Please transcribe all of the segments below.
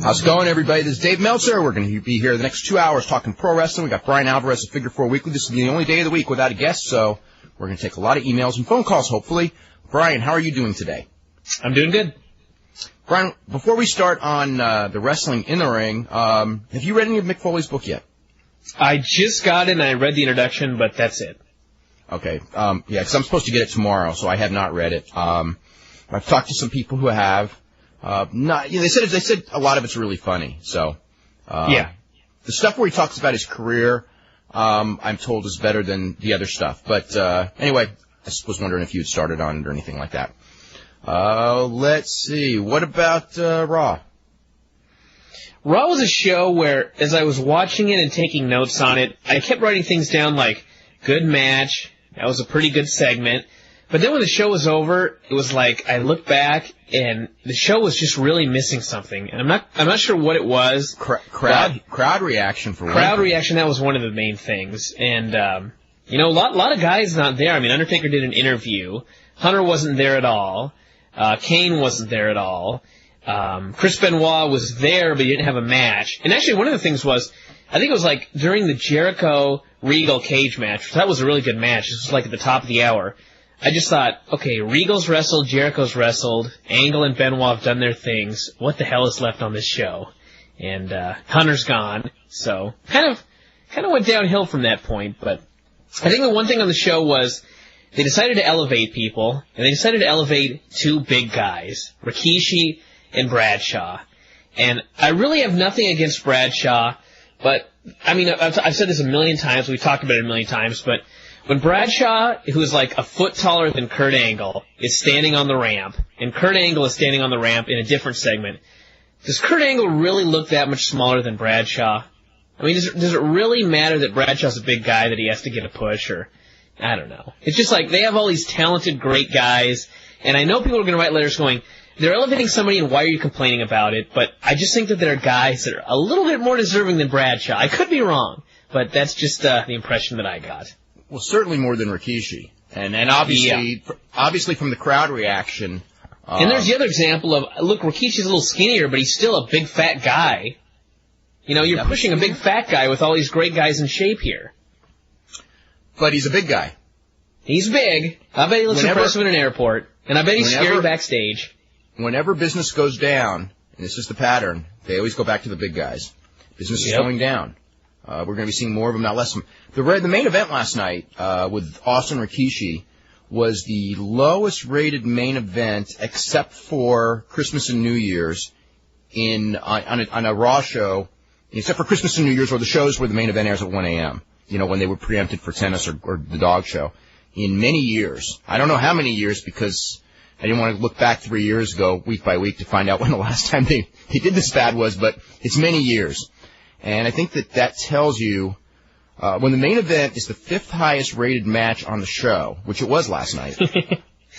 How's it going, everybody? This is Dave Meltzer. We're going to be here the next 2 hours talking pro wrestling. We got Brian Alvarez of Figure 4 Weekly. This is the only day of the week without a guest, so we're going to take a lot of emails and phone calls, hopefully. Brian, how are you doing today? I'm doing good. Brian, before we start on the wrestling in the ring, have you read any of Mick Foley's book yet? I just got it and I read the introduction, but that's it. Okay. Yeah, because I'm supposed to get it tomorrow, so I have not read it. I've talked to some people who have. They said a lot of it's really funny. So, yeah, the stuff where he talks about his career, I'm told is better than the other stuff. But anyway, I was wondering if you had started on it or anything like that. Let's see. What about Raw? Raw was a show where, as I was watching it and taking notes on it, I kept writing things down like, good match, that was a pretty good segment. But then when the show was over, it was like, I looked back, and the show was just really missing something. And I'm not sure what it was. Crowd reaction for crowd reaction, that was one of the main things. And, a lot of guys not there. I mean, Undertaker did an interview. Hunter wasn't there at all. Kane wasn't there at all. Chris Benoit was there, but he didn't have a match. And actually, one of the things was, I think it was like during the Jericho-Regal cage match, that was a really good match. This was like at the top of the hour. I just thought, okay, Regal's wrestled, Jericho's wrestled, Angle and Benoit have done their things. What the hell is left on this show? And Hunter's gone, so kind of went downhill from that point. But I think the one thing on the show was they decided to elevate people, and they decided to elevate two big guys, Rikishi and Bradshaw. And I really have nothing against Bradshaw, but I mean, I've said this a million times. We've talked about it a million times, but when Bradshaw, who's like a foot taller than Kurt Angle, is standing on the ramp, and Kurt Angle is standing on the ramp in a different segment, does Kurt Angle really look that much smaller than Bradshaw? I mean, does it really matter that Bradshaw's a big guy that he has to get a push, or I don't know. It's just like they have all these talented, great guys, and I know people are going to write letters going, they're elevating somebody and why are you complaining about it? But I just think that there are guys that are a little bit more deserving than Bradshaw. I could be wrong, but that's just the impression that I got. Well, certainly more than Rikishi. And obviously from the crowd reaction. And there's the other example of, look, Rikishi's a little skinnier, but he's still a big fat guy. You know, you're pushing a big fat guy with all these great guys in shape here. But he's a big guy. He's big. I bet he looks impressive in an airport. And I bet he's scary backstage. Whenever business goes down, and this is the pattern, they always go back to the big guys. Business is going down. We're going to be seeing more of them, not less of them. The main event last night with Austin Rikishi was the lowest rated main event except for Christmas and New Year's on a Raw show, except for Christmas and New Year's, where the shows where the main event airs at 1 a.m., when they were preempted for tennis or the dog show, in many years. I don't know how many years because I didn't want to look back 3 years ago, week by week, to find out when the last time they did this bad was, but it's many years. And I think that tells you, when the main event is the 5th highest rated match on the show, which it was last night,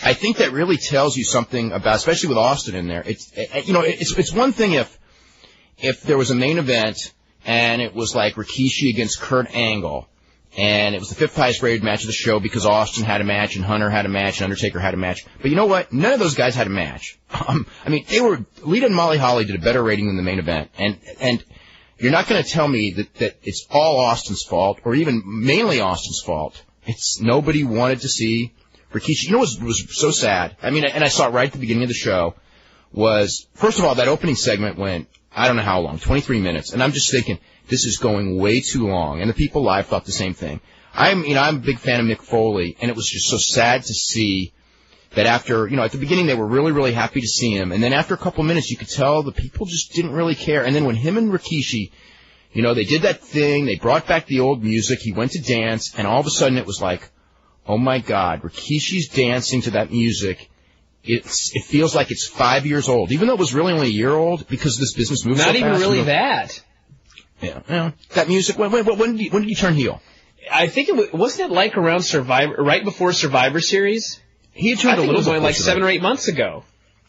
I think that really tells you something about, especially with Austin in there. It's one thing if there was a main event and it was like Rikishi against Kurt Angle, and it was the 5th highest rated match of the show because Austin had a match and Hunter had a match and Undertaker had a match. But you know what? None of those guys had a match. Lita and Molly Holly did a better rating than the main event. And you're not going to tell me that it's all Austin's fault or even mainly Austin's fault. It's nobody wanted to see Rikishi. You know what was so sad? I mean, and I saw it right at the beginning of the show was, first of all, that opening segment went, I don't know how long, 23 minutes. And I'm just thinking, this is going way too long. And the people live thought the same thing. I'm a big fan of Mick Foley, and it was just so sad to see that after, at the beginning they were really, really happy to see him. And then after a couple of minutes, you could tell the people just didn't really care. And then when him and Rikishi, they did that thing, they brought back the old music, he went to dance, and all of a sudden it was like, oh my God, Rikishi's dancing to that music. It feels like it's 5 years old, even though it was really only a year old because this business moves so fast. Not even really that. Yeah, that music. When did you turn heel? I think wasn't it like around Survivor, right before Survivor Series? He turned a little bit like 7 or 8 months ago.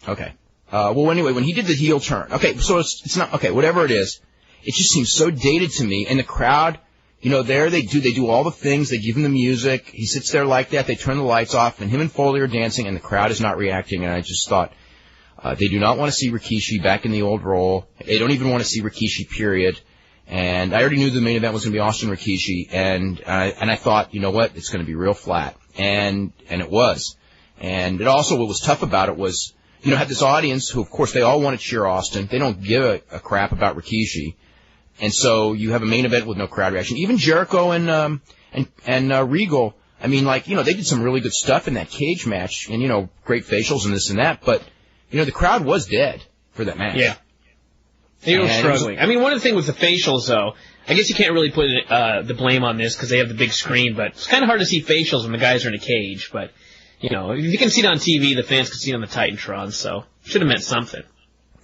Okay. Anyway, when he did the heel turn, okay, so it's not okay. Whatever it is, it just seems so dated to me. And the crowd, there they do all the things. They give him the music. He sits there like that. They turn the lights off, and him and Foley are dancing, and the crowd is not reacting. And I just thought, They do not want to see Rikishi back in the old role. They don't even want to see Rikishi, period. And I already knew the main event was going to be Austin Rikishi, and I thought, you know what, it's going to be real flat. And it was. And it also, what was tough about it was, had this audience who, of course, they all want to cheer Austin. They don't give a crap about Rikishi. And so you have a main event with no crowd reaction. Even Jericho and Regal, they did some really good stuff in that cage match, and, great facials and this and that, but, the crowd was dead for that match. Yeah. They were struggling. One of the things with the facials, though, I guess you can't really put the blame on this because they have the big screen, but it's kind of hard to see facials when the guys are in a cage. But, if you can see it on TV, the fans can see it on the Titantron, so should have meant something.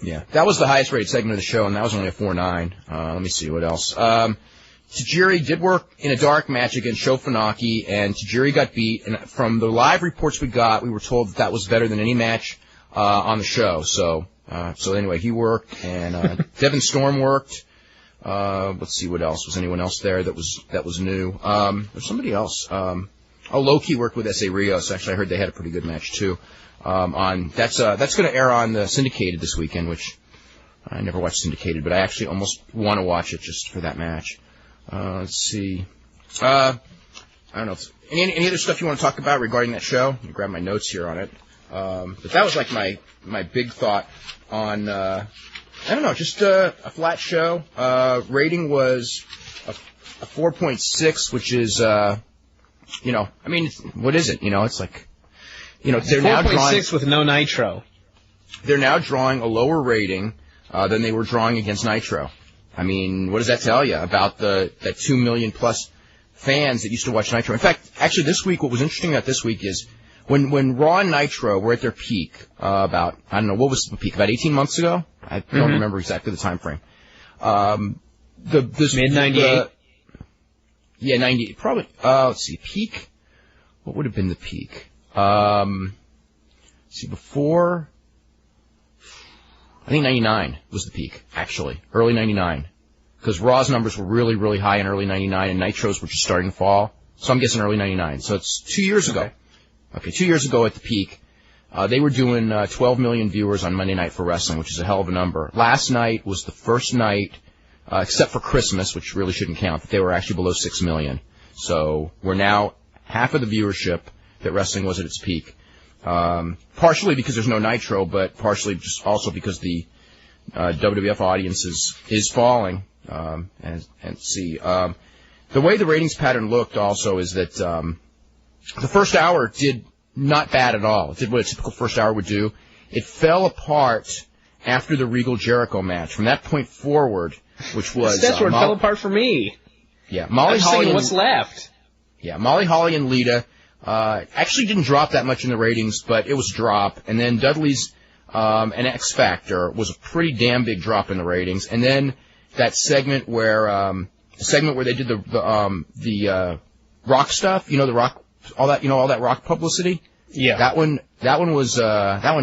Yeah, that was the highest rated segment of the show, and that was only a 4.9. Let me see what else. Tajiri did work in a dark match against Sho Funaki, and Tajiri got beat. And from the live reports we got, we were told that was better than any match on the show. So anyway, he worked, and Devin Storm worked. Let's see what else. Was anyone else there that was new? There's somebody else. Loki worked with S.A. Rios. Actually, I heard they had a pretty good match too. That's going to air on the Syndicated this weekend, which I never watched Syndicated, but I actually almost want to watch it just for that match. Let's see. I don't know. Any other stuff you want to talk about regarding that show? Let me grab my notes here on it. But that was like my big thought on, I don't know, just a flat show. Rating was a 4.6, which is, what is it? It's like, they're now drawing 4.6 with no Nitro. They're now drawing a lower rating than they were drawing against Nitro. What does that tell you about that 2 million plus fans that used to watch Nitro? In fact, actually this week, what was interesting about this week is when Raw and Nitro were at their peak, what was the peak? About 18 months ago? I don't remember exactly the time frame. Mid-98? Yeah, 98. Probably, let's see, peak? What would have been the peak? Before, I think 99 was the peak, actually. Early 99. Because Raw's numbers were really, really high in early 99, and Nitro's were just starting to fall. So I'm guessing early 99. So it's 2 years ago. Okay, 2 years ago at the peak, they were doing 12 million viewers on Monday Night for Wrestling, which is a hell of a number. Last night was the first night, except for Christmas, which really shouldn't count, that they were actually below 6 million. So we're now half of the viewership that wrestling was at its peak. Partially because there's no Nitro, but partially just also because the WWF audience is falling. The way the ratings pattern looked also is that the first hour did not bad at all. It did what a typical first hour would do. It fell apart after the Regal Jericho match. From that point forward, which was that's where it fell apart for me. Yeah, Molly Holly. What's left? Yeah, Molly Holly and Lita actually didn't drop that much in the ratings, but it was a drop. And then Dudley's and X Factor was a pretty damn big drop in the ratings. And then that segment where they did the rock stuff, the rock, all that rock publicity. Yeah. That one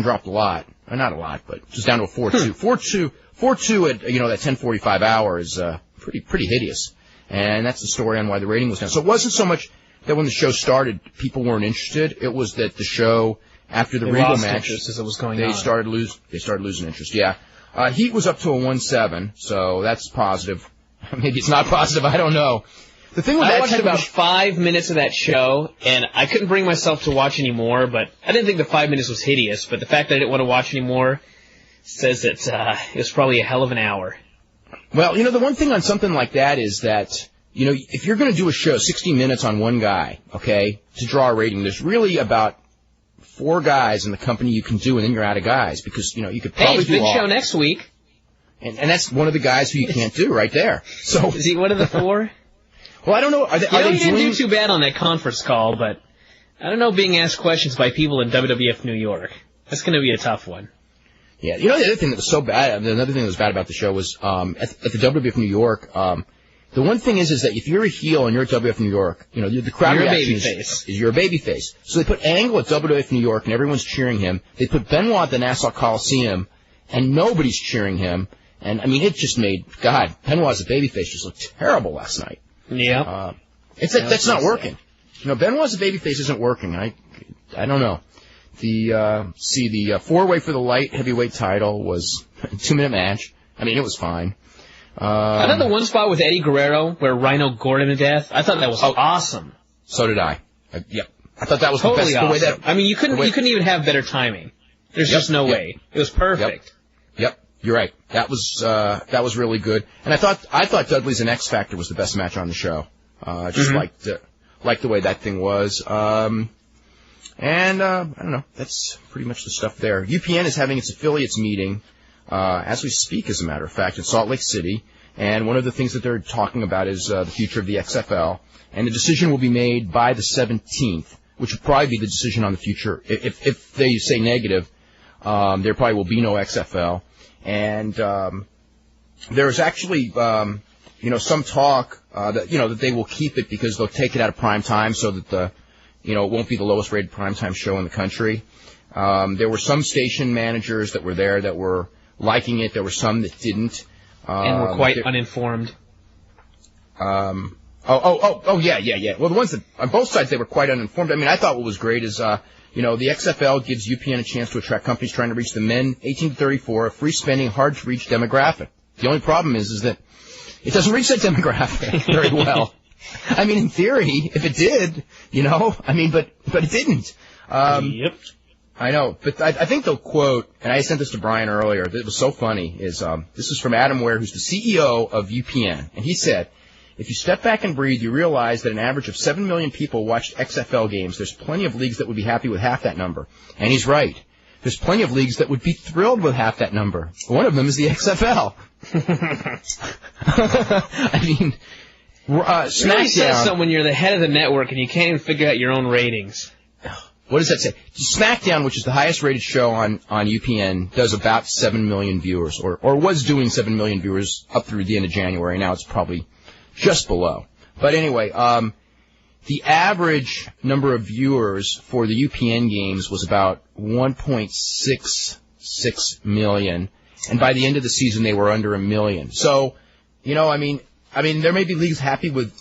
dropped a lot. Not a lot, but just down to a 4.2. 4.2 at, that 10:45 hour is, pretty hideous. And that's the story on why the rating was down. So it wasn't so much that when the show started, people weren't interested. It was that the show, after the Regal match, as it was going they on. started losing interest. Yeah. Heat was up to a 1.7, so that's positive. Maybe it's not positive, I don't know. The thing with I that watched about 5 minutes of that show, and I couldn't bring myself to watch anymore, but I didn't think the 5 minutes was hideous, but the fact that I didn't want to watch anymore says that it was probably a hell of an hour. Well, the one thing on something like that is that, if you're going to do a show 60 minutes on one guy, okay, to draw a rating, there's really about 4 guys in the company you can do, and then you're out of guys, because, you could probably it's do Big Show next week. And that's one of the guys who you can't do right there. So is he one of the 4? Well, I don't know. He didn't do too bad on that conference call, but I don't know, being asked questions by people in WWF New York. That's going to be a tough one. Yeah, the other thing that was so bad, another thing that was bad about the show was at the WWF New York, the one thing is that if you're a heel and you're at WWF New York, the crowd reaction is you're a babyface. So they put Angle at WWF New York and everyone's cheering him. They put Benoit at the Nassau Coliseum and nobody's cheering him. And, it just made, God, Benoit as a babyface just looked terrible last night. Yeah. That's not working. Benoit as a babyface isn't working. I don't know. The four-way for the light heavyweight title was a 2-minute match. I mean, it was fine. I thought the one spot with Eddie Guerrero where Rhino gored him to death, I thought that was awesome. So did I. Yep. I thought that was totally the best. Awesome. The way that, I mean, you couldn't even have better timing. There's just no way. It was perfect. Yep. You're right. That was really good. And I thought Dudley's and X Factor was the best match on the show. Just liked the way that thing was. And I don't know. That's pretty much the stuff there. UPN is having its affiliates meeting as we speak, as a matter of fact, in Salt Lake City. And one of the things that they're talking about is the future of the XFL. And the decision will be made by the 17th, which will probably be the decision on the future. If they say negative, there probably will be no XFL. And there's actually, some talk that they will keep it because they'll take it out of prime time so that it won't be the lowest rated primetime show in the country. There were some station managers that were there that were liking it. There were some that didn't. And were quite uninformed. Yeah. Well, the ones that, on both sides, they were quite uninformed. I mean, I thought what was great is, the XFL gives UPN a chance to attract companies trying to reach the men 18 to 34, a free-spending, hard-to-reach demographic. The only problem is that it doesn't reach that demographic very well. I mean, in theory, if it did, but it didn't. Yep. I know, but I think the quote, and I sent this to Brian earlier, that was so funny, is this is from Adam Ware, who's the CEO of UPN, and he said, if you step back and breathe, you realize that an average of 7 million people watched XFL games. There's plenty of leagues that would be happy with half that number. And he's right. There's plenty of leagues that would be thrilled with half that number. One of them is the XFL. I mean, SmackDown. Really says something when you're the head of the network and you can't even figure out your own ratings. What does that say? Smackdown, which is the highest rated show on UPN, does about 7 million viewers, or was doing 7 million viewers up through the end of January. Now it's probably just below. But anyway, the average number of viewers for the UPN games was about 1.66 million, and by the end of the season they were under 1 million. So, I mean, there may be leagues happy with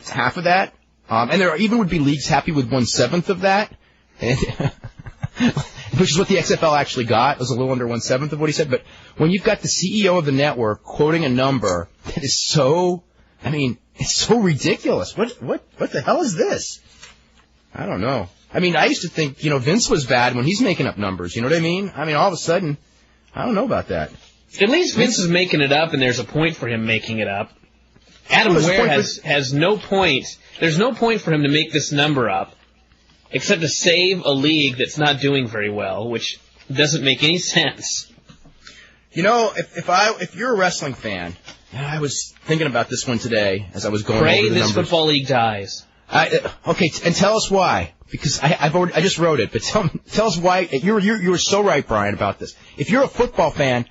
half of that, and there even would be leagues happy with 1/7 of that, which is what the XFL actually got. It was a little under 1/7 of what he said. But when you've got the CEO of the network quoting a number that is so, it's so ridiculous. What the hell is this? I don't know. I mean, I used to think, Vince was bad when he's making up numbers. You know what I mean? I mean, all of a sudden, I don't know about that. At least Vince is making it up, and there's a point for him making it up. Adam Ware has no point. There's no point for him to make this number up, except to save a league that's not doing very well, which doesn't make any sense. If you're a wrestling fan, I was thinking about this one today as I was going over the numbers. Pray this football league dies. Okay, and tell us why. Because I just wrote it, but tell us why. You were so right, Brian, about this. If you're a football fan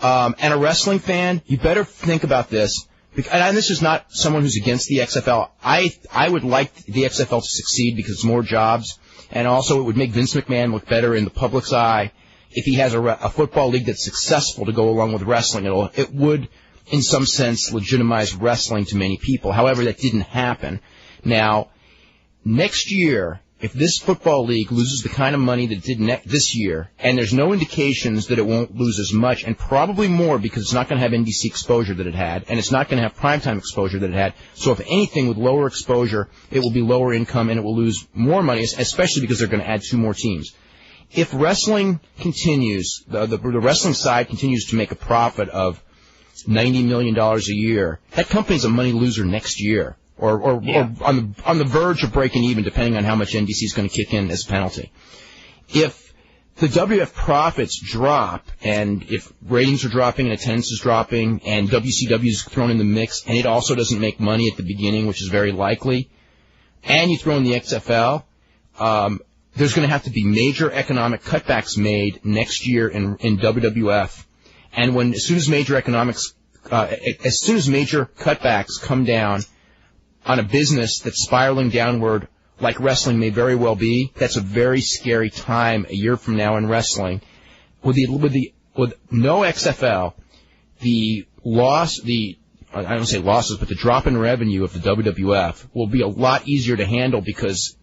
and a wrestling fan, you better think about this. And this is not someone who's against the XFL. I would like the XFL to succeed because it's more jobs, and also it would make Vince McMahon look better in the public's eye if he has a football league that's successful to go along with wrestling. It would, in some sense, legitimize wrestling to many people. However, that didn't happen. Now, next year, if this football league loses the kind of money that it did this year, and there's no indications that it won't lose as much, and probably more because it's not going to have NBC exposure that it had, and it's not going to have primetime exposure that it had. So if anything, with lower exposure, it will be lower income and it will lose more money, especially because they're going to add 2 more teams. If wrestling continues, the wrestling side continues to make a profit of $90 million a year, that company's a money loser next year. Or on the verge of breaking even, depending on how much NBC is going to kick in as a penalty. If the WF profits drop, and if ratings are dropping and attendance is dropping, and WCW is thrown in the mix, and it also doesn't make money at the beginning, which is very likely, and you throw in the XFL, there's going to have to be major economic cutbacks made next year in WWF. And as soon as major cutbacks come down on a business that's spiraling downward, like wrestling may very well be, that's a very scary time a year from now in wrestling. With no XFL, I don't say losses, but the drop in revenue of the WWF will be a lot easier to handle because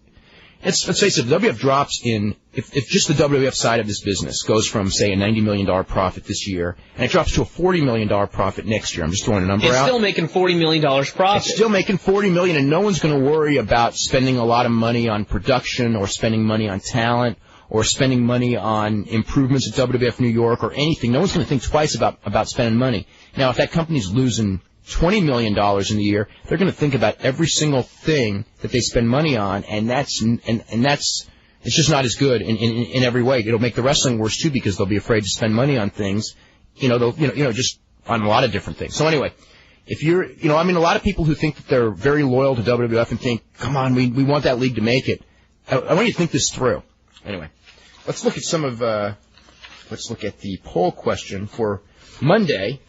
let's face it, WWF drops in, if just the WWF side of this business goes from, say, a $90 million profit this year, and it drops to a $40 million profit next year, I'm just throwing a number out. It's still making $40 million profit. It's still making $40 million, and no one's going to worry about spending a lot of money on production or spending money on talent or spending money on improvements at WWF New York or anything. No one's going to think twice about spending money. Now, if that company's losing $20 million in the year, they're going to think about every single thing that they spend money on, and that's it's just not as good in every way. It'll make the wrestling worse too because they'll be afraid to spend money on things, just on a lot of different things. So anyway, if you're, a lot of people who think that they're very loyal to WWF and think, come on, we want that league to make it. I want you to think this through. Anyway, let's look at let's look at the poll question for Monday.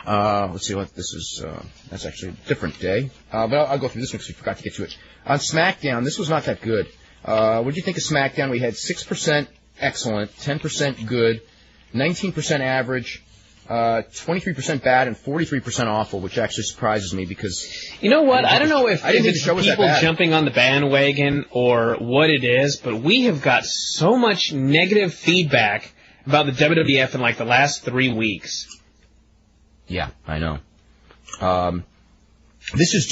Let's see what this is. That's actually a different day. But I'll go through this one because we forgot to get to it. On SmackDown, this was not that good. What did you think of SmackDown? We had 6% excellent, 10% good, 19% average, 23% bad, and 43% awful, which actually surprises me because... You know what? I don't know if it's people jumping on the bandwagon or what it is, but we have got so much negative feedback about the WWF in like the last 3 weeks. Yeah, I know. Do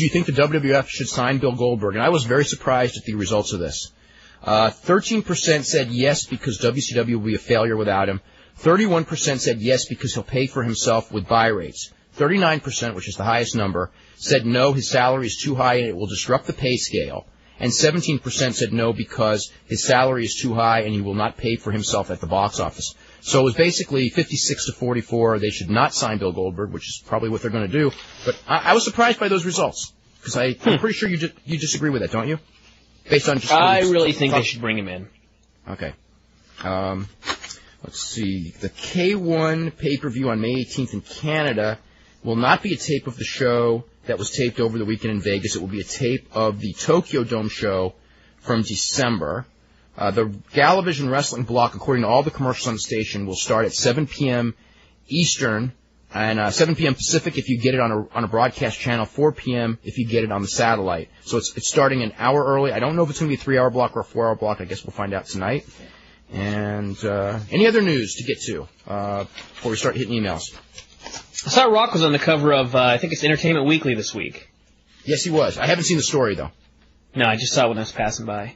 you think the WWF should sign Bill Goldberg? And I was very surprised at the results of this. 13% said yes because WCW will be a failure without him. 31% said yes because he'll pay for himself with buy rates. 39%, which is the highest number, said no, his salary is too high and it will disrupt the pay scale. And 17% said no because his salary is too high and he will not pay for himself at the box office. So it was basically 56 to 44. They should not sign Bill Goldberg, which is probably what they're going to do. But I was surprised by those results because I'm pretty sure you disagree with that, don't you? Based on just I really think they should bring him in. Okay. Let's see. The K1 pay-per-view on May 18th in Canada will not be a tape of the show that was taped over the weekend in Vegas. It will be a tape of the Tokyo Dome show from December. The Galavision Wrestling block, according to all the commercials on the station, will start at 7 p.m. Eastern and 7 p.m. Pacific if you get it on a broadcast channel, 4 p.m. if you get it on the satellite. So it's starting an hour early. I don't know if it's going to be a 3-hour block or a 4-hour block. I guess we'll find out tonight. And any other news to get to before we start hitting emails? I saw Rock was on the cover of, I think it's Entertainment Weekly this week. Yes, he was. I haven't seen the story, though. No, I just saw it when I was passing by.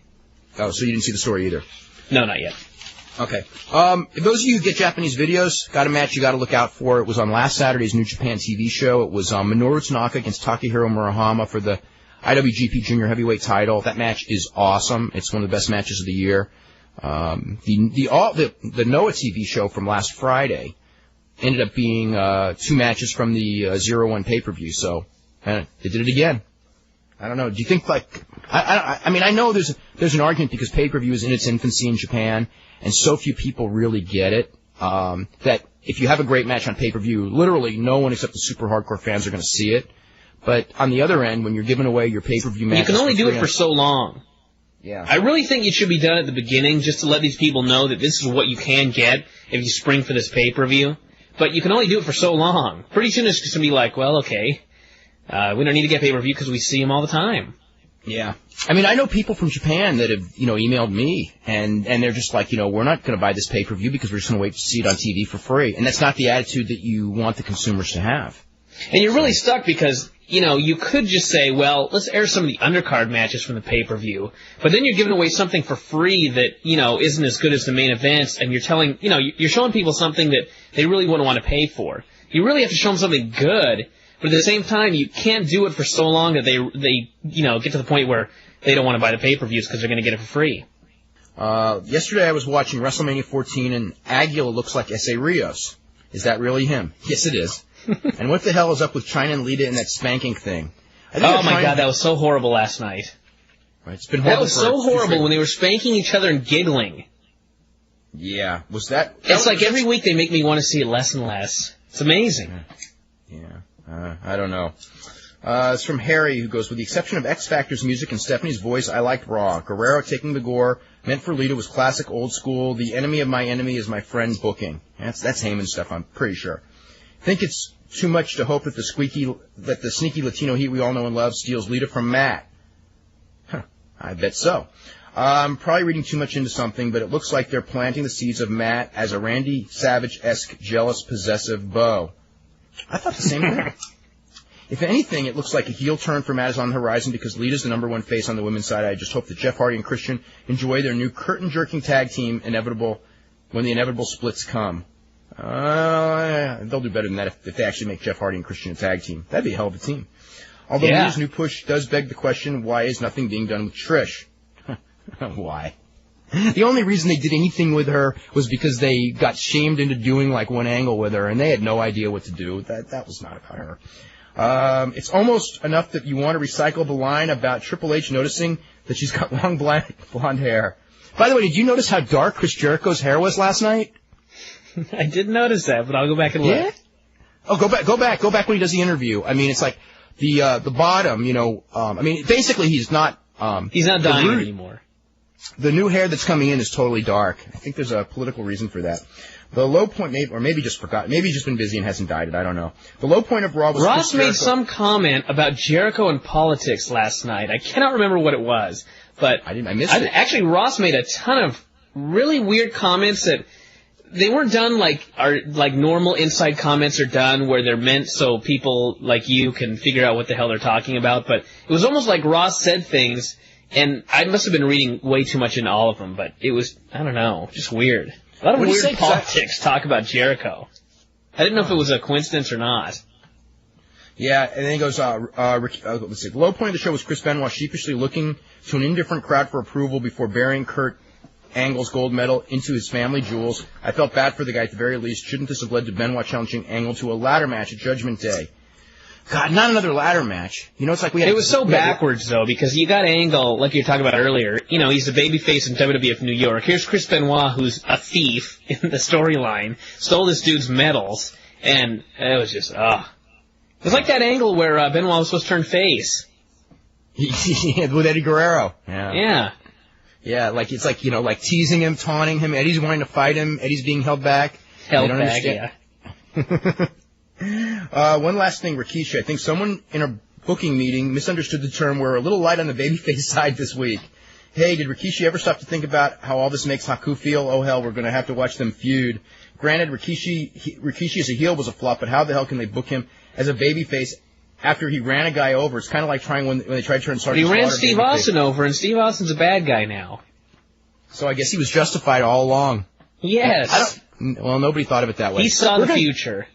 Oh, so you didn't see the story either? No, not yet. Okay. If those of you who get Japanese videos, got a match you got to look out for. It was on last Saturday's New Japan TV show. It was Minoru Tanaka against Takahiro Murahama for the IWGP Junior Heavyweight title. That match is awesome. It's one of the best matches of the year. The Noah TV show from last Friday ended up being 2 matches from the 0-1 pay-per-view. So they did it again. I don't know. Do you think I know there's an argument because pay-per-view is in its infancy in Japan, and so few people really get it, that if you have a great match on pay-per-view, literally no one except the super hardcore fans are going to see it. But on the other end, when you're giving away your pay-per-view matches... You can only do it for so long. Yeah. I really think it should be done at the beginning just to let these people know that this is what you can get if you spring for this pay-per-view. But you can only do it for so long. Pretty soon it's just going to be like, well, okay, we don't need to get pay-per-view because we see them all the time. Yeah. I mean, I know people from Japan that have, emailed me, and they're just like, we're not going to buy this pay-per-view because we're just going to wait to see it on TV for free. And that's not the attitude that you want the consumers to have. And you're really stuck because, you could just say, well, let's air some of the undercard matches from the pay-per-view. But then you're giving away something for free that, isn't as good as the main events, and you're telling, you're showing people something that they really wouldn't want to pay for. You really have to show them something good, but at the same time, you can't do it for so long that they get to the point where they don't want to buy the pay-per-views because they're going to get it for free. Yesterday I was watching WrestleMania 14, and Aguila looks like S.A. Rios. Is that really him? Yes, it is. And what the hell is up with China and Lita and that spanking thing? Oh, my God, that was so horrible last night. Right, it's been horrible. That was so horrible when they were spanking each other and giggling. Yeah, was that... It's like every week they make me want to see it less and less. It's amazing. Yeah, I don't know. It's from Harry, who goes, with the exception of X Factor's music and Stephanie's voice, I liked Raw. Guerrero taking the gore, meant for Lita was classic old school. The enemy of my enemy is my friend booking. That's Heyman stuff, I'm pretty sure. Think it's too much to hope that the sneaky Latino heat we all know and love steals Lita from Matt. Huh, I bet so. I'm probably reading too much into something, but it looks like they're planting the seeds of Matt as a Randy Savage-esque, jealous, possessive beau. I thought the same thing. If anything, it looks like a heel turn for Matt is on the horizon because Lita's the number one face on the women's side. I just hope that Jeff Hardy and Christian enjoy their new curtain-jerking tag team when the inevitable splits come. They'll do better than that if they actually make Jeff Hardy and Christian a tag team. That'd be a hell of a team. Although Lita's new push does beg the question, why is nothing being done with Trish? Why? The only reason they did anything with her was because they got shamed into doing like one angle with her, and they had no idea what to do. That was not about her. It's almost enough that you want to recycle the line about Triple H noticing that she's got long blonde hair. By the way, did you notice how dark Chris Jericho's hair was last night? I didn't notice that, but I'll go back and look. Yeah? Oh, go back when he does the interview. I mean, it's like the bottom, basically he's not dying anymore. The new hair that's coming in is totally dark. I think there's a political reason for that. The low point, maybe just forgot. Maybe he's just been busy and hasn't dyed it. I don't know. The low point of Raw was Ross made some comment about Jericho and politics last night. I cannot remember what it was, but I missed it. Actually, Ross made a ton of really weird comments that they weren't done like normal inside comments are done, where they're meant so people like you can figure out what the hell they're talking about. But it was almost like Ross said things, and I must have been reading way too much into all of them. But it was, I don't know, just weird. A lot of weird politics talk about Jericho. I didn't know if it was a coincidence or not. Yeah, and then he goes, let's see. The low point of the show was Chris Benoit sheepishly looking to an indifferent crowd for approval before burying Kurt Angle's gold medal into his family jewels. I felt bad for the guy at the very least. Shouldn't this have led to Benoit challenging Angle to a ladder match at Judgment Day? God, not another ladder match. It's like it was so backwards, though, because you got Angle, like you were talking about earlier. He's a babyface in WWF New York. Here's Chris Benoit, who's a thief in the storyline, stole this dude's medals, and it was just, It was like that angle where Benoit was supposed to turn face. With Eddie Guerrero. Yeah. Yeah, like it's like, like teasing him, taunting him. Eddie's wanting to fight him. Eddie's being held back. Yeah. One last thing, Rikishi. I think someone in a booking meeting misunderstood the term. We're a little light on the babyface side this week. Hey, did Rikishi ever stop to think about how all this makes Haku feel? Oh, hell, we're going to have to watch them feud. Granted, Rikishi as a heel was a flop, but how the hell can they book him as a babyface after he ran a guy over? It's kind of like trying when they tried to turn Sergeant Slaughter. He ran Steve Austin over, and Steve Austin's a bad guy now. So I guess he was justified all along. Yes. Well, nobody thought of it that way. He saw the future.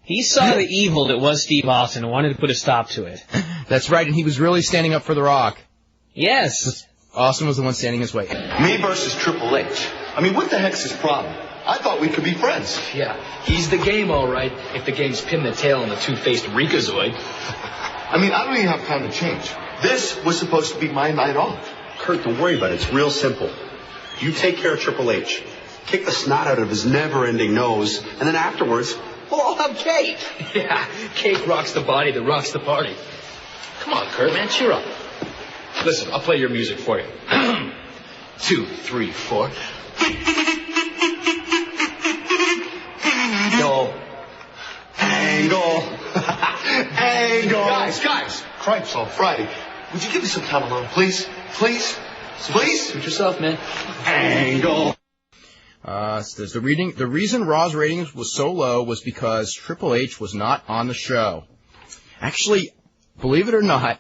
He saw the evil that was Steve Austin and wanted to put a stop to it. That's right, and he was really standing up for The Rock. Yes. Austin was the one standing his way. Me versus Triple H. I mean, what the heck's his problem? I thought we could be friends. Yeah, he's the game, all right, if the game's pin the tail on the two-faced Rikazoid. I mean, I don't even have time to change. This was supposed to be my night off. Kurt, don't worry about it. It's real simple. You take care of Triple H. Kick the snot out of his never-ending nose, and then afterwards, we'll all have cake. Yeah, cake rocks the body that rocks the party. Come on, Kurt, man, cheer up. Listen, I'll play your music for you. 2, 3, 4. Angle. Guys, cripes on Friday. Would you give me some time alone, please? Please? Suit yourself, man. Angle. The reason Raw's ratings was so low was because Triple H was not on the show. Actually, believe it or not,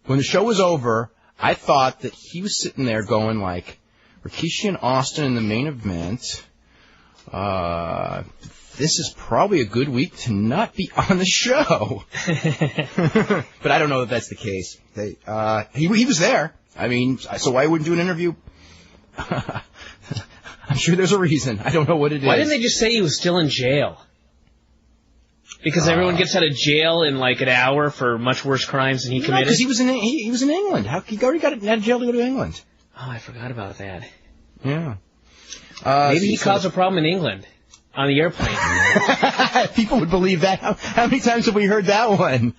when the show was over, I thought that he was sitting there going like, Rikishi and Austin in the main event. This is probably a good week to not be on the show. But I don't know if that's the case. He was there. I mean, so why wouldn't do an interview? I'm sure there's a reason. I don't know what it is. Why didn't they just say he was still in jail? Because everyone gets out of jail in like an hour for much worse crimes than he committed? Because he was in England. He already got out of jail to go to England. Oh, I forgot about that. Yeah. Maybe he caused a problem in England on the airplane. People would believe that. How many times have we heard that one?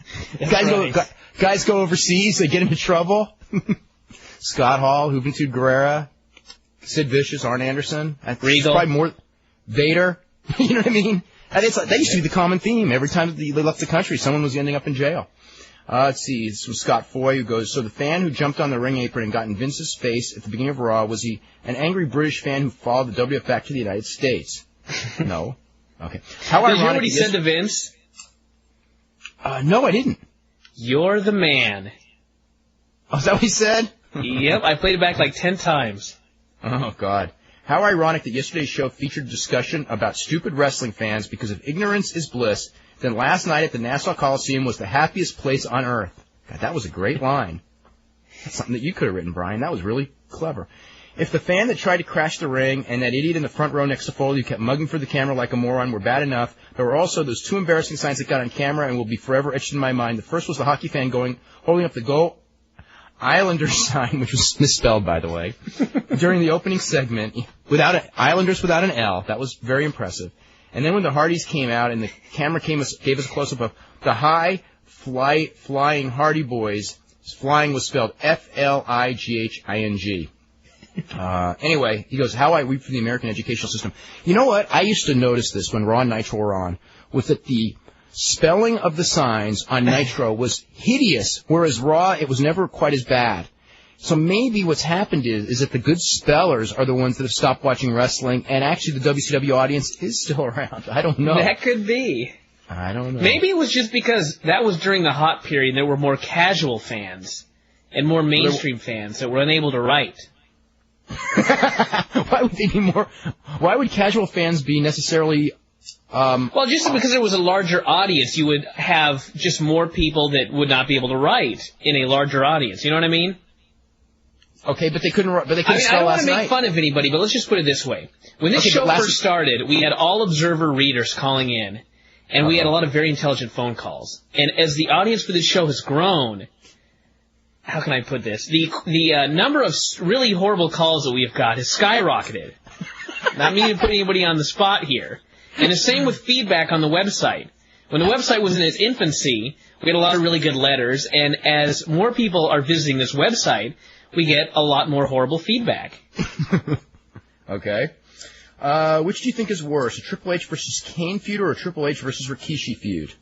Guys go overseas, they get into trouble. Scott Hall, Juventud Guerrera, Sid Vicious, Arn Anderson. Regal. Probably more. Vader. You know what I mean? And it's like, that used to be the common theme. Every time they left the country, someone was ending up in jail. Let's see. It's from Scott Foy, who goes, so the fan who jumped on the ring apron and got in Vince's face at the beginning of Raw, was he an angry British fan who followed the WWF back to the United States? No. Okay. How Did you hear ironic what he said to Vince? No, I didn't. You're the man. Oh, is that what he said? Yep, I played it back like 10 times. Oh, God. How ironic that yesterday's show featured a discussion about stupid wrestling fans because if ignorance is bliss, then last night at the Nassau Coliseum was the happiest place on earth. God, that was a great line. That's something that you could have written, Brian. That was really clever. If the fan that tried to crash the ring and that idiot in the front row next to Foley who kept mugging for the camera like a moron were bad enough, there were also those two embarrassing signs that got on camera and will be forever etched in my mind. The first was the hockey fan holding up the Go Islanders sign, which was misspelled, by the way, during the opening segment, Islanders without an L. That was very impressive. And then when the Hardys came out and the camera gave us a close-up of the flying Hardy Boys, flying was spelled F-L-I-G-H-I-N-G. Anyway, he goes, how I weep for the American educational system. You know what? I used to notice this when Raw and Nitro were on, was that the spelling of the signs on Nitro was hideous, whereas Raw, it was never quite as bad. So maybe what's happened is that the good spellers are the ones that have stopped watching wrestling, and actually the WCW audience is still around. I don't know. That could be. I don't know. Maybe it was just because that was during the hot period, and there were more casual fans and more mainstream fans that were unable to write. Why would they be more? Why would casual fans be necessarily? Well, just because there was a larger audience, you would have just more people that would not be able to write in a larger audience. You know what I mean? Okay, but they couldn't. But they couldn't spell last night. I don't want to make fun of anybody, but let's just put it this way: when this show first started, we had all Observer readers calling in, and we had a lot of very intelligent phone calls. And as the audience for this show has grown, how can I put this? The number of really horrible calls that we have got has skyrocketed. Not meaning to put anybody on the spot here. And the same with feedback on the website. When the website was in its infancy, we had a lot of really good letters, and as more people are visiting this website, we get a lot more horrible feedback. Okay. Which do you think is worse, a Triple H versus Kane feud or a Triple H versus Rikishi feud?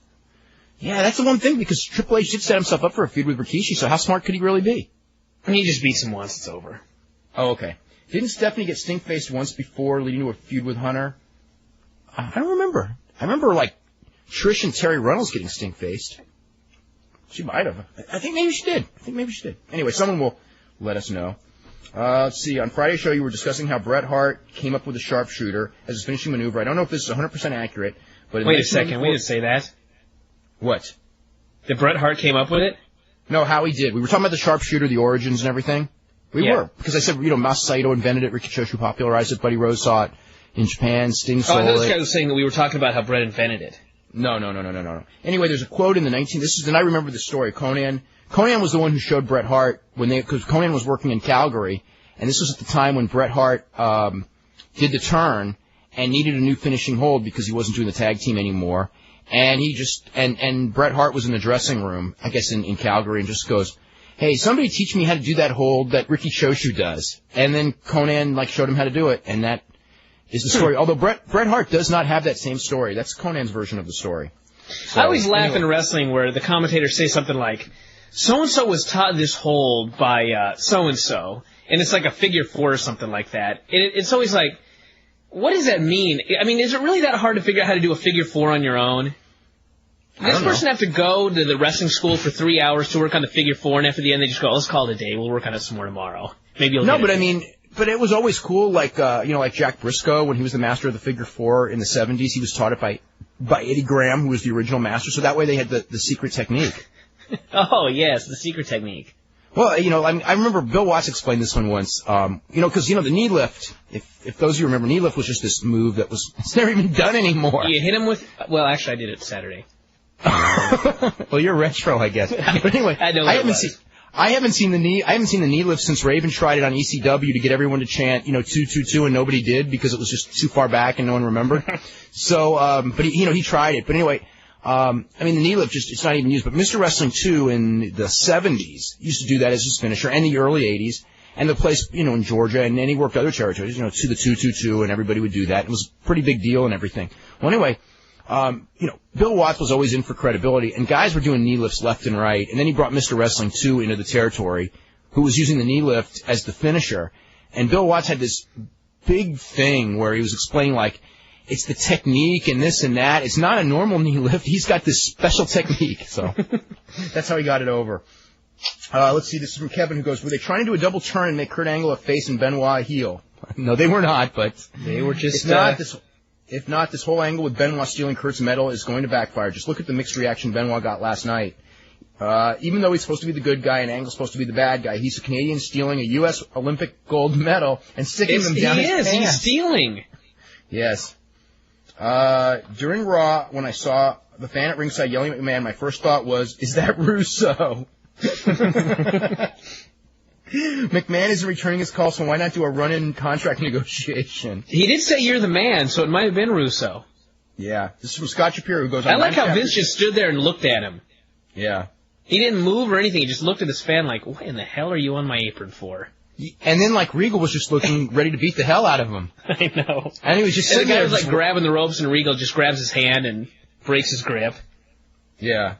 Yeah, that's the one thing, because Triple H did set himself up for a feud with Rikishi, so how smart could he really be? He just beats him once, it's over. Oh, okay. Didn't Stephanie get stink-faced once before, leading to a feud with Hunter? I don't remember. I remember, like, Trish and Terry Runnels getting stink-faced. She might have. I think maybe she did. Anyway, someone will let us know. Let's see. On Friday's show, you were discussing how Bret Hart came up with a sharpshooter as his finishing maneuver. I don't know if this is 100% accurate, but... Wait a second. We didn't say that. What? That Bret Hart came up with it? No, how he did. We were talking about the sharpshooter, the origins and everything. We were. Because I said, Masa Saito invented it, Ricky Choshu popularized it, Buddy Rose saw it in Japan, Sting sold it. I thought this guy was saying that we were talking about how Bret invented it. No. Anyway, there's a quote in the and I remember the story. Conan was the one who showed Bret Hart because Conan was working in Calgary, and this was at the time when Bret Hart did the turn and needed a new finishing hold because he wasn't doing the tag team anymore. And he just and Bret Hart was in the dressing room, I guess in Calgary, and just goes, "Hey, somebody teach me how to do that hold that Ricky Choshu does." And then Conan showed him how to do it, and that is the story. Although Bret Hart does not have that same story. That's Conan's version of the story. So, I always laugh in wrestling where the commentators say something like, "So-and-so was taught this hold by so-and-so," and it's like a figure four or something like that. It's always like, what does that mean? I mean, is it really that hard to figure out how to do a figure four on your own? Does this person have to go to the wrestling school for 3 hours to work on the figure four, and after the end they just go, "Let's call it a day. We'll work on it some more tomorrow. Maybe you'll." No, but I mean, but it was always cool. Like Jack Briscoe when he was the master of the figure four in the 70s, he was taught it by Eddie Graham, who was the original master. So that way they had the secret technique. Oh yes, the secret technique. Well, I remember Bill Watts explained this one once. Because the knee lift. If those of you remember, knee lift was just this move that it's never even done anymore. You hit him with. Well, actually, I did it Saturday. Well, you're retro, I guess. But anyway, I haven't seen the knee lift since Raven tried it on ECW to get everyone to chant 222, and nobody did because it was just too far back and no one remembered. So, but he tried it. But anyway, the knee lift it's not even used. But Mr. Wrestling 2 in the 70s used to do that as his finisher, and the early 80s. And the place, in Georgia, and then he worked other territories, to the 222, and everybody would do that. It was a pretty big deal and everything. Well, anyway, Bill Watts was always in for credibility, and guys were doing knee lifts left and right, and then he brought Mr. Wrestling 2 into the territory, who was using the knee lift as the finisher. And Bill Watts had this big thing where he was explaining, like, it's the technique and this and that. It's not a normal knee lift. He's got this special technique. So that's how he got it over. Let's see. This is from Kevin, who goes, were they trying to do a double turn and make Kurt Angle a face and Benoit a heel? No, they were not, but they were just... If not, this whole angle with Benoit stealing Kurt's medal is going to backfire. Just look at the mixed reaction Benoit got last night. Even though he's supposed to be the good guy and Angle's supposed to be the bad guy, he's a Canadian stealing a U.S. Olympic gold medal and sticking them down his pants. He's stealing. Yes. During Raw, when I saw the fan at ringside yelling at McMahon, my first thought was, is that Russo? McMahon isn't returning his call, so why not do a run-in contract negotiation? He did say you're the man, so it might have been Russo. Yeah. This is from Scott Shapiro, who goes on... I like how Vince just stood there and looked at him. Yeah. He didn't move or anything. He just looked at his fan like, what in the hell are you on my apron for? And then, like, Regal was just looking ready to beat the hell out of him. I know. And he was just sitting there. The guy was, like, grabbing the ropes, and Regal just grabs his hand and breaks his grip. Yeah.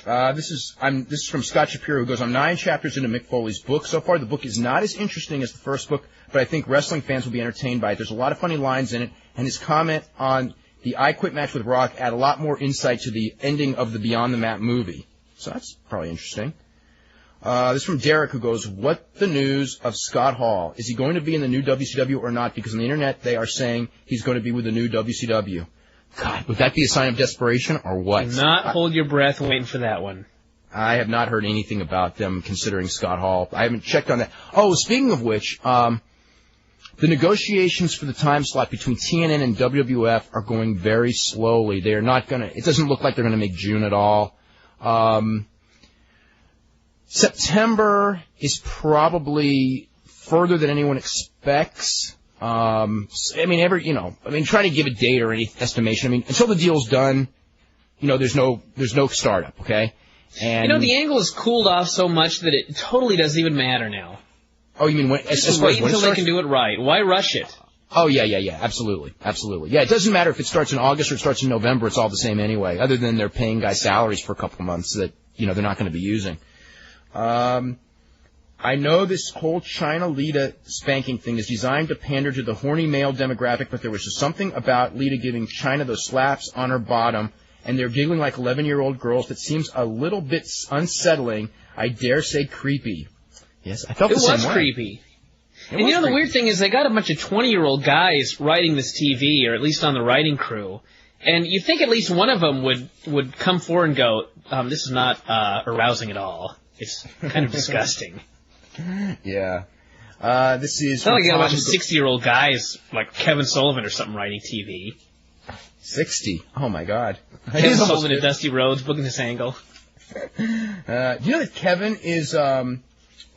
This is from Scott Shapiro, who goes, I'm 9 chapters into Mick Foley's book. So far, the book is not as interesting as the first book, but I think wrestling fans will be entertained by it. There's a lot of funny lines in it, and his comment on the I Quit match with Rock add a lot more insight to the ending of the Beyond the Mat movie. So that's probably interesting. This is from Derek, who goes, what the news of Scott Hall? Is he going to be in the new WCW or not? Because on the internet, they are saying he's going to be with the new WCW. God, would that be a sign of desperation or what? Do not hold your breath waiting for that one. I have not heard anything about them considering Scott Hall. I haven't checked on that. Oh, speaking of which, the negotiations for the time slot between TNN and WWF are going very slowly. They are not going to, it doesn't look like they're going to make June at all. September is probably further than anyone expects. Try to give a date or any estimation. I mean, until the deal's done, there's no startup, okay? And the angle has cooled off so much that it totally doesn't even matter now. Oh, you mean just wait until they can do it right. Why rush it? Oh, yeah, absolutely. Yeah, it doesn't matter if it starts in August or it starts in November, it's all the same anyway, other than they're paying guys salaries for a couple of months that, they're not going to be using. I know this whole China Lita spanking thing is designed to pander to the horny male demographic, but there was just something about Lita giving China those slaps on her bottom, and they're giggling like 11-year-old girls that seems a little bit unsettling, I dare say creepy. Yes, I felt the same way. It was creepy. And the weird thing is they got a bunch of 20-year-old guys writing this TV, or at least on the writing crew, and you think at least one of them would come forward and go, this is not arousing at all. It's kind of disgusting. Yeah. This is... It's not like you got a bunch of 60-year-old guys like Kevin Sullivan or something writing TV. 60? Oh, my God. Kevin Sullivan and Dusty Rhodes booking this angle. Do you know that Kevin is... do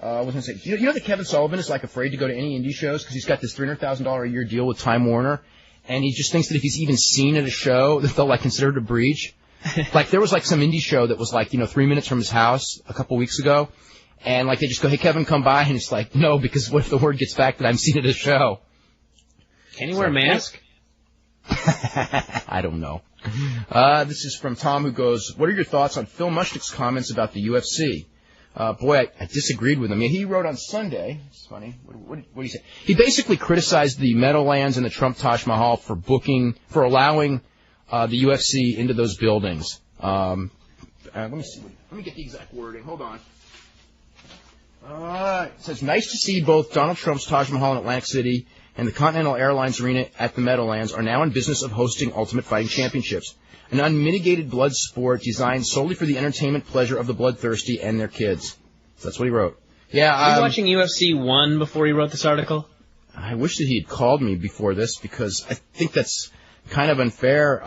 you know that Kevin Sullivan is, afraid to go to any indie shows because he's got this $300,000 a year deal with Time Warner, and he just thinks that if he's even seen at a show that they'll, consider it a breach? There was, some indie show that was, 3 minutes from his house a couple weeks ago, and, they just go, hey, Kevin, come by, and it's no, because what if the word gets back that I'm seen at a show? Can he wear a mask? I don't know. This is from Tom, who goes, what are your thoughts on Phil Mushnick's comments about the UFC? I disagreed with him. Yeah, he wrote on Sunday. It's funny. What did he say? He basically criticized the Meadowlands and the Trump Taj Mahal for allowing the UFC into those buildings. Let me see. Let me get the exact wording. Hold on. It says, nice to see both Donald Trump's Taj Mahal in Atlantic City and the Continental Airlines Arena at the Meadowlands are now in business of hosting Ultimate Fighting Championships, an unmitigated blood sport designed solely for the entertainment pleasure of the bloodthirsty and their kids. So that's what he wrote. Yeah. Were you watching UFC 1 before he wrote this article? I wish that he had called me before this because I think that's kind of unfair.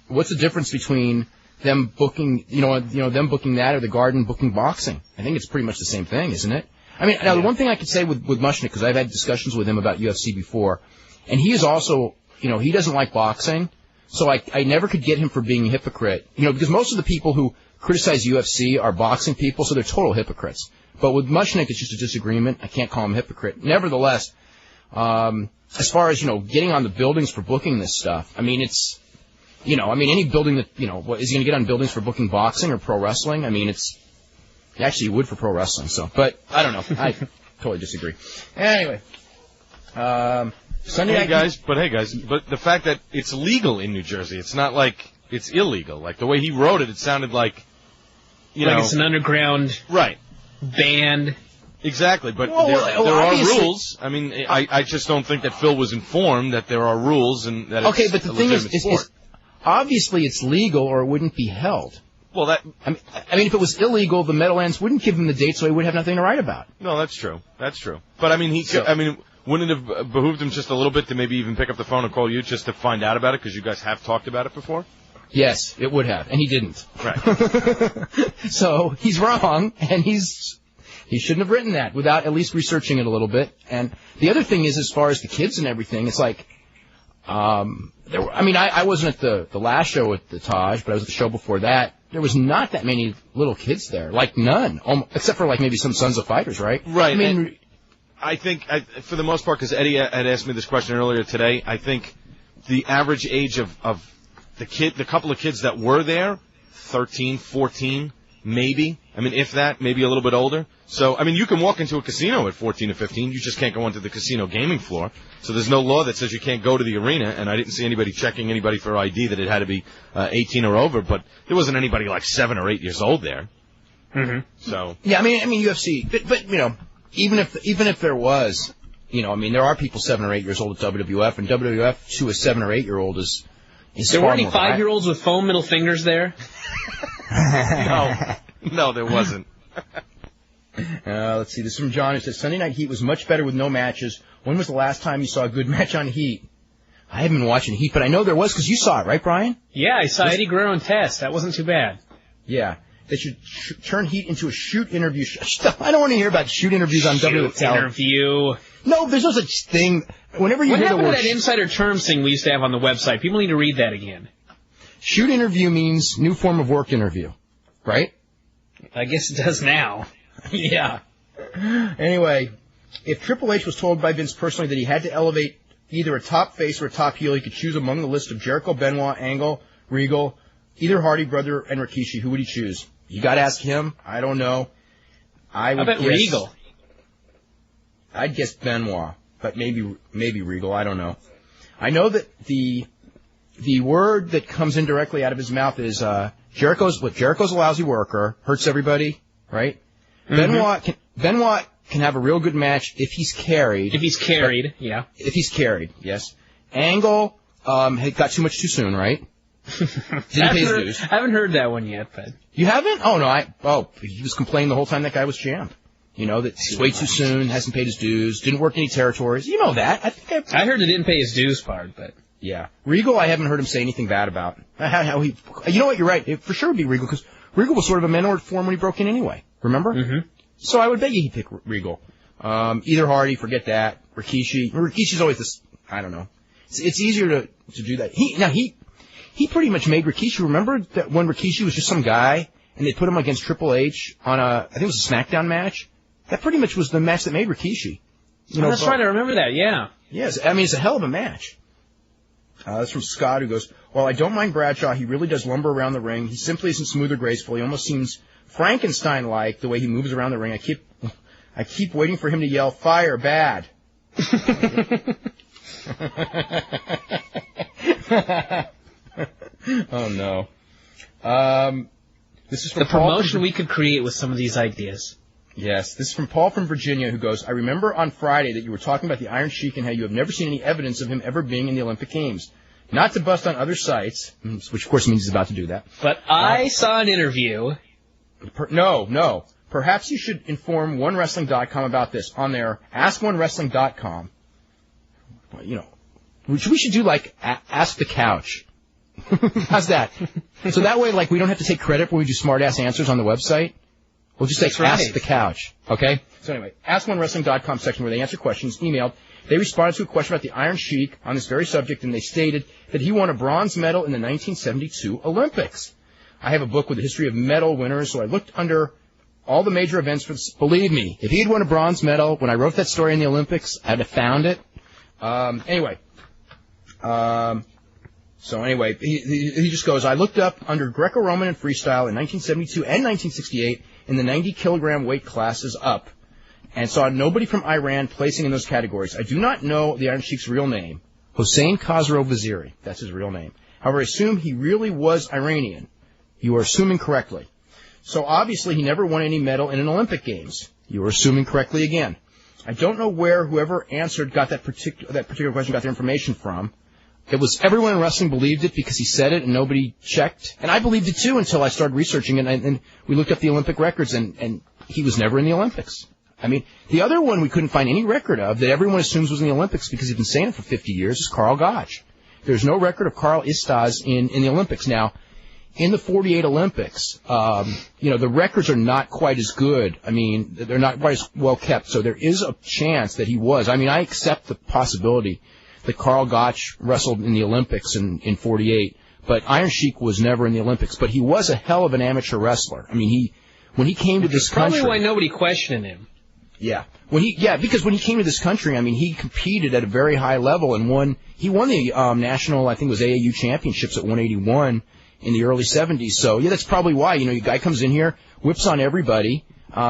What's the difference between them booking, them booking that or the Garden booking boxing? I think it's pretty much the same thing, isn't it? The one thing I could say with Mushnick, because I've had discussions with him about UFC before, and he is also, he doesn't like boxing, so I never could get him for being a hypocrite, because most of the people who criticize UFC are boxing people, so they're total hypocrites. But with Mushnick, it's just a disagreement. I can't call him a hypocrite. Nevertheless, as far as, getting on the buildings for booking this stuff, any building that, what is he going to get on buildings for booking boxing or pro wrestling? I mean, actually, he would for pro wrestling, but I don't know. I totally disagree. Anyway, Sunday night. Hey guys, but the fact that it's legal in New Jersey, it's not like it's illegal. Like the way he wrote it, it sounded like, it's an underground right band. Exactly, but there are rules. I mean, I just don't think that Phil was informed that there are rules and that it's but the a thing is obviously it's legal or it wouldn't be held. Well, I mean, if it was illegal, the Meadowlands wouldn't give him the date, so he would have nothing to write about. No, that's true. But I mean, wouldn't it have behooved him just a little bit to maybe even pick up the phone and call you just to find out about it because you guys have talked about it before? Yes, it would have, and he didn't. Right. So he's wrong, and he shouldn't have written that without at least researching it a little bit. And the other thing is, as far as the kids and everything, it's like, I wasn't at the last show at the Taj, but I was at the show before that. There was not that many little kids there, like none, except for like maybe some Sons of Fighters, right? Right. I mean, I think for the most part, because Eddie had asked me this question earlier today, I think the average age of the couple of kids that were there, 13, 14, maybe. I mean, if that, maybe a little bit older. So, I mean, you can walk into a casino at 14 or 15. You just can't go onto the casino gaming floor. So there's no law that says you can't go to the arena, and I didn't see anybody checking anybody for ID that it had to be 18 or over, but there wasn't anybody like 7 or 8 years old there. Mm-hmm. So. Yeah, I mean, UFC, but even if there was, there are people 7 or 8 years old at WWF, and WWF to a 7 or 8 year old is there weren't any 5-year-olds with foam middle fingers there? No, there wasn't. Let's see. This is from John, who says, Sunday Night Heat was much better with no matches. When was the last time you saw a good match on Heat? I haven't been watching Heat, but I know there was because you saw it, right, Brian? Yeah, I saw Eddie Guerrero and Test. That wasn't too bad. Yeah. They should turn Heat into a shoot interview. I don't want to hear about shoot interviews on WWF. Interview. No, there's no such thing. Whenever you what hear the happened word to that insider terms thing we used to have on the website? People need to read that again. Shoot interview means new form of work interview, right? I guess it does now. Yeah. Anyway, if Triple H was told by Vince personally that he had to elevate either a top face or a top heel, he could choose among the list of Jericho, Benoit, Angle, Regal, either Hardy Brother, and Rikishi. Who would he choose? You got to ask him. I don't know. I bet Regal. I'd guess Benoit, but maybe Regal. I don't know. I know that the word that comes indirectly out of his mouth is Jericho's a lousy worker, hurts everybody, right? Mm-hmm. Benoit can have a real good match if he's carried. If he's carried, yeah. If he's carried, yes. Angle had got too much too soon, right? Didn't pay his dues. I haven't heard that one yet, but you haven't? Oh no, he was complaining the whole time that guy was champ. That he's way too soon, hasn't paid his dues, didn't work any territories. You know that. I heard the didn't pay his dues part, but yeah. Regal, I haven't heard him say anything bad about. You know what? You're right. It for sure would be Regal because Regal was sort of a mentor form when he broke in anyway. Remember? Mm-hmm. So I would bet you he'd pick Regal. Either Hardy, forget that. Rikishi's always this. I don't know. It's easier to do that. He pretty much made Rikishi. Remember that when Rikishi was just some guy and they put him against Triple H on I think it was a Smackdown match. That pretty much was the match that made Rikishi. That's right. I remember that. Yeah. Yes. I mean, it's a hell of a match. That's from Scott, who goes, "Well, I don't mind Bradshaw. He really does lumber around the ring. He simply isn't smooth or graceful. He almost seems Frankenstein-like the way he moves around the ring. I keep waiting for him to yell, 'Fire, bad.'" Oh no. This is from the promotion we could create with some of these ideas. Yes, this is from Paul from Virginia, who goes, "I remember on Friday that you were talking about the Iron Sheik and how you have never seen any evidence of him ever being in the Olympic Games. Not to bust on other sites," which of course means he's about to do that. "But I saw an interview." No. Perhaps you should inform OneWrestling.com about this. On their AskOneWrestling.com, we should do like Ask the Couch. How's that? So that way, we don't have to take credit when we do smart-ass answers on the website. We'll just say Ask the Couch, okay? So anyway, AskOneWrestling.com section where they answer questions, emailed. They responded to a question about the Iron Sheik on this very subject, and they stated that he won a bronze medal in the 1972 Olympics. I have a book with a history of medal winners, so I looked under all the major events for this. Believe me, if he had won a bronze medal when I wrote that story in the Olympics, I'd have found it. So anyway, he just goes, I looked up under Greco-Roman and freestyle in 1972 and 1968 in the 90-kilogram weight classes up, and saw nobody from Iran placing in those categories. I do not know the Iron Sheik's real name, Hossein Khosrow Vaziri. That's his real name. However, I assume he really was Iranian. You are assuming correctly. So obviously he never won any medal in an Olympic Games. You are assuming correctly again. I don't know where whoever answered got that particular question got their information from. It was everyone in wrestling believed it because he said it and nobody checked. And I believed it too until I started researching it and we looked up the Olympic records and he was never in the Olympics. I mean, the other one we couldn't find any record of that everyone assumes was in the Olympics because he's been saying it for 50 years is Karl Gotch. There's no record of Karl Istaz in the Olympics. Now, in the 48 Olympics, the records are not quite as good. I mean, they're not quite as well kept. So there is a chance that he was. I mean, I accept the possibility that Karl Gotch wrestled in the Olympics in 48, but Iron Sheik was never in the Olympics. But he was a hell of an amateur wrestler. I mean, when he came to this country, probably why nobody questioned him. Yeah. Because when he came to this country, I mean, he competed at a very high level and he won the national, I think it was AAU championships at 181 in the early 70s. So, yeah, that's probably why. You know, your guy comes in here, whips on everybody,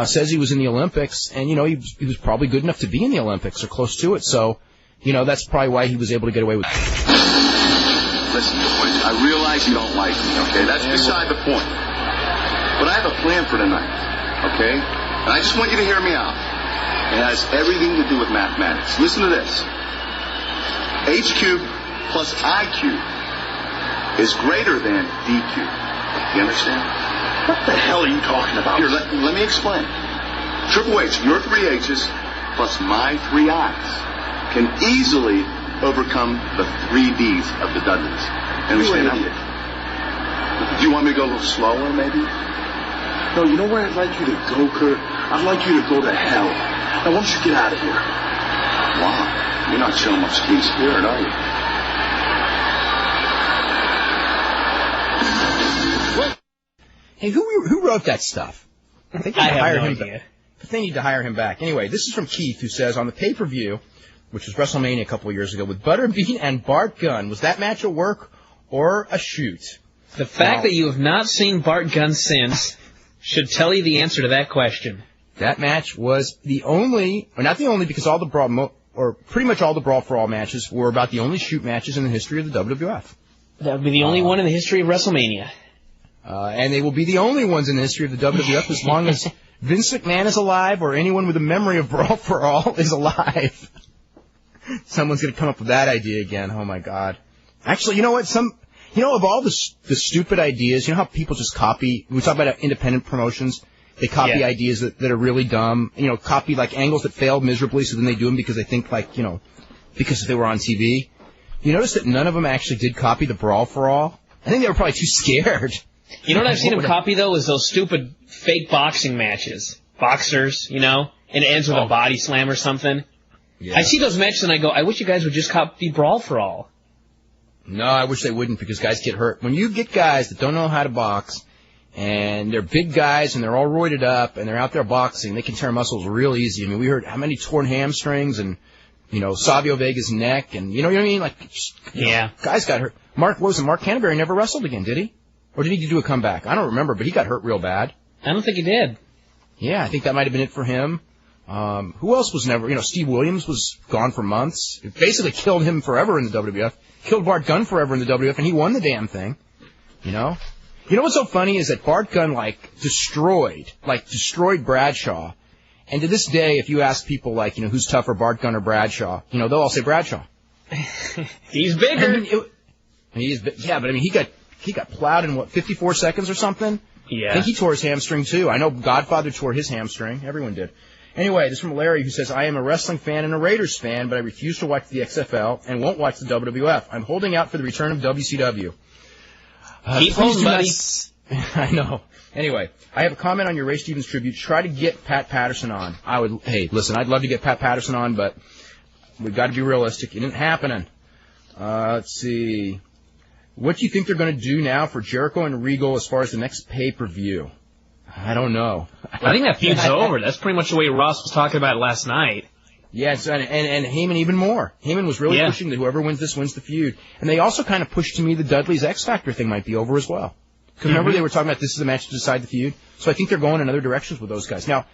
says he was in the Olympics, and, you know, he was probably good enough to be in the Olympics or close to it. So, you know, that's probably why he was able to get away with it. Listen, boys, I realize you don't like me, okay? That's beside the point. But I have a plan for tonight, okay? And I just want you to hear me out. It has everything to do with mathematics. Listen to this. H cubed plus I cubed is greater than D cubed. You understand? What the hell are you talking about? Here, let me explain. Triple H, your 3 H's plus my 3 I's can easily overcome the 3 D's of the Dudleys. Understand that? Do you want me to go a little slower, maybe? No, you know where I'd like you to go, Kurt? I'd like you to go to hell. Now, why don't you get out of here? Wow, you're not showing much team spirit, are you? Hey, who wrote that stuff? I think I have no idea. They need to hire him back. Anyway, this is from Keith, who says, on the pay-per-view, which was WrestleMania a couple of years ago, with Butterbean and Bart Gunn, was that match a work or a shoot? The fact that you have not seen Bart Gunn since should tell you the answer to that question. That match was the only, or not the only, because all the Brawl, or pretty much all the Brawl for All matches were about the only shoot matches in the history of the WWF. That would be the only one in the history of WrestleMania. And they will be the only ones in the history of the WWF as long as Vince McMahon is alive or anyone with a memory of Brawl for All is alive. Someone's going to come up with that idea again. Oh, my God. Actually, you know what? Of all the stupid ideas, you know how people just copy, we talk about independent promotions, they copy ideas that are really dumb, copy like angles that failed miserably, so then they do them because they think because they were on TV. You notice that none of them actually did copy the Brawl for All? I think they were probably too scared. You know what I've seen them copy, though, is those stupid fake boxing matches. Boxers, and it ends with a body slam or something. Yeah. I see those matches and I go, I wish you guys would just copy Brawl for All. No, I wish they wouldn't, because guys get hurt. When you get guys that don't know how to box, and they're big guys, and they're all roided up, and they're out there boxing, they can tear muscles real easy. I mean, we heard how many torn hamstrings, and, Savio Vega's neck, and, you know what I mean? Like, guys got hurt. Mark Canterbury never wrestled again, did he? Or did he do a comeback? I don't remember, but he got hurt real bad. I don't think he did. Yeah, I think that might have been it for him. Who else was never, Steve Williams was gone for months. It basically killed him forever in the WWF. Killed Bart Gunn forever in the WWF, and he won the damn thing. You know what's so funny is that Bart Gunn, destroyed Bradshaw. And to this day, if you ask people, who's tougher, Bart Gunn or Bradshaw, they'll all say Bradshaw. He's bigger. But he got plowed in, 54 seconds or something? Yeah. I think he tore his hamstring, too. I know Godfather tore his hamstring. Everyone did. Anyway, this is from Larry, who says, I am a wrestling fan and a Raiders fan, but I refuse to watch the XFL and won't watch the WWF. I'm holding out for the return of WCW. Keep holding, buddy. I know. Anyway, I have a comment on your Ray Stevens tribute. Try to get Pat Patterson on. Hey, listen, I'd love to get Pat Patterson on, but we've got to be realistic. It ain't happening. Let's see. What do you think they're going to do now for Jericho and Regal as far as the next pay-per-view? I don't know. I think that feud's over. That's pretty much the way Ross was talking about it last night. Yes, and Heyman even more. Heyman was really pushing that whoever wins this wins the feud. And they also kind of pushed to me the Dudley's X Factor thing might be over as well. Because remember they were talking about this is the match to decide the feud? So I think they're going in other directions with those guys. Now,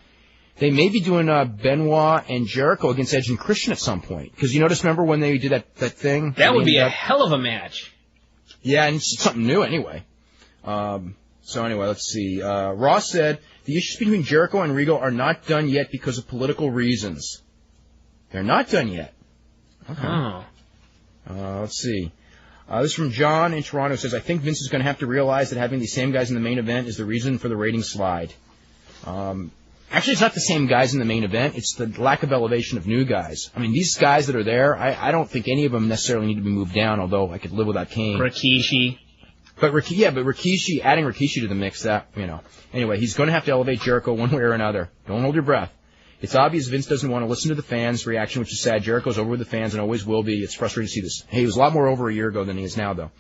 they may be doing Benoit and Jericho against Edge and Christian at some point. Because you notice, remember when they did that thing? That would be a hell of a match. Yeah, and it's something new anyway. So anyway, let's see. Ross said, the issues between Jericho and Regal are not done yet because of political reasons. They're not done yet. Okay. Oh. Let's see. This is from John in Toronto. Says, I think Vince is going to have to realize that having these same guys in the main event is the reason for the rating slide. Actually, it's not the same guys in the main event. It's the lack of elevation of new guys. I mean, these guys that are there, I don't think any of them necessarily need to be moved down, although I could live without Kane. Rikishi. But Rikishi, adding Rikishi to the mix, Anyway, he's going to have to elevate Jericho one way or another. Don't hold your breath. It's obvious Vince doesn't want to listen to the fans' reaction, which is sad. Jericho's over with the fans and always will be. It's frustrating to see this. Hey, he was a lot more over a year ago than he is now, though.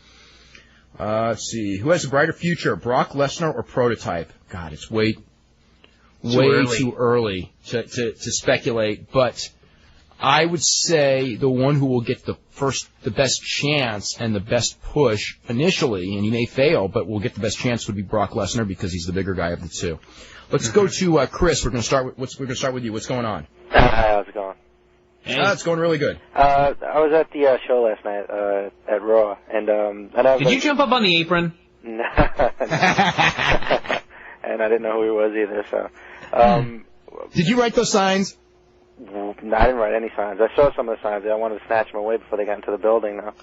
Let's see. Who has a brighter future, Brock Lesnar or Prototype? God, it's way too early to speculate. But I would say the one who will get the best chance and the best push initially, and he may fail, but will get the best chance would be Brock Lesnar because he's the bigger guy of the two. Let's go to Chris. We're going to start with you. What's going on? How's it going? It's going really good. I was at the show last night at Raw, and did you jump up on the apron? No. And I didn't know who he was either. So, did you write those signs? No, I didn't write any signs. I saw some of the signs. I wanted to snatch them away before they got into the building. Though,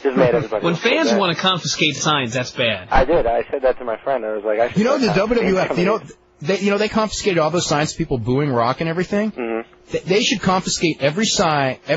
just made everybody. When fans want to confiscate signs, that's bad. I did. I said that to my friend. I was like, the WWF. They confiscated all those signs, people booing Rock and everything. Mm-hmm. They should confiscate every sign. I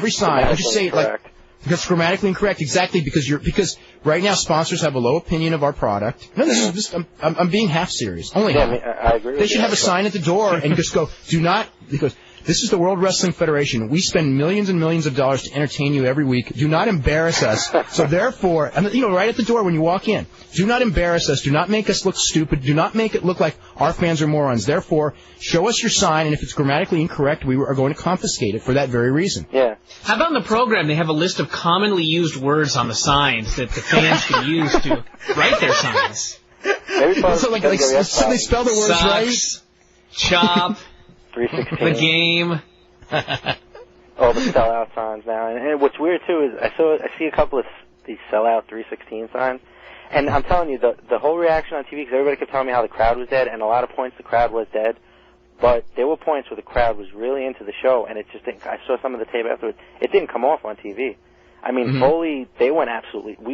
just say it like because grammatically incorrect. Exactly because right now sponsors have a low opinion of our product. No, this is just I'm being half serious. Only half. I agree. They should have a sign at the door and just go, do not, because this is the World Wrestling Federation. We spend millions and millions of dollars to entertain you every week. Do not embarrass us. So therefore, right at the door when you walk in, do not embarrass us. Do not make us look stupid. Do not make it look like our fans are morons. Therefore, show us your sign, and if it's grammatically incorrect, we are going to confiscate it for that very reason. Yeah. How about in the program they have a list of commonly used words on the signs that the fans can use to write their signs? So they spell the words Sucks, right? Chop. 316. The game. All the sellout signs now, and what's weird too is I see a couple of these sellout 316 signs, and I'm telling you the whole reaction on TV because everybody kept telling me how the crowd was dead, and a lot of points the crowd was dead, but there were points where the crowd was really into the show, and it just didn't. I saw some of the tape afterwards. It didn't come off on TV. I mean, Foley, we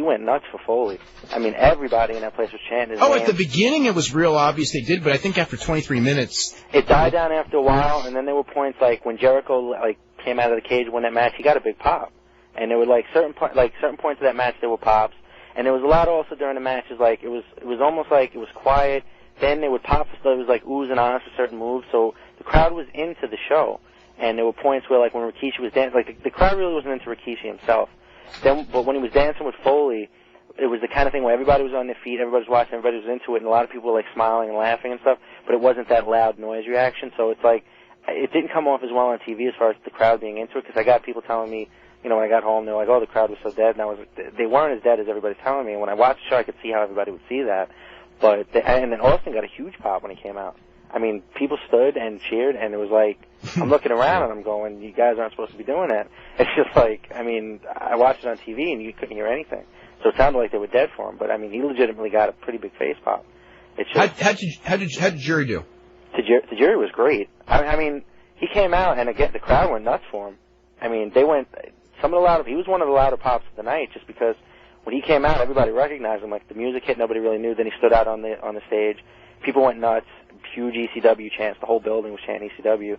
went nuts for Foley. I mean, everybody in that place was chanting his name. At the beginning it was real obvious they did, but I think after 23 minutes... It died down after a while, and then there were points like when Jericho came out of the cage and won that match, he got a big pop. And there were certain points of that match there were pops. And there was a lot also during the matches, it was almost like it was quiet. Then they would pop, so it was like oohs and ahs for certain moves. So the crowd was into the show. And there were points where, when Rikishi was dancing, the crowd really wasn't into Rikishi himself. But when he was dancing with Foley, it was the kind of thing where everybody was on their feet, everybody was watching, everybody was into it, and a lot of people were smiling and laughing and stuff. But it wasn't that loud noise reaction, so it's it didn't come off as well on TV as far as the crowd being into it. Because I got people telling me, when I got home, they were like, "Oh, the crowd was so dead," and they weren't as dead as everybody's telling me. And when I watched the show, I could see how everybody would see that. And then Austin got a huge pop when he came out. I mean, people stood and cheered, and it was I'm looking around and I'm going, you guys aren't supposed to be doing that. It's just I watched it on TV and you couldn't hear anything. So it sounded like they were dead for him, but he legitimately got a pretty big face pop. It's just, how did Jerry do? The Jerry was great. I mean, he came out and again, the crowd went nuts for him. I mean, he was one of the louder pops of the night just because when he came out, everybody recognized him. The music hit, nobody really knew. Then he stood out on the stage. People went nuts. Huge ECW chants. The whole building was chanting ECW.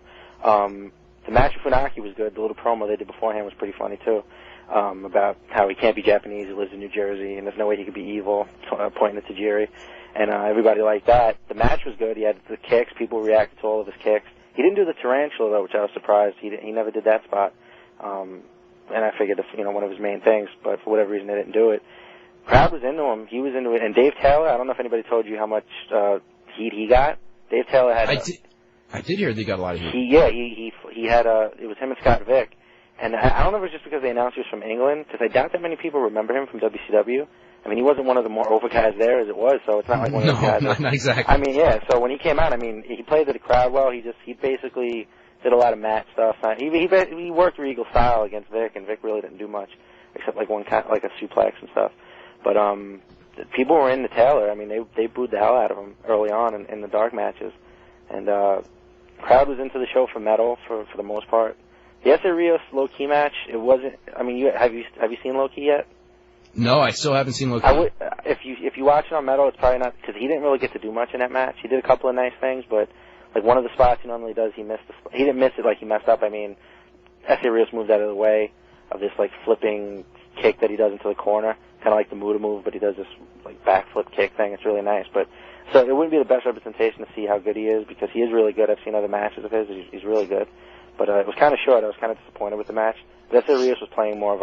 The match with Funaki was good. The little promo they did beforehand was pretty funny, too, about how he can't be Japanese, he lives in New Jersey, and there's no way he could be evil, pointing at Tajiri. And everybody liked that. The match was good. He had the kicks. People reacted to all of his kicks. He didn't do the tarantula, though, which I was surprised. He never did that spot. And I figured it's one of his main things, but for whatever reason they didn't do it. Crowd was into him. He was into it. And Dave Taylor, I don't know if anybody told you how much heat he got. Dave Taylor had I did hear they got a lot of heat. He had it was him and Scott Vick, and I don't know if it was just because the announcer was from England, because I doubt that many people remember him from WCW. I mean, he wasn't one of the more over guys there as it was, so it's not like one of those guys. No, not exactly. I mean, yeah. So when he came out, I mean, he played to the crowd well. He basically did a lot of match stuff. He worked Regal style against Vic, and Vic really didn't do much except like one kind, like a suplex and stuff. But people were into Taylor. I mean, they booed the hell out of him early on in the dark matches, and crowd was into the show for metal for the most part. The S.A. Rios Low Key match, it wasn't. I mean, have you seen Low Key yet? No, I still haven't seen Low Key. If you watch it on Metal, it's probably not, because he didn't really get to do much in that match. He did a couple of nice things, but like one of the spots he normally does, he didn't miss it like he messed up. I mean, S.A. Rios moved out of the way of this like flipping kick that he does into the corner, kind of like the Muda move, but he does this like backflip kick thing. It's really nice. But so it wouldn't be the best representation to see how good he is, because he is really good. I've seen other matches of his. He's really good. But it was kind of short. I was kind of disappointed with the match. But S.A. Rios was playing more of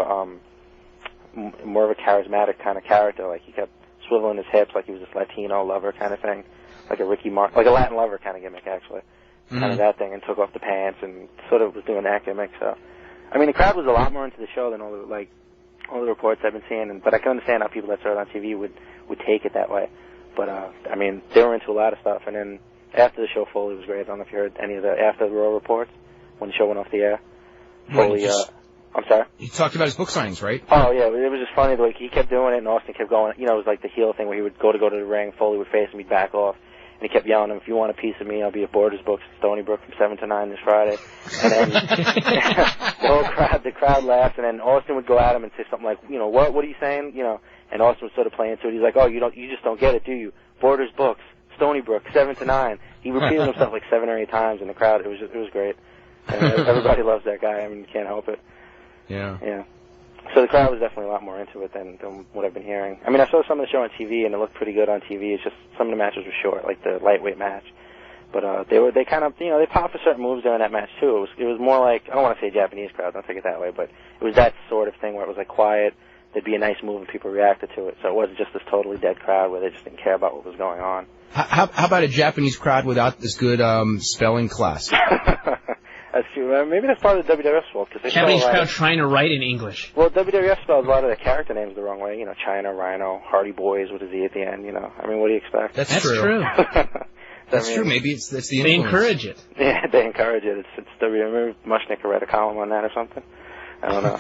a charismatic kind of character. Like he kept swiveling his hips like he was this Latino lover kind of thing, like a like a Latin lover kind of gimmick actually, kind of that thing, and took off the pants and sort of was doing that gimmick. So, I mean, the crowd was a lot more into the show than all the reports I've been seeing. But I can understand how people that saw it on TV would take it that way. But I mean, they were into a lot of stuff. And then after the show, Foley was great. I don't know if you heard any of the after the Raw reports when the show went off the air. Foley. I'm sorry? He talked about his book signings, right? Oh, yeah. It was just funny. Like, he kept doing it, and Austin kept going. You know, it was like the heel thing where he would go to the ring, Foley would face him, he'd back off. And he kept yelling at him, if you want a piece of me, I'll be at Borders Books in Stony Brook from 7 to 9 this Friday. And then the crowd laughed, and then Austin would go at him and say something like, you know, what are you saying? You know, and Austin would sort of play into it. He's like, oh, you just don't get it, do you? Borders Books, Stony Brook, 7 to 9. He repeated himself like 7 or 8 times in the crowd. It was great. And everybody loves that guy. I mean, you can't help it. Yeah. Yeah. So the crowd was definitely a lot more into it than what I've been hearing. I mean, I saw some of the show on TV, and it looked pretty good on TV. It's just some of the matches were short, like the lightweight match. But they kind of, you know, they popped for certain moves during that match too. It was more like, I don't want to say Japanese crowd, don't take it that way, but it was that sort of thing where it was like quiet. There'd be a nice move and people reacted to it. So it wasn't just this totally dead crowd where they just didn't care about what was going on. How about a Japanese crowd without this good spelling class? That's true. Maybe that's part of the WWF fault. Japanese crowd trying to write in English. Well, WWF spells a lot of their character names the wrong way. You know, China, Rhino, Hardy Boys with a Z at the end. You know, I mean, what do you expect? That's true. That's true. Maybe it's the influence. They encourage it. Yeah, they encourage it. It's WWF. Mushnick read a column on that or something. I don't know.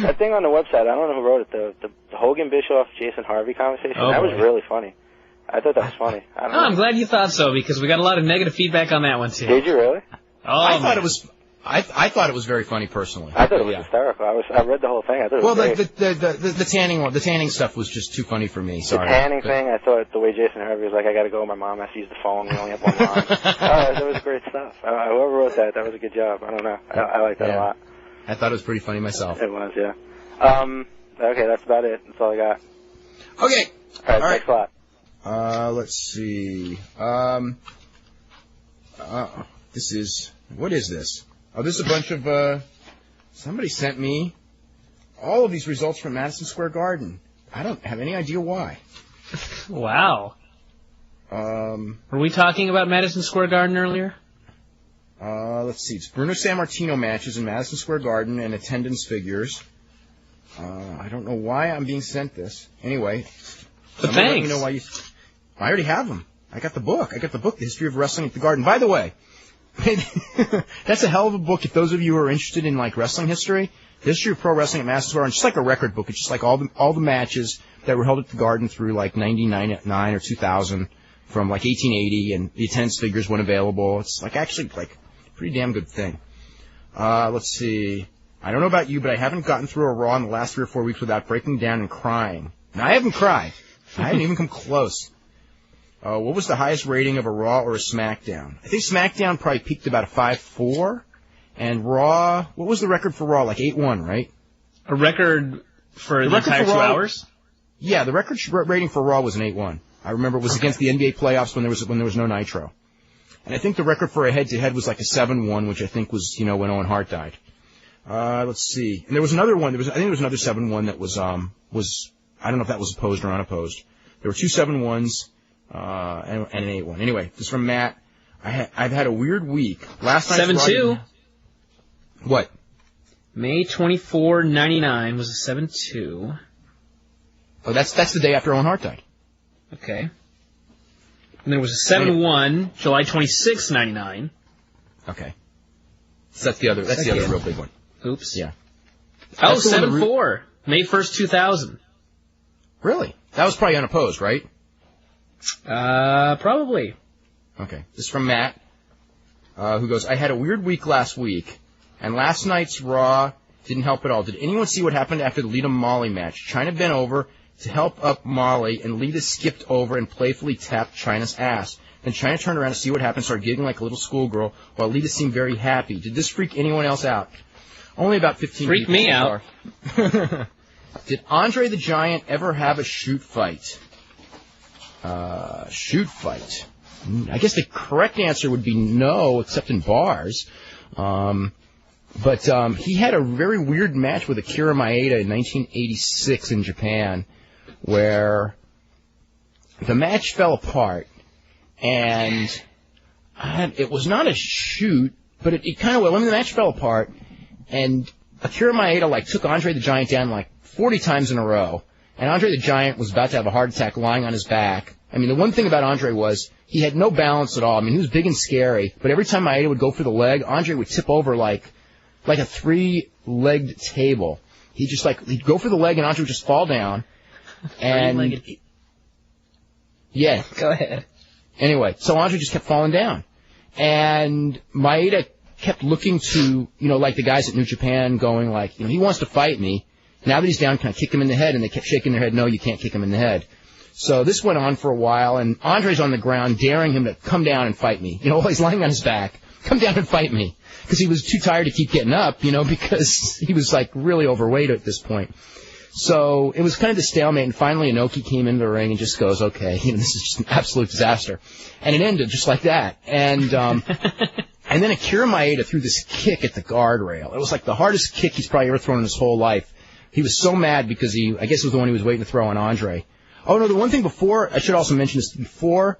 That thing on the website, I don't know who wrote it. The Hogan Bischoff Jason Harvey conversation. That was really funny. I thought that was funny. I'm glad you thought so, because we got a lot of negative feedback on that one too. Did you really? Oh, I thought it was very funny personally. I thought it was hysterical. I read the whole thing. I thought it was great. the tanning stuff was just too funny for me. Sorry. The tanning thing, I thought the way Jason Harvey was like, I got to go. My mom has to use the phone. We only have one line. That was great stuff. Whoever wrote that was a good job. I don't know. I like that a lot. I thought it was pretty funny myself. It was, yeah. Okay, that's about it. That's all I got. Okay. All right. Thanks a lot. Let's see. What is this? Oh, this is a bunch of, somebody sent me all of these results from Madison Square Garden. I don't have any idea why. Wow. Were we talking about Madison Square Garden earlier? Let's see. It's Bruno Sammartino matches in Madison Square Garden and attendance figures. I don't know why I'm being sent this. Anyway. But thanks. Let me know why I already have them. I got the book. The History of Wrestling at the Garden. By the way, that's a hell of a book if those of you who are interested in like wrestling history. The History of Pro Wrestling at Madison Square Garden. It's just like a record book. It's just like all the matches that were held at the Garden through like 99 or 2000 from like 1880, and the attendance figures when available. It's like actually like a pretty damn good thing. Let's see. I don't know about you, but I haven't gotten through a Raw in the last 3 or 4 weeks without breaking down and crying. Now, I haven't cried. I haven't even come close. What was the highest rating of a Raw or a SmackDown? I think SmackDown probably peaked about a 5.4. And Raw, what was the record for Raw? Like 8.1, right? A record for the entire 2 hours? Yeah, the record rating for Raw was an 8.1. I remember it was against the NBA playoffs when there was no Nitro. And I think the record for a head-to-head was like a 7.1, which I think was, when Owen Hart died. Let's see. And there was another one. I think there was another 7.1 that was I don't know if that was opposed or unopposed. There were 2 7.1s. and an 8-1. Anyway, this is from Matt. I've had a weird week. Last night 7-2. What? May 24, 99 was a 7-2. Oh, that's the day after Owen Hart died. Okay. And there was a 7-1, July 26, 99. Okay. So that's the other real big one. Oops. Yeah. Oh, 7-4, May 1st, 2000. Really? That was probably unopposed, right? Probably. Okay. This is from Matt, who goes, I had a weird week last week, and last night's Raw didn't help at all. Did anyone see what happened after the Lita-Molly match? Chyna bent over to help up Molly, and Lita skipped over and playfully tapped Chyna's ass. Then Chyna turned around to see what happened, started giggling like a little schoolgirl, while Lita seemed very happy. Did this freak anyone else out? Only about 15 Freak people me so out. far. Did Andre the Giant ever have a shoot fight? Shoot fight. I guess the correct answer would be no, except in bars. But he had a very weird match with Akira Maeda in 1986 in Japan, where the match fell apart, and it was not a shoot, but it kind of well. I mean, the match fell apart, and Akira Maeda took Andre the Giant down 40 times in a row, and Andre the Giant was about to have a heart attack lying on his back. I mean, the one thing about Andre was he had no balance at all. I mean, he was big and scary, but every time Maeda would go for the leg, Andre would tip over like a 3-legged table. He'd just he'd go for the leg, and Andre would just fall down. And yeah, go ahead. Anyway, so Andre just kept falling down, and Maeda kept looking to the guys at New Japan, going he wants to fight me. Now that he's down, can I kick him in the head? And they kept shaking their head, no, you can't kick him in the head. So this went on for a while, and Andre's on the ground daring him to come down and fight me. While he's lying on his back, come down and fight me. Because he was too tired to keep getting up, because he was really overweight at this point. So it was kind of the stalemate, and finally Inoki came into the ring and just goes, okay, this is just an absolute disaster. And it ended just like that. And and then Akira Maeda threw this kick at the guardrail. It was the hardest kick he's probably ever thrown in his whole life. He was so mad because I guess it was the one he was waiting to throw on Andre. Oh, no, the one thing I should also mention this, before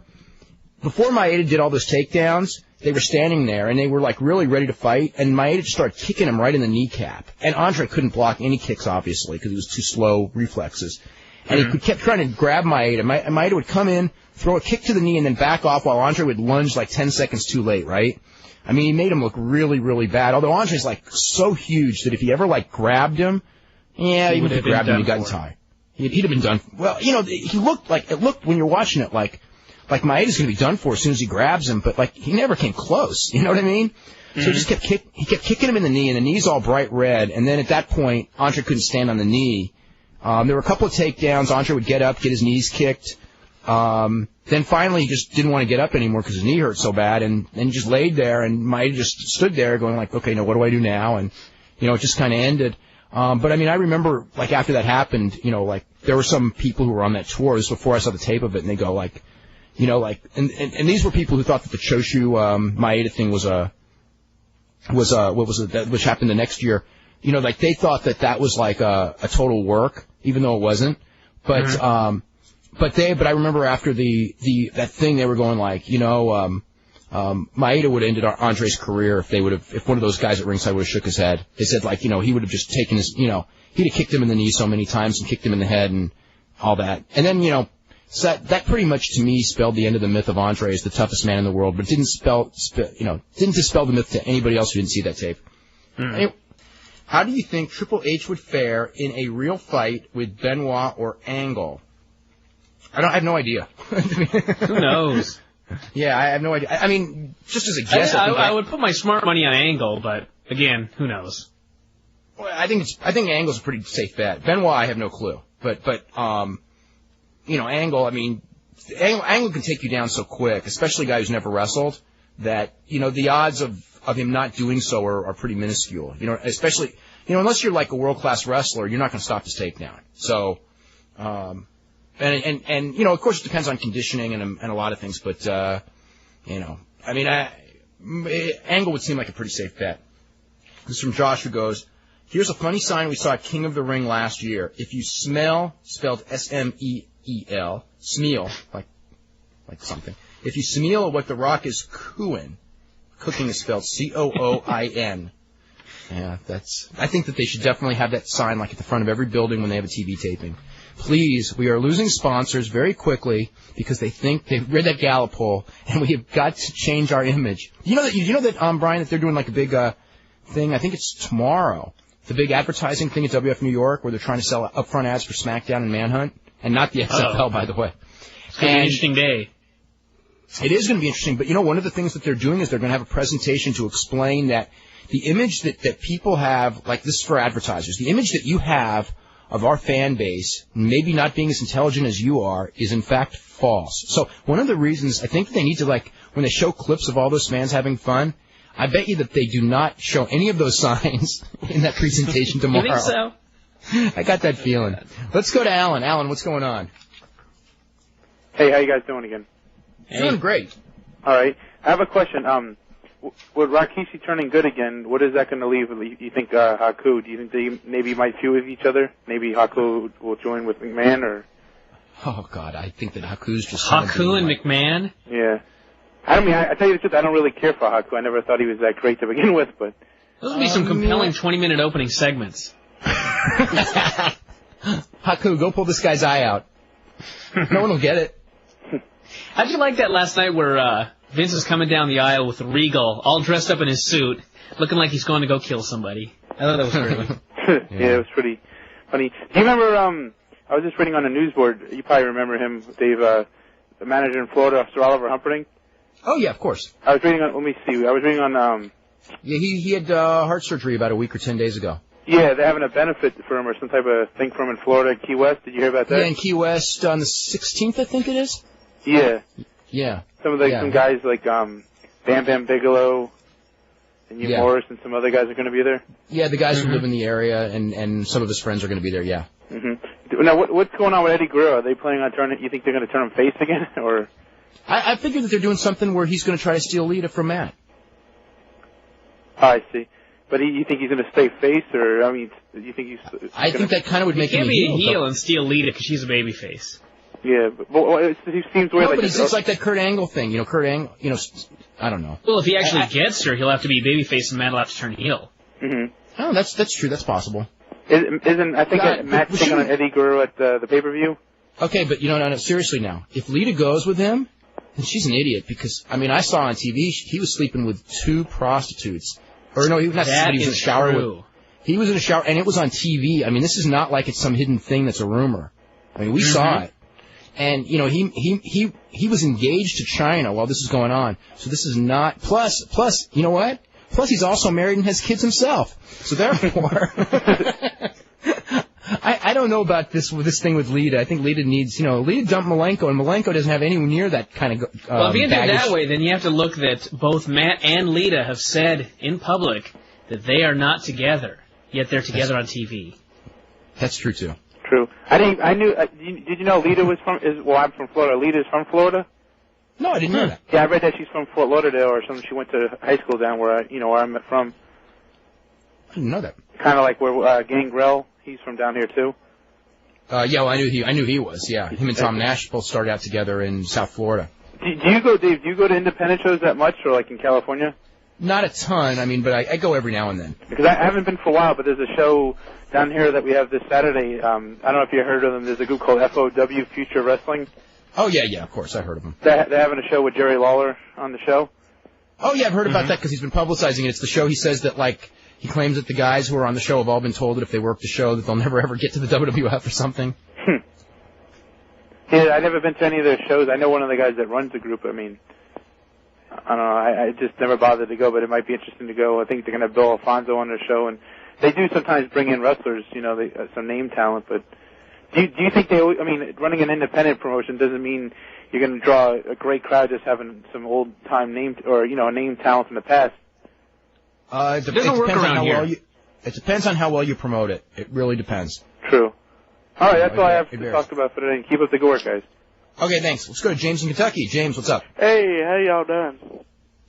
Maeda did all those takedowns, they were standing there, and they were, really ready to fight, and Maeda just started kicking him right in the kneecap. And Andre couldn't block any kicks, obviously, because he was too slow reflexes. And he kept trying to grab Maeda. Maeda would come in, throw a kick to the knee, and then back off while Andre would lunge 10 seconds too late, right? I mean, he made him look really, really bad, although Andre's, so huge that if he ever, grabbed him, yeah, even if he grabbed him, he got in time. He'd have been done. Well, he looked it looked when you're watching it like Maeda's going to be done for as soon as he grabs him, but he never came close. You know what I mean? Mm-hmm. So he just kept kicking him in the knee, and the knee's all bright red. And then at that point, Andre couldn't stand on the knee. There were a couple of takedowns. Andre would get up, get his knees kicked. Then finally, he just didn't want to get up anymore because his knee hurt so bad, and then he just laid there, and Maeda just stood there going okay, now what do I do now? And it just kind of ended. But I mean, I remember after that happened, there were some people who were on that tour. This was before I saw the tape of it, and they go and these were people who thought that the Choshu Maeda thing was which happened the next year. They thought that was a total work, even though it wasn't. But but I remember after that thing, they were going Maeda would have ended Andre's career if one of those guys at ringside would have shook his head. They said he would have just taken his, he'd have kicked him in the knee so many times and kicked him in the head and all that. And then, so that pretty much to me spelled the end of the myth of Andre as the toughest man in the world, but it didn't didn't dispel the myth to anybody else who didn't see that tape. Anyway, how do you think Triple H would fare in a real fight with Benoit or Angle? I have no idea. Who knows? Yeah, I have no idea. I mean, just as a guess, I would put my smart money on Angle, but again, who knows? Well, I think Angle's a pretty safe bet. Benoit, I have no clue, but Angle. I mean, Angle can take you down so quick, especially a guy who's never wrestled. That the odds of him not doing so are pretty minuscule. Especially unless you're a world-class wrestler, you're not going to stop his takedown. So. And of course it depends on conditioning and a lot of things, but I mean, Angle would seem like a pretty safe bet. This is from Josh, who goes, here's a funny sign we saw at King of the Ring last year. If you smell, spelled S-M-E-E-L, Smeal, like something. If you smell what The Rock is cooing, cooking is spelled C-O-O-I-N. Yeah, I think that they should definitely have that sign like at the front of every building when they have a TV taping. Please, we are losing sponsors very quickly because they think they've read that Gallup poll, and we have got to change our image. You know that Brian, that they're doing like a big thing. I think it's tomorrow. The big advertising thing at WF New York where they're trying to sell upfront ads for Smackdown and Manhunt, and not the XFL, by the way. It's going to be an interesting day. It is going to be interesting, but one of the things that they're doing is they're going to have a presentation to explain that the image that people have, like this is for advertisers, the image that you have of our fan base, maybe not being as intelligent as you are, is in fact false. So one of the reasons I think they need to, like, when they show clips of all those fans having fun, I bet you that they do not show any of those signs in that presentation tomorrow. You think so? I got that feeling. Let's go to Alan. Alan, what's going on? Hey, how you guys doing again? Doing great. All right. I have a question. With Rikishi turning good again, what is that going to leave? You think Haku? Do you think they maybe might feud with each other? Maybe Haku will join with McMahon, or? Oh God, I think that Haku's just Haku and McMahon. Yeah. I tell you the truth, I don't really care for Haku. I never thought he was that great to begin with, but. Those would be some compelling 20-minute opening segments. Haku, go pull this guy's eye out. No one will get it. How'd you like that last night where Vince is coming down the aisle with Regal, all dressed up in his suit, looking like he's going to go kill somebody? I thought that was great. Yeah, it was pretty funny. Do you remember, I was just reading on the news board, you probably remember him, Dave, the manager in Florida, Sir Oliver Humperdinck? Oh, yeah, of course. I was reading on, yeah, he had heart surgery about a week or 10 days ago. Yeah, they're having a benefit for him or some type of thing for him in Florida, Key West. Did you hear about that? Yeah, in Key West on the 16th, I think it is. Yeah. Yeah. Some guys like Bam Bam Bigelow and Hugh Morris and some other guys are going to be there. Yeah, the guys who live in the area and some of his friends are going to be there. Yeah. Mm-hmm. Now, what's going on with Eddie Guerrero? Are they planning on turning? You think they're going to turn him face again, or? I figure that they're doing something where he's going to try to steal Lita from Matt. Oh, I see. But you think he's going to stay face, or you think he's? I think that kind of would make him a heel. He can't be a heel and steal Lita because she's a babyface. Yeah, but he seems weird. No, but it's like that Kurt Angle thing. Kurt Angle. I don't know. Well, if he actually gets her, he'll have to be babyface, and Matt will have to turn heel. Mm-hmm. Oh, that's true. That's possible. I think Matt's taking on Eddie Guerrero at the pay-per-view. Okay, but no, seriously now. If Lita goes with him, then she's an idiot because I saw on TV he was sleeping with 2 prostitutes. Or no, he was not. He was in a shower with. He was in a shower, and it was on TV. This is not like it's some hidden thing that's a rumor. We saw it. And, he was engaged to China while this is going on. So this is not, plus, you know what? Plus he's also married and has kids himself. So therefore, I don't know about this thing with Lita. I think Lita needs, Lita dumped Malenko, and Malenko doesn't have anywhere near that kind of, well, if you do it that way, then you have to look that both Matt and Lita have said in public that they are not together, yet they're together on TV. That's true, too. True. I knew. Did you know Lita was I'm from Florida. Lita's from Florida. No, I didn't know that. Yeah, I read that she's from Fort Lauderdale or something. She went to high school down where I'm from. I didn't know that. Kind of like where Gangrel. He's from down here too. Yeah, well, I knew he was. Yeah, him and Tom Nash both started out together in South Florida. Do you go, Dave? Do you go to independent shows that much, or like in California? Not a ton. But I go every now and then. Because I haven't been for a while, but there's a show down here that we have this Saturday. I don't know if you heard of them. There's a group called Fow Future Wrestling. Oh, yeah, of course. I heard of them. They're having a show with Jerry Lawler on the show. Oh, yeah, I've heard about that because he's been publicizing it. It's the show he says that, he claims that the guys who are on the show have all been told that if they work the show that they'll never, ever get to the WWF or something. Yeah, I've never been to any of their shows. I know one of the guys that runs the group. I don't know. I just never bothered to go, but it might be interesting to go. I think they're going to have Bill Alfonso on their show, and they do sometimes bring in wrestlers, some name talent, but do you think running an independent promotion doesn't mean you're going to draw a great crowd just having some old-time name, or, name talent from the past? It doesn't work around here. It depends on how well you promote it. It really depends. True. All right, that's all I have to talk about for today. Keep up the good work, guys. Okay, thanks. Let's go to James in Kentucky. James, what's up? Hey, how y'all doing?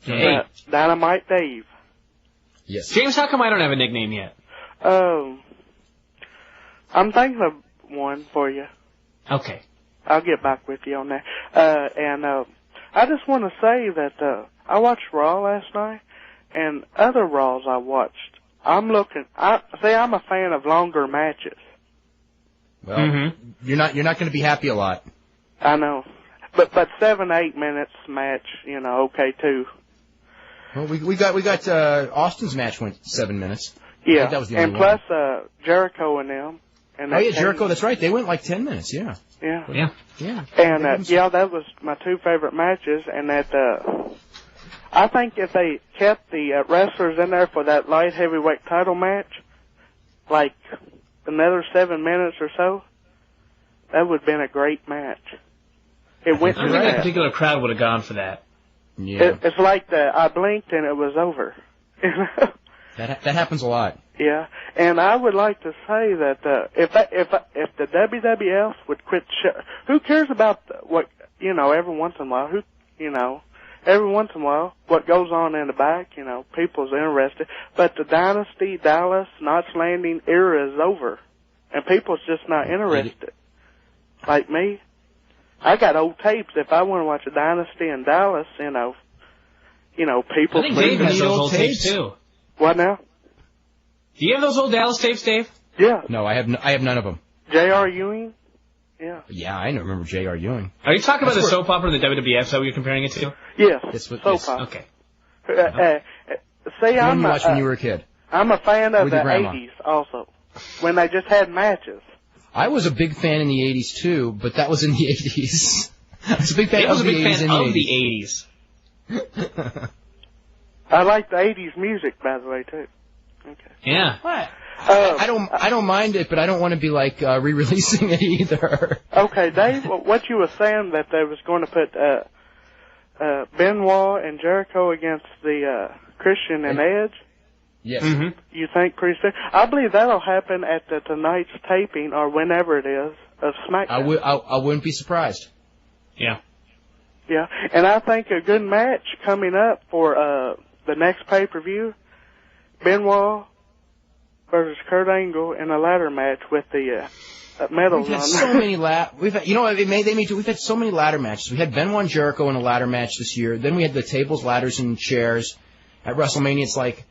Hey. Dynamite Dave. Yes. James, how come I don't have a nickname yet? I'm thinking of one for you. Okay. I'll get back with you on that. And I just want to say that I watched Raw last night, and other Raws I watched. I'm a fan of longer matches. Well, you're not going to be happy a lot. I know, but 7-8 minutes match, okay too. Well, we got Austin's match went 7 minutes. Yeah, that was the and only plus one. Jericho and them. And oh yeah, Jericho. That's right. They went like 10 minutes. Yeah. Yeah. Yeah. And that was my two favorite matches, and that I think if they kept the wrestlers in there for that light heavyweight title match, like another 7 minutes or so, that would have been a great match. I think that particular crowd would have gone for that. Yeah. It's like I blinked and it was over. That happens a lot. Yeah, and I would like to say that if the WWF would quit, who cares about what every once in a while? Every once in a while, what goes on in the back? People's interested, but the Dynasty, Dallas, Notch Landing era is over, and people's just not interested. Like me, I got old tapes. If I want to watch a Dynasty in Dallas, people. I think Dave has those old tapes too. What now? Do you have those old Dallas tapes, Dave? Yeah. No, I have none of them. J.R. Ewing? Yeah. Yeah, I don't remember J.R. Ewing. Are you talking about the soap opera, the WWF? Is that what you're comparing it to? Yes. Soap opera. Okay. See, when you watched when you were a kid. I'm a fan of the 80s also, when they just had matches. I was a big fan in the 80s too, but that was in the 80s. I was a big fan of the 80s. I like the 80s music, by the way, too. Okay. Yeah. I don't mind it, but I don't want to be like re-releasing it either. Okay, Dave, what you were saying that they was going to put Benoit and Jericho against the Christian and Edge? Yes. You think pretty soon? I believe that'll happen at tonight's taping or whenever it is of SmackDown. I wouldn't be surprised. Yeah. Yeah, and I think a good match coming up for the next pay-per-view, Benoit versus Kurt Angle in a ladder match with the medals We've had on. so many we've had so many ladder matches. We had Benoit and Jericho in a ladder match this year. Then we had the tables, ladders, and chairs at WrestleMania. It's like,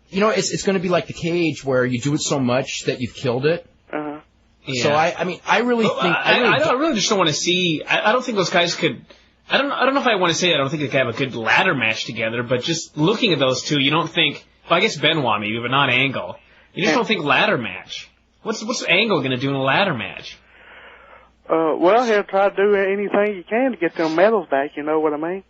it's going to be like the cage where you do it so much that you've killed it. Uh-huh. Yeah. So I really just don't want to see. I don't think those guys could. I don't know if I want to say that. I don't think they could have a good ladder match together. But just looking at those two, you don't think. Well, I guess Benoit maybe, but not Angle. You just don't think ladder match. What's Angle going to do in a ladder match? Well, he'll try to do anything he can to get them medals back. You know what I mean?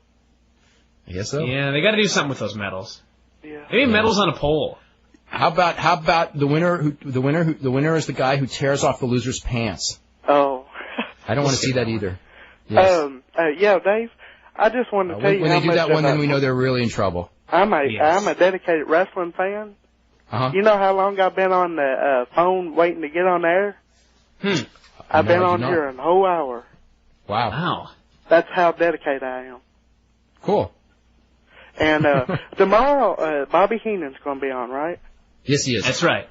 I guess so. Yeah, they got to do something with those medals. Yeah. Maybe medals on a pole. How about the winner? The winner is the guy who tears off the loser's pants. Oh. I don't want to see that either. Yes. Yeah, Dave. I just wanted to tell you when they do that one, then we know they're really in trouble. I'm a dedicated wrestling fan. Uh-huh. You know how long I've been on the phone waiting to get on the air? I've been on here a whole hour. Wow. That's how dedicated I am. Cool. And tomorrow, Bobby Heenan's going to be on, right? Yes, he is. That's right.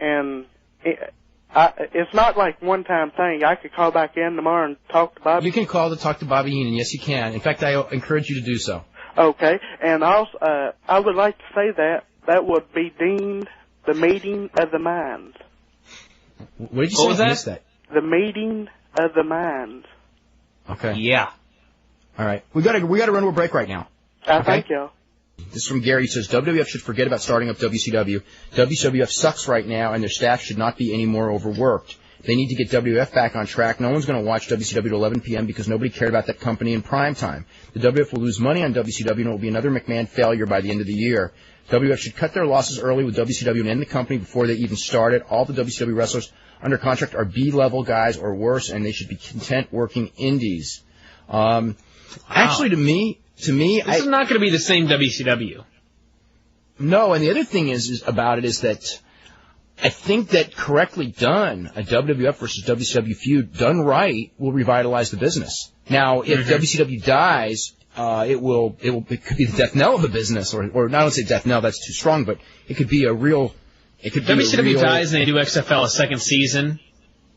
And it's not like one-time thing. I could call back in tomorrow and talk to Bobby. You can call to talk to Bobby Heenan. Yes, you can. In fact, I encourage you to do so. Okay. And also, I would like to say that would be deemed the meeting of the minds. What did you say? Was that? I missed that. The meeting of the minds. Okay. Yeah. All right. We got to run to a break right now. Thank you. This is from Gary. He says, WWF should forget about starting up WCW. WWF sucks right now, and their staff should not be any more overworked. They need to get WWF back on track. No one's going to watch WCW at 11 p.m. because nobody cared about that company in prime time. The WWF will lose money on WCW, and it will be another McMahon failure by the end of the year. WWF should cut their losses early with WCW and end the company before they even started. All the WCW wrestlers under contract are B-level guys or worse, and they should be content working indies. Actually, to me, this is not going to be the same WCW. No, and the other thing is that I think that correctly done, a WWF versus WCW feud done right will revitalize the business. Now, if WCW dies, it could be the death knell of the business, or not, I don't say death knell, that's too strong, but it could be a real. WCW dies and they do XFL a second season.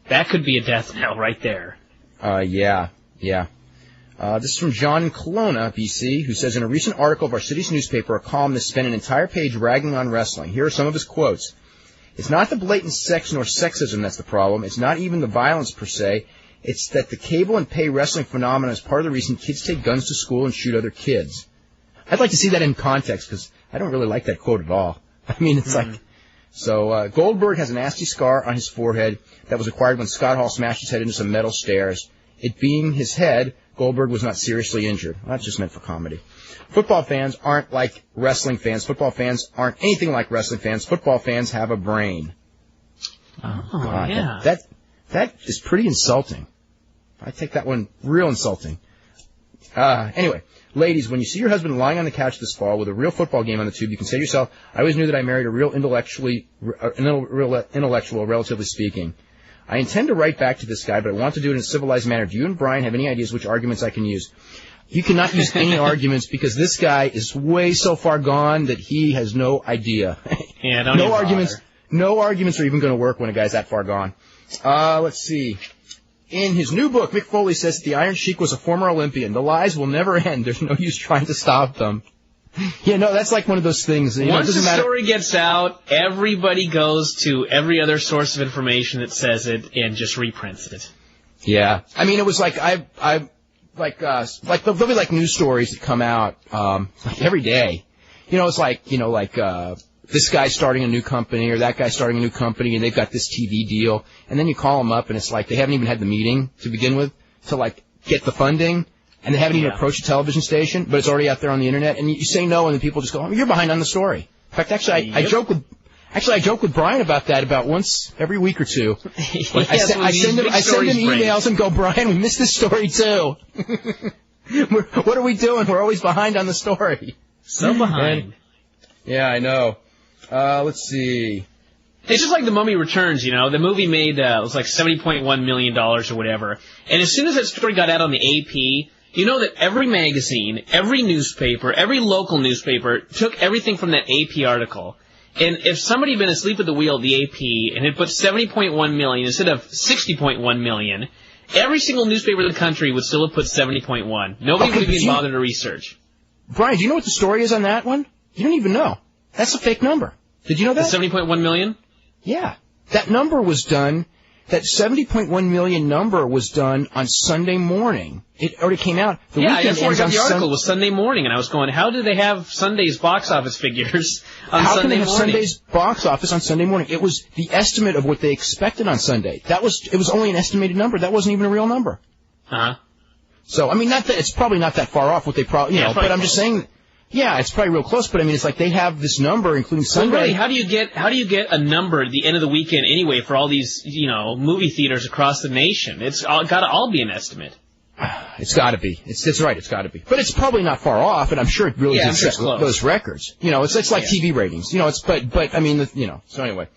That could be a death knell right there. Yeah. This is from John in Kelowna, BC, who says, in a recent article of our city's newspaper, a columnist spent an entire page ragging on wrestling. Here are some of his quotes. It's not the blatant sex nor sexism that's the problem. It's not even the violence per se. It's that the cable and pay wrestling phenomenon is part of the reason kids take guns to school and shoot other kids. I'd like to see that in context, because I don't really like that quote at all. I mean, it's like... So, Goldberg has a nasty scar on his forehead that was acquired when Scott Hall smashed his head into some metal stairs. It being his head, Goldberg was not seriously injured. Well, that's just meant for comedy. Football fans aren't like wrestling fans. Football fans aren't anything like wrestling fans. Football fans have a brain. Oh, God, yeah. That is pretty insulting. I take that one real insulting. Anyway, ladies, when you see your husband lying on the couch this fall with a real football game on the tube, you can say to yourself, I always knew that I married a real intellectual, relatively speaking. I intend to write back to this guy, but I want to do it in a civilized manner. Do you and Brian have any ideas which arguments I can use? You cannot use any arguments because this guy is way so far gone that he has no idea. Yeah, don't no arguments. Bother. No arguments are even going to work when a guy's that far gone. Let's see. In his new book, Mick Foley says that the Iron Sheik was a former Olympian. The lies will never end. There's no use trying to stop them. Yeah, no, that's like one of those things. Once the story gets out, everybody goes to every other source of information that says it and just reprints it. Yeah, I mean, it was like there'll be like news stories that come out like every day. It's like this guy's starting a new company or that guy's starting a new company and they've got this TV deal, and then you call them up and it's like they haven't even had the meeting to begin with to like get the funding. And they haven't even approached a television station, but it's already out there on the internet. And you say no, and then people just go, "Oh, you're behind on the story." In fact, actually, I joke with Brian about that about once every week or two. I send him emails and go, "Brian, we missed this story too. What are we doing? We're always behind on the story." So behind. Yeah, I know. Let's see. It's just like The Mummy Returns, The movie made, it was like $70.1 million or whatever. And as soon as that story got out on the AP, you know that every magazine, every newspaper, every local newspaper took everything from that AP article. And if somebody had been asleep at the wheel of the AP and had put 70.1 million instead of 60.1 million, every single newspaper in the country would still have put 70.1. Nobody would have even bothered to research. Brian, do you know what the story is on that one? You don't even know. That's a fake number. Did you know that? The 70.1 million? Yeah. That number was done, that 70.1 million number was done on Sunday morning. It already came out. That's where I got the article was Sunday morning, and I was going, how do they have Sunday's box office figures on Sunday morning? How can they have Sunday's box office on Sunday morning? It was the estimate of what they expected on Sunday. It was only an estimated number. That wasn't even a real number. Uh-huh. So, I mean, it's probably not that far off what they probably, but I'm just saying... Yeah, it's probably real close, but I mean, it's like they have this number, including Sunday. Well, really, how do you get a number at the end of the weekend anyway for all these, movie theaters across the nation? It's got to all be an estimate. It's got to be. It's right. It's got to be. But it's probably not far off, and I'm sure it really did set those records. It's like TV ratings. But I mean, So anyway,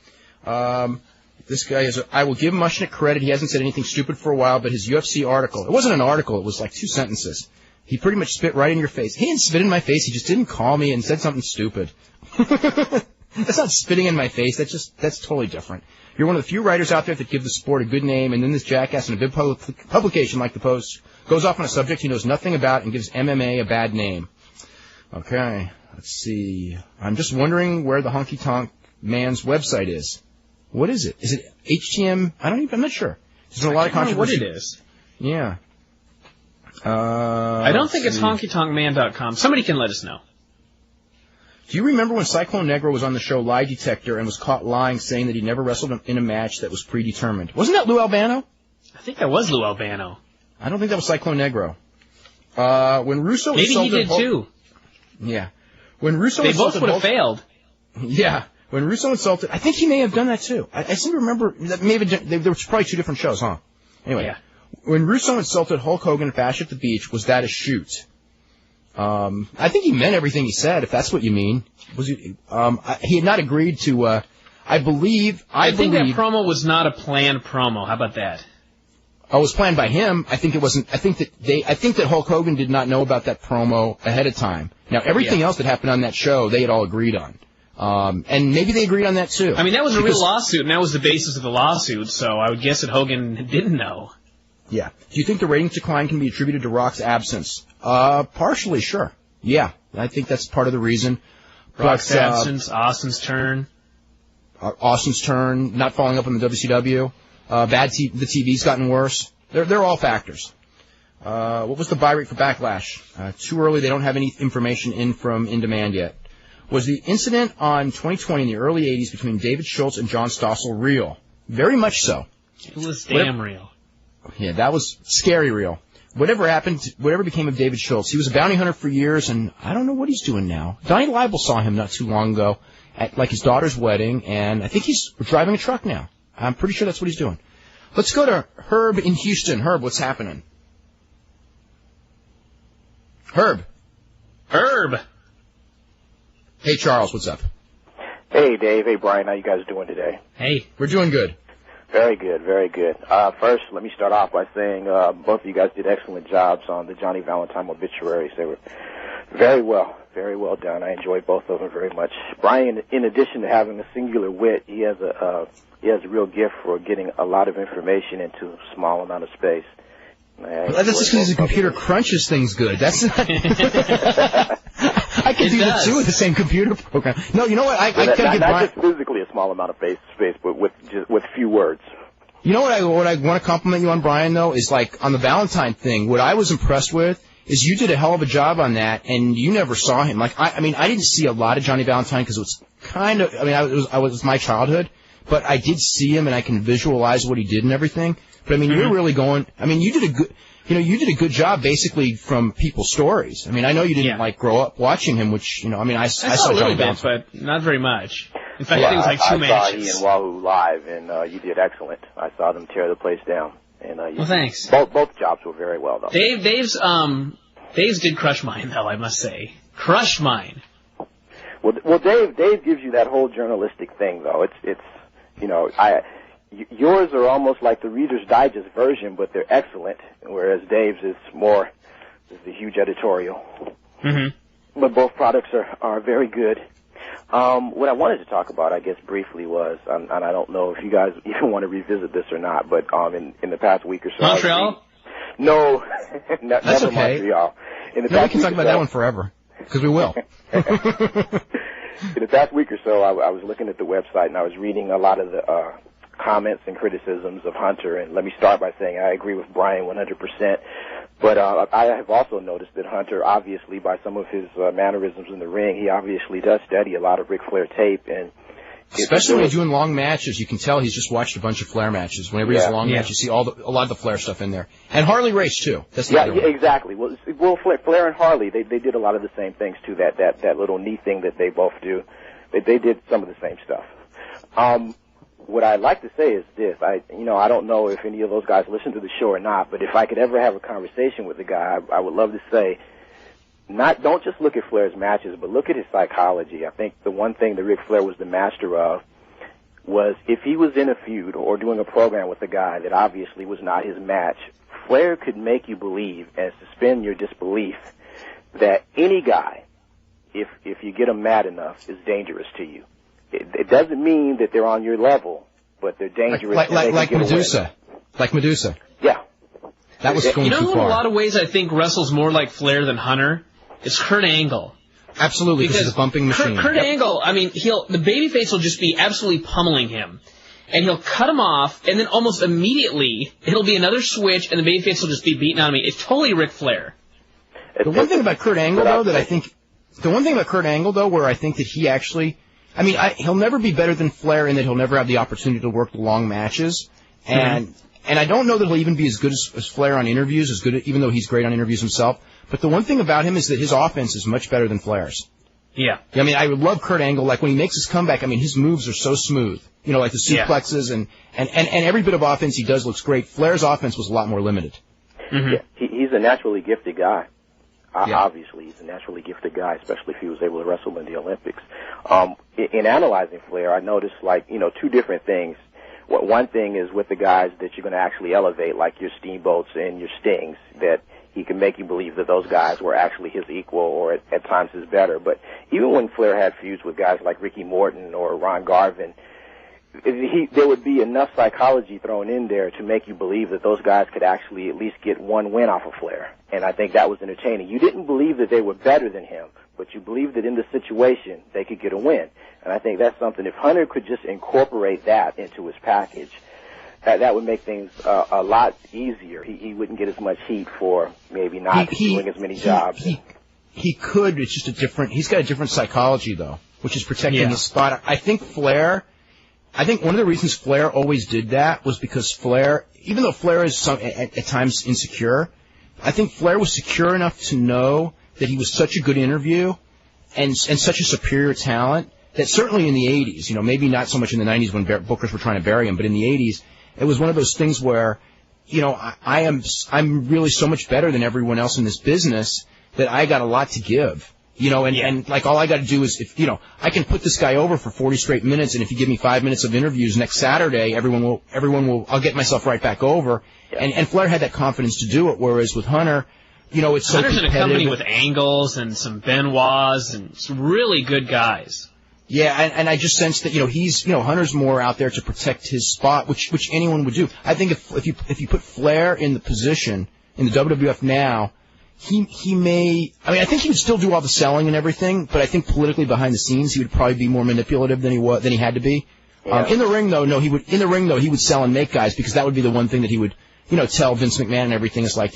this guy is. I will give Mushnick credit. He hasn't said anything stupid for a while, but his UFC article. It wasn't an article. It was like 2 sentences. He pretty much spit right in your face. He didn't spit in my face. He just didn't call me and said something stupid. That's not spitting in my face. That's totally different. You're one of the few writers out there that give the sport a good name, and then this jackass in a big publication like the Post goes off on a subject he knows nothing about and gives MMA a bad name. Okay, let's see. I'm just wondering where the Honky Tonk Man's website is. What is it? Is it HTM? I'm not sure. There's a lot of controversy. I don't know what it is. Yeah. I don't think it's honkytonkman.com. Somebody can let us know. Do you remember when Cyclone Negro was on the show Lie Detector and was caught lying, saying that he never wrestled in a match that was predetermined? Wasn't that Lou Albano? I think that was Lou Albano. I don't think that was Cyclone Negro. When Russo maybe he did too. Yeah. When Russo they both would have failed. Yeah. When Russo insulted, I think he may have done that too. I seem to remember that maybe there was probably 2 different shows, huh? Anyway. Yeah. When Russo insulted Hulk Hogan at Bash at the Beach, was that a shoot? I think he meant everything he said, if that's what you mean. He had not agreed to, I think that promo was not a planned promo. How about that? Oh, it was planned by him. I think it wasn't. I think that Hulk Hogan did not know about that promo ahead of time. Now, everything else that happened on that show, they had all agreed on. And maybe they agreed on that too. I mean, that was a real lawsuit, and that was the basis of the lawsuit, so I would guess that Hogan didn't know. Yeah. Do you think the ratings decline can be attributed to Rock's absence? Partially, sure. Yeah, I think that's part of the reason. Rock's absence, Austin's turn. Austin's turn, not following up on the WCW. The TV's gotten worse. They're all factors. What was the buy rate for Backlash? Too early. They don't have any information in from In Demand yet. Was the incident on 2020 in the early 80s between David Schultz and John Stossel real? Very much so. It was damn real. Yeah, that was scary real. Whatever became of David Schultz, he was a bounty hunter for years, and I don't know what he's doing now. Donnie Leibel saw him not too long ago at his daughter's wedding, and I think he's driving a truck now. I'm pretty sure that's what he's doing. Let's go to Herb in Houston. Herb, what's happening? Herb. Hey, Charles, what's up? Hey, Dave. Hey, Brian. How you guys doing today? Hey. We're doing good. Very good, very good. First, let me start off by saying both of you guys did excellent jobs on the Johnny Valentine obituaries. They were very well done. I enjoyed both of them very much. Brian, in addition to having a singular wit, he has a real gift for getting a lot of information into a small amount of space. That's just because the computer crunches things good. That's not... I can do that too with the same computer program. No, you know what? I gotta get not just physically a small amount of space, but with few words. You know what I want to compliment you on, Brian, though, is like on the Valentine thing. What I was impressed with is you did a hell of a job on that, and you never saw him. Like I didn't see a lot of Johnny Valentine because it was kind of. It was my childhood, but I did see him, and I can visualize what he did and everything. But you're really going. You did a good. You did a good job basically from people's stories. I know you didn't grow up watching him, which I saw a little Johnny bit, Valentine, but not very much. In fact, I think it was like 2 matches. I saw he and Wahoo live, and you did excellent. I saw them tear the place down. And well, thanks. Both jobs were very well done. Dave's did crush mine, though, I must say. Crush mine. Well, Dave gives you that whole journalistic thing, though. Yours are almost like the Reader's Digest version, but they're excellent, whereas Dave's is the huge editorial. Mm-hmm. But both products are very good. What I wanted to talk about, I guess, briefly was, and I don't know if you guys even want to revisit this or not, but in the past week or so... Montreal? No, That's never okay. Montreal. We can talk about that one forever, because we will. In the past week or so, I was looking at the website, and I was reading a lot of the comments and criticisms of Hunter, and let me start by saying I agree with Brian 100%. But I have also noticed that Hunter, obviously, by some of his mannerisms in the ring, he obviously does study a lot of Ric Flair tape, and especially when he's doing long matches, you can tell he's just watched a bunch of Flair matches. Whenever he has a long match, you see a lot of the Flair stuff in there, and Harley Race too. That's exactly. Well, Flair and Harley, they did a lot of the same things too. That little knee thing that they both do, they did some of the same stuff. What I'd like to say is this. I don't know if any of those guys listen to the show or not, but if I could ever have a conversation with the guy, I would love to say, don't just look at Flair's matches, but look at his psychology. I think the one thing that Ric Flair was the master of was if he was in a feud or doing a program with a guy that obviously was not his match, Flair could make you believe and suspend your disbelief that any guy, if you get him mad enough, is dangerous to you. It doesn't mean that they're on your level, but they're dangerous. Like Medusa. Like Medusa. Yeah. That was going too far. In a lot of ways I think wrestles more like Flair than Hunter? It's Kurt Angle. Absolutely, because he's a bumping machine. Kurt Angle, the babyface will just be absolutely pummeling him. And he'll cut him off, and then almost immediately, it'll be another switch, and the babyface will just be beating on me. It's totally Ric Flair. The one thing about Kurt Angle, though, where I think that he actually... he'll never be better than Flair in that he'll never have the opportunity to work the long matches. And I don't know that he'll even be as good as Flair on interviews, even though he's great on interviews himself. But the one thing about him is that his offense is much better than Flair's. Yeah. I would love Kurt Angle. Like when he makes his comeback, his moves are so smooth. Like the suplexes and every bit of offense he does looks great. Flair's offense was a lot more limited. Mm-hmm. Yeah, he's a naturally gifted guy. Obviously, he's a naturally gifted guy, especially if he was able to wrestle in the Olympics. In analyzing Flair, I noticed, two different things. One thing is with the guys that you're going to actually elevate, like your Steamboats and your Stings, that he can make you believe that those guys were actually his equal or at times his better. But even when Flair had feuds with guys like Ricky Morton or Ron Garvin, there would be enough psychology thrown in there to make you believe that those guys could actually at least get one win off of Flair. And I think that was entertaining. You didn't believe that they were better than him, but you believed that in the situation they could get a win. And I think that's something, if Hunter could just incorporate that into his package, that would make things a lot easier. He wouldn't get as much heat for maybe not doing as many jobs. He could. It's just he's got a different psychology, though, which is protecting his spot. I think one of the reasons Flair always did that was because Flair, even though Flair is at times insecure, I think Flair was secure enough to know that he was such a good interview and such a superior talent that certainly in the 80s, maybe not so much in the 90s when bookers were trying to bury him, but in the 80s, it was one of those things where, I'm really so much better than everyone else in this business that I got a lot to give. And like all I got to do is, I can put this guy over for 40 straight minutes, and if you give me 5 minutes of interviews next Saturday, everyone will, I'll get myself right back over. Yeah. And Flair had that confidence to do it, whereas with Hunter, it's so Hunter's competitive. in a company with Angles and some Benoits and some really good guys. Yeah, and I just sense that, Hunter's more out there to protect his spot, which anyone would do. I think if you put Flair in the position in the WWF now, he may, I think he would still do all the selling and everything, but I think politically behind the scenes he would probably be more manipulative than he had to be. Yeah. In the ring though, he would sell and make guys, because that would be the one thing that he would, tell Vince McMahon and everything. Is like,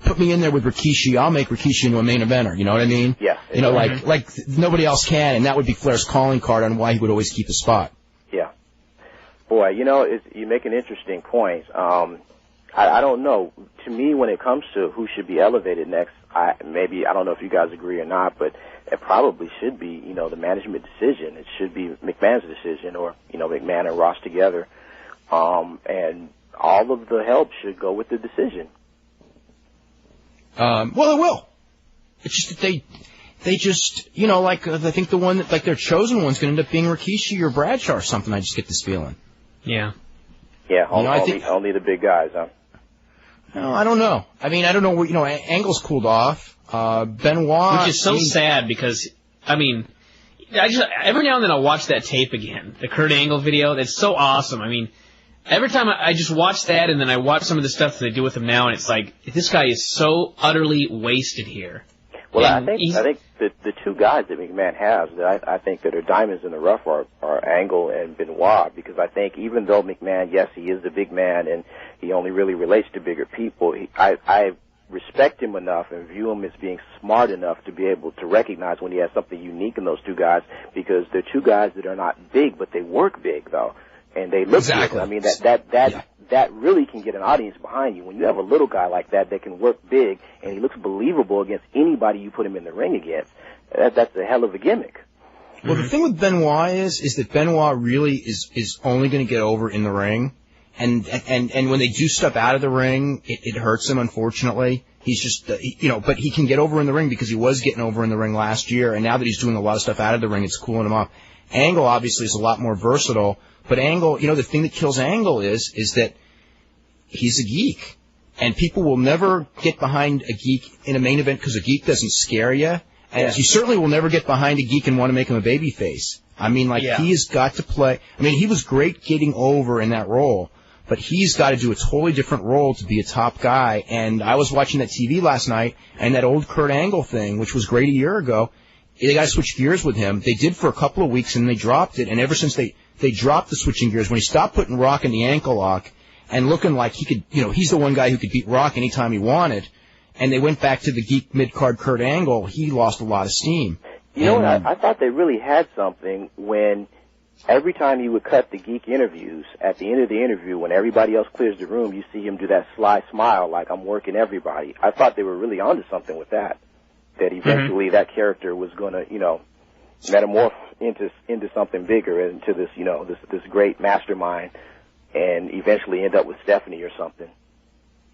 put me in there with Rikishi, I'll make Rikishi into a main eventer, you know what I mean? Yeah. Like nobody else can, and that would be Flair's calling card on why he would always keep his spot. Yeah. Boy, you make an interesting point. I don't know. To me, when it comes to who should be elevated next, I don't know if you guys agree or not, but it probably should be, the management decision. It should be McMahon's decision, or, McMahon and Ross together. And all of the help should go with the decision. Well, it will. It's just that they just, I think the one that, their chosen one's going to end up being Rikishi or Bradshaw or something. I just get this feeling. Yeah. Yeah, only the big guys, huh? No, I don't know. I don't know where, Angle's cooled off. Benoit. Which is so sad because, every now and then I'll watch that tape again. The Kurt Angle video. That's so awesome. Every time I just watch that, and then I watch some of the stuff that they do with him now, and it's like, this guy is so utterly wasted here. Well, I think the two guys that McMahon has that I think that are diamonds in the rough are Angle and Benoit, because I think even though McMahon, yes, he is the big man and he only really relates to bigger people, I respect him enough and view him as being smart enough to be able to recognize when he has something unique in those two guys, because they're two guys that are not big, but they work big, though. And they look exactly. Good. That really can get an audience behind you. When you have a little guy like that can work big, and he looks believable against anybody you put him in the ring against, that's a hell of a gimmick. Well, the thing with Benoit is that Benoit really is only going to get over in the ring, and when they do stuff out of the ring, it hurts him, unfortunately. He's just, but he can get over in the ring because he was getting over in the ring last year, and now that he's doing a lot of stuff out of the ring, it's cooling him off. Angle obviously is a lot more versatile. But Angle, the thing that kills Angle is that he's a geek. And people will never get behind a geek in a main event because a geek doesn't scare you. And you certainly will never get behind a geek and want to make him a babyface. He has got to play. He was great getting over in that role, but he's got to do a totally different role to be a top guy. And I was watching that TV last night, and that old Kurt Angle thing, which was great a year ago, they got to switch gears with him. They did for a couple of weeks, and they dropped it. And ever since they dropped the switching gears, when he stopped putting Rock in the ankle lock and looking like he could, he's the one guy who could beat Rock anytime he wanted, and they went back to the geek mid-card Kurt Angle, he lost a lot of steam. You know what? I thought they really had something when every time he would cut the geek interviews, at the end of the interview, when everybody else clears the room, you see him do that sly smile like, I'm working everybody. I thought they were really onto something with that eventually that character was going to, metamorph into something bigger, into this, this great mastermind, and eventually end up with Stephanie or something.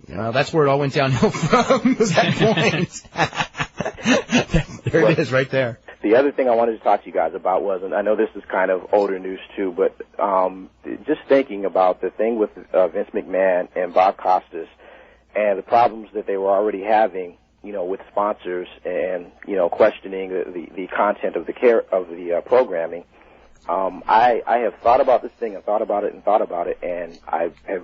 Yeah, that's where it all went downhill from, was that point. There it is, right there. The other thing I wanted to talk to you guys about was, and I know this is kind of older news too, but just thinking about the thing with Vince McMahon and Bob Costas and the problems that they were already having, with sponsors and, questioning the content of the programming. I have thought about this thing and thought about it, and I have,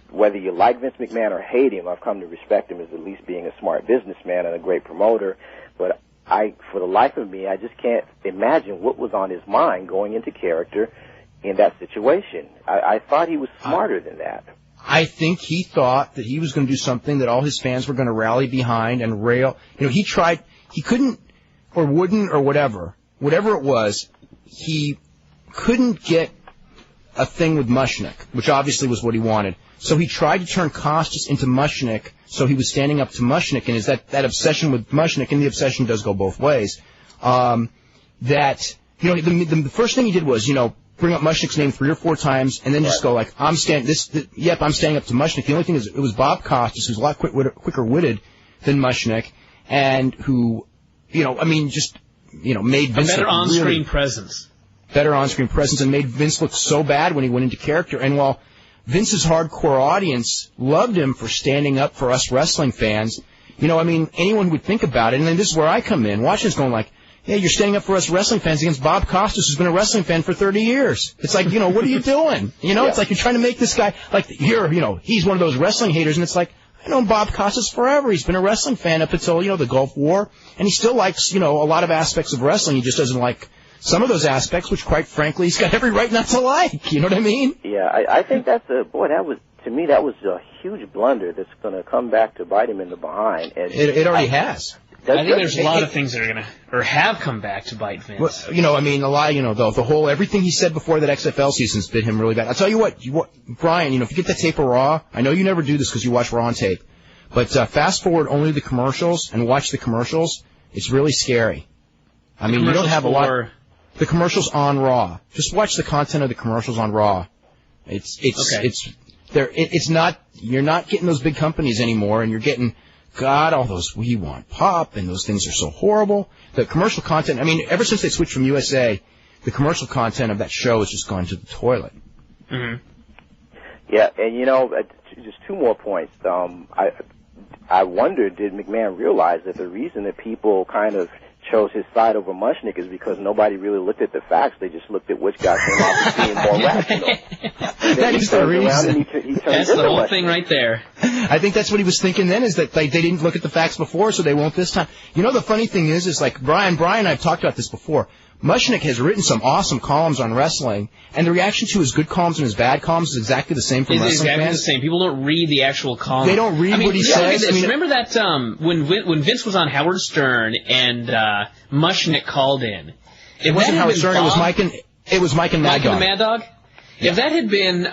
whether you like Vince McMahon or hate him, I've come to respect him as at least being a smart businessman and a great promoter. But for the life of me, I just can't imagine what was on his mind going into character in that situation. I thought he was smarter than that. I think he thought that he was going to do something that all his fans were going to rally behind and rail. You know, he couldn't or wouldn't or whatever it was, he couldn't get a thing with Mushnick, which obviously was what he wanted. So he tried to turn Costas into Mushnick, so he was standing up to Mushnick, and is that obsession with Mushnick, and the obsession does go both ways, that, you know, the first thing he did was, you know, bring up Mushnick's name 3 or 4 times, and then just go like, I'm standing up to Mushnick. The only thing is, it was Bob Costas, who's a lot quicker-witted than Mushnick, and who, you know, I mean, just, you know, made Vince a better on-screen really presence. Better on-screen presence, and made Vince look so bad when he went into character. And while Vince's hardcore audience loved him for standing up for us wrestling fans, you know, I mean, anyone would think about it, and then this is where I come in, watching this going like, yeah, you're standing up for us wrestling fans against Bob Costas, who's been a wrestling fan for 30 years. It's like, you know, what are you doing? You know, It's like you're trying to make this guy, like, here, you know, he's one of those wrestling haters, and it's like, I've known Bob Costas forever. He's been a wrestling fan up until, you know, the Gulf War, and he still likes, you know, a lot of aspects of wrestling. He just doesn't like some of those aspects, which, quite frankly, he's got every right not to like. You know what I mean? Yeah, I think that's that was, to me, that was a huge blunder that's going to come back to bite him in the behind. And it already has. I think there's a lot of things that are going to, or have come back to bite Vince. Well, you know, I mean, a lot, you know, the whole, everything he said before that XFL season's bit him really bad. I'll tell you what, Brian, you know, if you get that tape of Raw, I know you never do this because you watch Raw on tape, but fast forward only the commercials and watch the commercials. It's really scary. I mean, you don't have a lot. The commercials on Raw. Just watch the content of the commercials on Raw. It's not, you're not getting those big companies anymore, and you're getting, God, all those We Want Pop, and those things are so horrible. The commercial content, I mean, ever since they switched from USA, the commercial content of that show has just gone to the toilet. Mm-hmm. Yeah, and you know, just 2 more points. I wonder, did McMahon realize that the reason that people kind of chose his side over Mushnick is because nobody really looked at the facts. They just looked at which guy came off as being more rational. That is the reason. That's the whole thing right there. I think that's what he was thinking then, is that like, they didn't look at the facts before, so they won't this time. You know, the funny thing is like Brian and I have talked about this before. Mushnick has written some awesome columns on wrestling, and the reaction to his good columns and his bad columns is exactly the same from wrestling exactly fans. the same. People don't read the actual column. They don't read what he says. I mean, remember that when Vince was on Howard Stern and Mushnick called in? It wasn't Howard Stern. It was Mike and Mad Dog. Mad Dog. Yeah. If that had been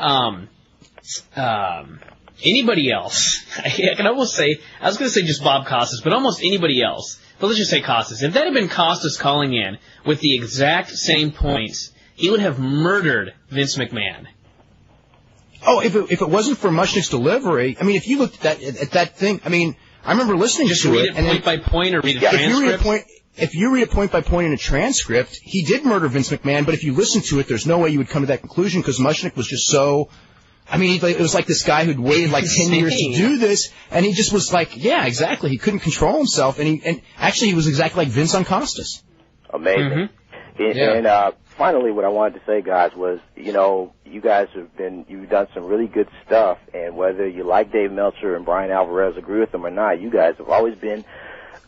anybody else, I can almost say, I was going to say just Bob Costas, but almost anybody else. But let's just say Costas. If that had been Costas calling in with the exact same points, he would have murdered Vince McMahon. Oh, if it wasn't for Mushnick's delivery, I mean, if you looked at that thing, I mean, I remember listening just to it. Just read it point by point or read a transcript? If you read it point by point in a transcript, he did murder Vince McMahon, but if you listen to it, there's no way you would come to that conclusion because Mushnick was just so... I mean, it was like this guy who'd waited like 10 years to do this, and he just was like, yeah, exactly. He couldn't control himself, and actually he was exactly like Vince on Costas. Amazing. Mm-hmm. And finally, what I wanted to say, guys, was, you know, you guys you've done some really good stuff, and whether you like Dave Meltzer and Brian Alvarez, agree with them or not, you guys have always been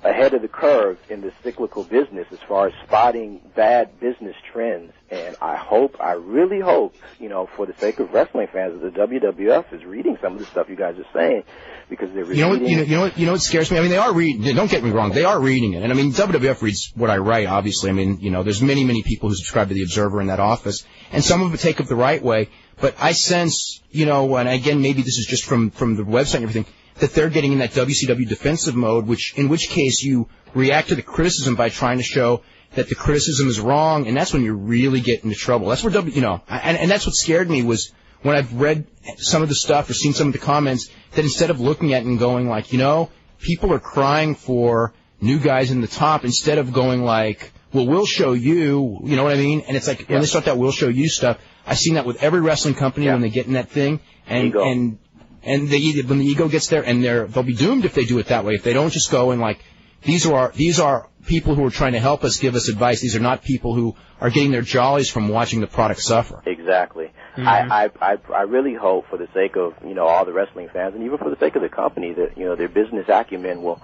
ahead of the curve in the cyclical business as far as spotting bad business trends. And I really hope, you know, for the sake of wrestling fans, that the WWF is reading some of the stuff you guys are saying, because they're reading. You know what scares me? I mean, they are reading. Don't get me wrong, they are reading it. And I mean, WWF reads what I write, obviously. I mean, you know, there's many people who subscribe to the Observer in that office, and some of it take it the right way. But I sense, you know, and again, maybe this is just from the website and everything, that they're getting in that WCW defensive mode, in which case you react to the criticism by trying to show that the criticism is wrong, and that's when you really get into trouble. That's where and that's what scared me, was when I've read some of the stuff or seen some of the comments, that instead of looking at it and going like, you know, people are crying for new guys in the top, instead of going like, well, we'll show you, you know what I mean? And it's like, when they start that we'll show you stuff, I've seen that with every wrestling company when they get in that thing, and when the ego gets there, and they'll be doomed if they do it that way. If they don't just go and like These are people who are trying to help us, give us advice. These are not people who are getting their jollies from watching the product suffer. Exactly. Mm-hmm. I really hope, for the sake of all the wrestling fans, and even for the sake of the company, that their business acumen will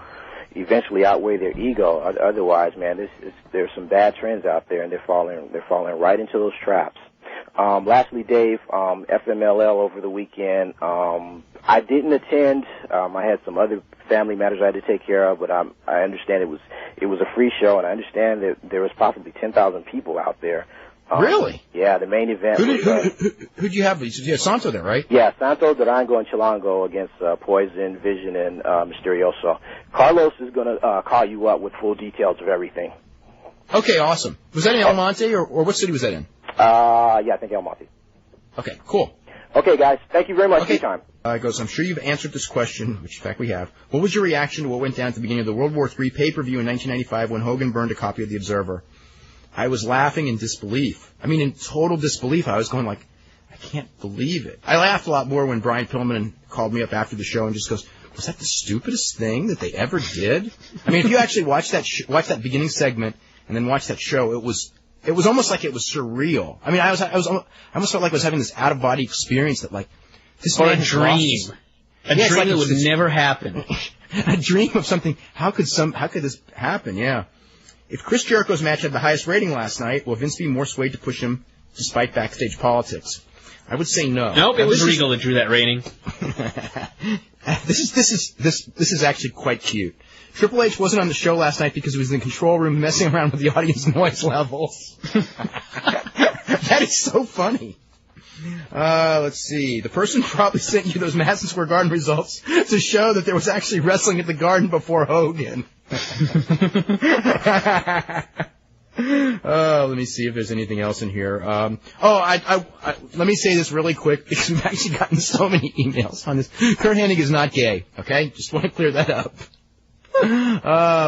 eventually outweigh their ego. Otherwise, man, there's some bad trends out there, and they're falling right into those traps. Lastly, Dave, FMLL over the weekend. I didn't attend. I had some other family matters I had to take care of, but I understand it was a free show, and I understand that there was possibly 10,000 people out there. Really? Yeah, the main event. Who'd you have? You had Santo there, right? Yeah, Santo, Durango, and Chilango against Poison, Vision, and Mysterioso. Carlos is going to call you up with full details of everything. Okay, awesome. Was that in El Monte, or what city was that in? Yeah, I think El Monte. Okay, cool. Okay, guys, thank you very much for your time. Goes, I'm sure you've answered this question, which in fact we have. What was your reaction to what went down at the beginning of the World War III pay-per-view in 1995 when Hogan burned a copy of The Observer? I was laughing in disbelief. I mean, in total disbelief. I was going like, I can't believe it. I laughed a lot more when Brian Pillman called me up after the show and just goes, was that the stupidest thing that they ever did? I mean, if you actually watch that beginning segment and then watch that show, it was almost like it was surreal. I mean, I almost felt like I was having this out-of-body experience that, like, this or man a dream. A dream like that would never happen. A dream of something. How could this happen? Yeah. If Chris Jericho's match had the highest rating last night, will Vince be more swayed to push him despite backstage politics? I would say no. Nope, it was Regal that drew that rating. This is actually quite cute. Triple H wasn't on the show last night because he was in the control room messing around with the audience noise levels. That is so funny. Let's see. The person probably sent you those Madison Square Garden results to show that there was actually wrestling at the Garden before Hogan. Let me see if there's anything else in here. Let me say this really quick because we've actually gotten so many emails on this. Kurt Hennig is not gay, okay? Just want to clear that up.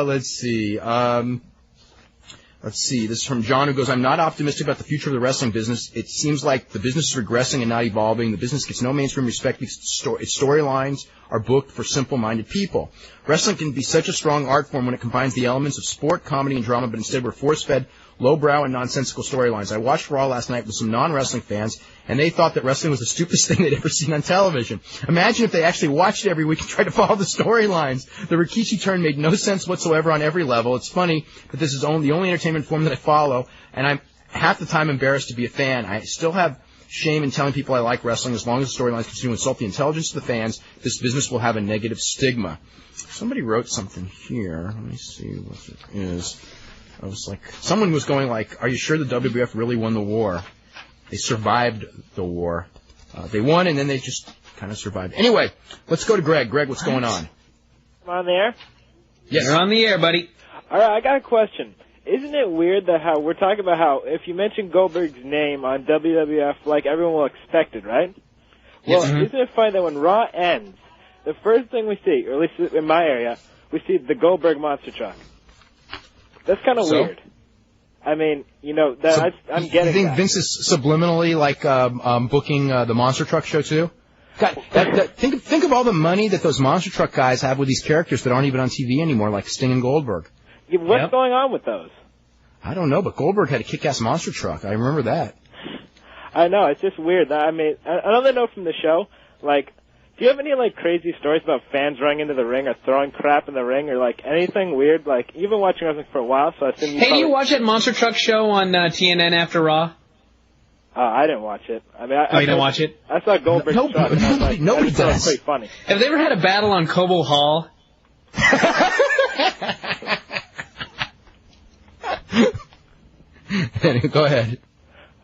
Let's see. This is from John, who goes, I'm not optimistic about the future of the wrestling business. It seems like the business is regressing and not evolving. The business gets no mainstream respect because its storylines are booked for simple-minded people. Wrestling can be such a strong art form when it combines the elements of sport, comedy, and drama, but instead we're force-fed, lowbrow, and nonsensical storylines. I watched Raw last night with some non-wrestling fans, and they thought that wrestling was the stupidest thing they'd ever seen on television. Imagine if they actually watched it every week and tried to follow the storylines. The Rikishi turn made no sense whatsoever on every level. It's funny that this is the only entertainment form that I follow, and I'm half the time embarrassed to be a fan. I still have shame in telling people I like wrestling. As long as the storylines continue to insult the intelligence of the fans, this business will have a negative stigma. Somebody wrote something here. Let me see what it is. I was like, someone was going like, are you sure the WWF really won the war? They survived the war. They won, and then they just kind of survived. Anyway, let's go to Greg. Greg, what's going on? I'm on the air? Yes. You're on the air, buddy. All right, I got a question. Isn't it weird that how we're talking about how if you mention Goldberg's name on WWF, like everyone will expect it, right? Well, isn't it funny that when Raw ends, the first thing we see, or at least in my area, we see the Goldberg monster truck. That's kind of weird. I mean, I'm getting. You think Vince is subliminally like booking the monster truck show too? God, think of all the money that those monster truck guys have with these characters that aren't even on TV anymore, like Sting and Goldberg. What's going on with those? I don't know, but Goldberg had a kick-ass monster truck. I remember that. I know, it's just weird. I mean, another note from the show, like, do you have any, like, crazy stories about fans running into the ring or throwing crap in the ring or, like, anything weird? Like, you've been watching wrestling for a while, so I assume you do you watch that monster truck show on TNN after Raw? I didn't watch it. I mean, you didn't watch it? I saw Goldberg's truck. Nobody does. That's pretty funny. Have they ever had a battle on Cobo Hall? Go ahead.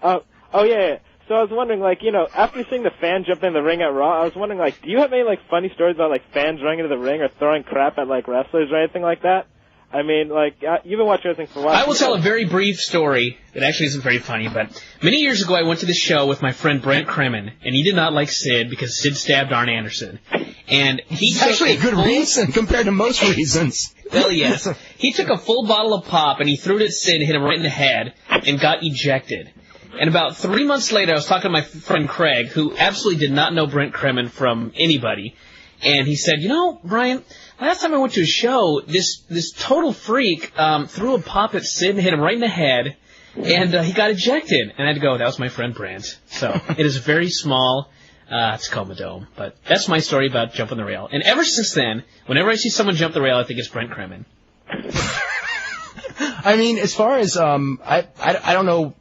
Yeah. So I was wondering, like, after seeing the fan jump in the ring at Raw, I was wondering, like, do you have any, like, funny stories about, like, fans running into the ring or throwing crap at, like, wrestlers or anything like that? I mean, like, you've been watching wrestling for a while. I will tell a very brief story that actually isn't very funny, but many years ago I went to the show with my friend Brent Kremen, and he did not like Sid because Sid stabbed Arn Anderson. And he took actually a good reason compared to most reasons. Well, yes. He took a full bottle of pop, and he threw it at Sid, hit him right in the head, and got ejected. And about 3 months later, I was talking to my friend Craig, who absolutely did not know Brent Kremen from anybody, And he said, Brian, last time I went to a show, this total freak threw a pop at Sid and hit him right in the head, and he got ejected. And I had to go, that was my friend Brant. So it is a very small Tacoma Dome. But that's my story about jumping the rail. And ever since then, whenever I see someone jump the rail, I think it's Brent Kremen. I mean, as far as I don't know,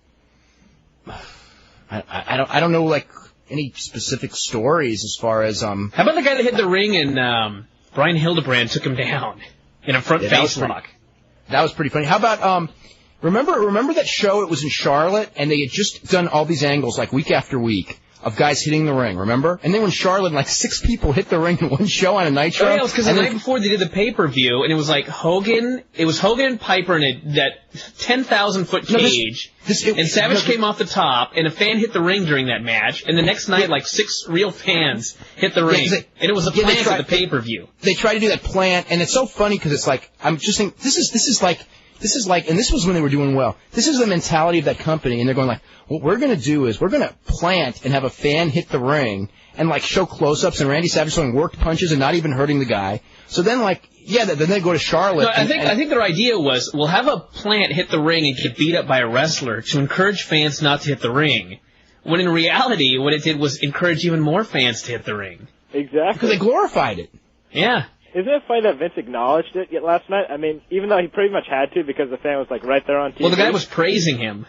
I don't know like any specific stories as far as How about the guy that hit the ring and Brian Hildebrand took him down in a front face lock? That was pretty funny. How about remember that show? It was in Charlotte, and they had just done all these angles like week after week of guys hitting the ring, remember? And then when Charlotte, like 6 people hit the ring in one show on a Nitro. Oh, yeah, it was because the night before they did the pay-per-view, and it was like Hogan and Piper in that 10,000-foot cage, and Savage came off the top, and a fan hit the ring during that match, and the next night, like 6 real fans hit the ring, and it was a plant at the pay-per-view. They tried to do that plant, and it's so funny because it's like, I'm just thinking, this is like, and this was when they were doing well. This is the mentality of that company, and they're going like, what we're going to do is we're going to plant and have a fan hit the ring and like show close-ups and Randy Savage throwing worked punches and not even hurting the guy. So then then they go to Charlotte. No, I think their idea was we'll have a plant hit the ring and get beat up by a wrestler to encourage fans not to hit the ring. When in reality, what it did was encourage even more fans to hit the ring. Exactly. Because they glorified it. Yeah. Isn't it funny that Vince acknowledged it yet last night? I mean, even though he pretty much had to because the fan was like right there on TV. Well, the guy was praising him.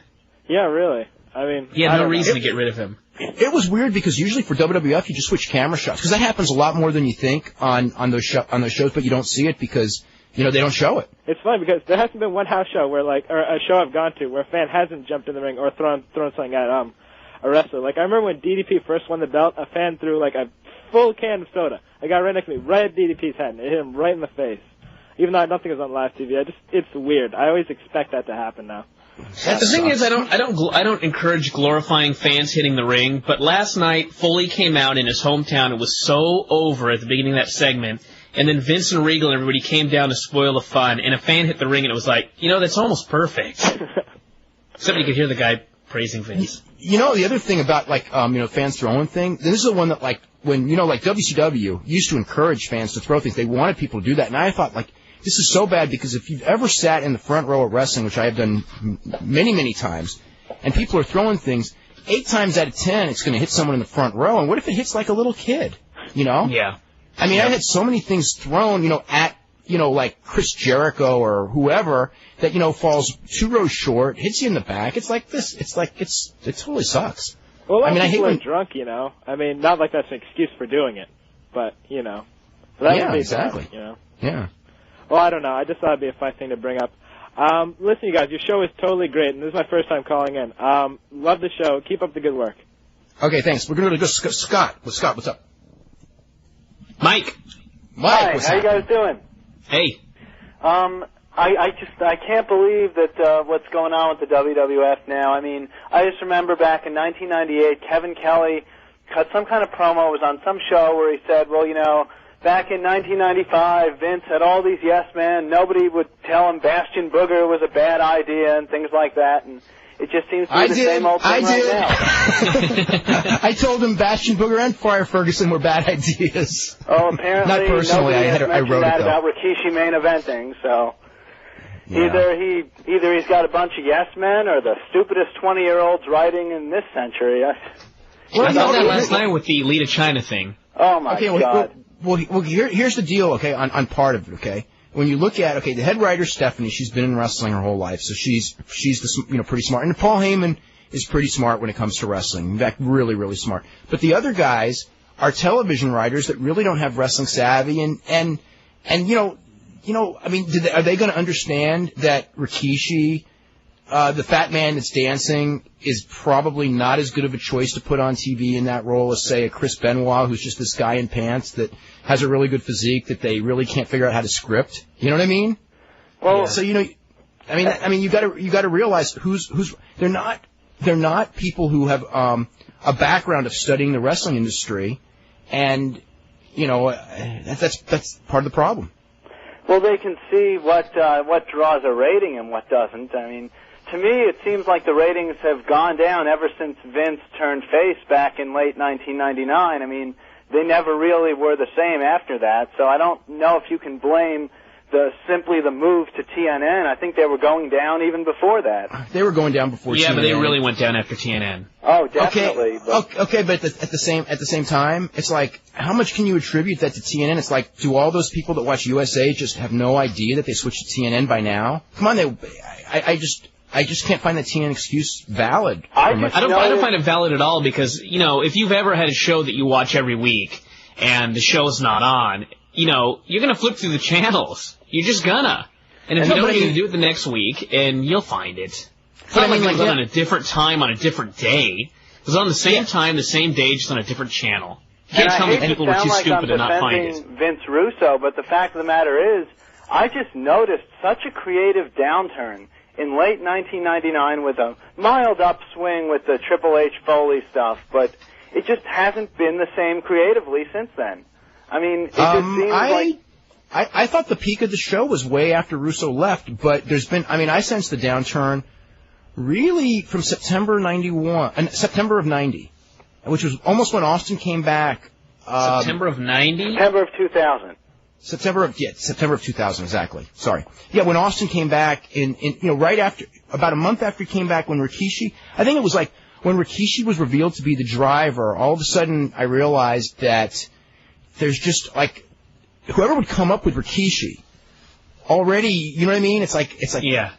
Yeah, really. I mean, he had no reason to get rid of him. It was weird because usually for WWF you just switch camera shots because that happens a lot more than you think on those shows, but you don't see it because they don't show it. It's funny because there hasn't been one house show or a show I've gone to where a fan hasn't jumped in the ring or thrown something at a wrestler. Like I remember when DDP first won the belt, a fan threw like a full can of soda. A guy right next to me, right at DDP's head, and it hit him right in the face. Even though I don't think it was on live TV, it's weird. I always expect that to happen now. The thing is, I don't encourage glorifying fans hitting the ring. But last night, Foley came out in his hometown. It was so over at the beginning of that segment, and then Vince and Regal and everybody came down to spoil the fun. And a fan hit the ring, and it was like, that's almost perfect. Except you could hear the guy praising Vince. The other thing about fans throwing things. This is the one that when WCW used to encourage fans to throw things. They wanted people to do that, and I thought this is so bad because if you've ever sat in the front row at wrestling, which I have done many, many times, and people are throwing things, 8 times out of 10 it's going to hit someone in the front row, and what if it hits like a little kid, Yeah. I mean, I had so many things thrown, at, like Chris Jericho or whoever that, falls 2 rows short, hits you in the back. It's like this. It totally sucks. Well, I hate when drunk, I mean, not like that's an excuse for doing it, but, That would be exactly. Bad, Yeah. Well, I don't know. I just thought it'd be a fun thing to bring up. Listen, you guys, your show is totally great, and this is my first time calling in. Love the show. Keep up the good work. Okay, thanks. We're going to go to Scott. Scott, what's up? Mike. Hi, what's how up? you guys doing? Hey. I can't believe that what's going on with the WWF now. I mean, I just remember back in 1998, Kevin Kelly cut some kind of promo. It was on some show where he said, well, back in 1995, Vince had all these yes men. Nobody would tell him Bastion Booger was a bad idea and things like that. And it just seems to be the same old thing right now. I told him Bastion Booger and Friar Ferguson were bad ideas. Oh, apparently not personally. nobody has I mentioned wrote that it, though. about Rikishi main eventing. So Yeah. either he's got a bunch of yes men or the stupidest 20-year-olds writing in this century. I saw that last night with the Lita China thing. Oh my God. Well, here's the deal, okay, on part of it, okay? When you look at, the head writer, Stephanie, she's been in wrestling her whole life, so she's pretty smart. And Paul Heyman is pretty smart when it comes to wrestling. In fact, really, really smart. But the other guys are television writers that really don't have wrestling savvy, and I mean, are they going to understand that Rikishi, the fat man that's dancing, is probably not as good of a choice to put on TV in that role as, say, a Chris Benoit, who's just this guy in pants that has a really good physique that they really can't figure out how to script. You know what I mean? Well, so I mean, you got to realize they're not people who have a background of studying the wrestling industry, and that's part of the problem. Well, they can see what draws a rating and what doesn't. I mean, to me, it seems like the ratings have gone down ever since Vince turned face back in late 1999. I mean, they never really were the same after that. So I don't know if you can blame simply the move to TNN. I think they were going down even before that. They were going down before TNN. Yeah, but they really went down after TNN. Oh, definitely. Okay, but at the same time, it's like, how much can you attribute that to TNN? It's like, do all those people that watch USA just have no idea that they switched to TNN by now? Come on, I just can't find that TNN excuse valid. I don't find it valid at all because, if you've ever had a show that you watch every week and the show's not on, you're going to flip through the channels. You're just gonna. And if you don't need to do it the next week, and you'll find it. It's not like it was on a different time on a different day. It was on the same time, the same day, just on a different channel. You can't tell me people were too stupid to not find it. Vince Russo, but the fact of the matter is, I just noticed such a creative downturn in late 1999 with a mild upswing with the Triple H Foley stuff, but it just hasn't been the same creatively since then. I mean, it just seems like... I thought the peak of the show was way after Russo left, but I sensed the downturn really from September of 90, which was almost when Austin came back. September of 90? September of 2000. September of 2000, exactly. Sorry. Yeah, when Austin came back right after, about a month after he came back when Rikishi, I think it was like when Rikishi was revealed to be the driver, all of a sudden I realized that there's just like, whoever would come up with Rikishi already, you know what I mean? It's like yeah.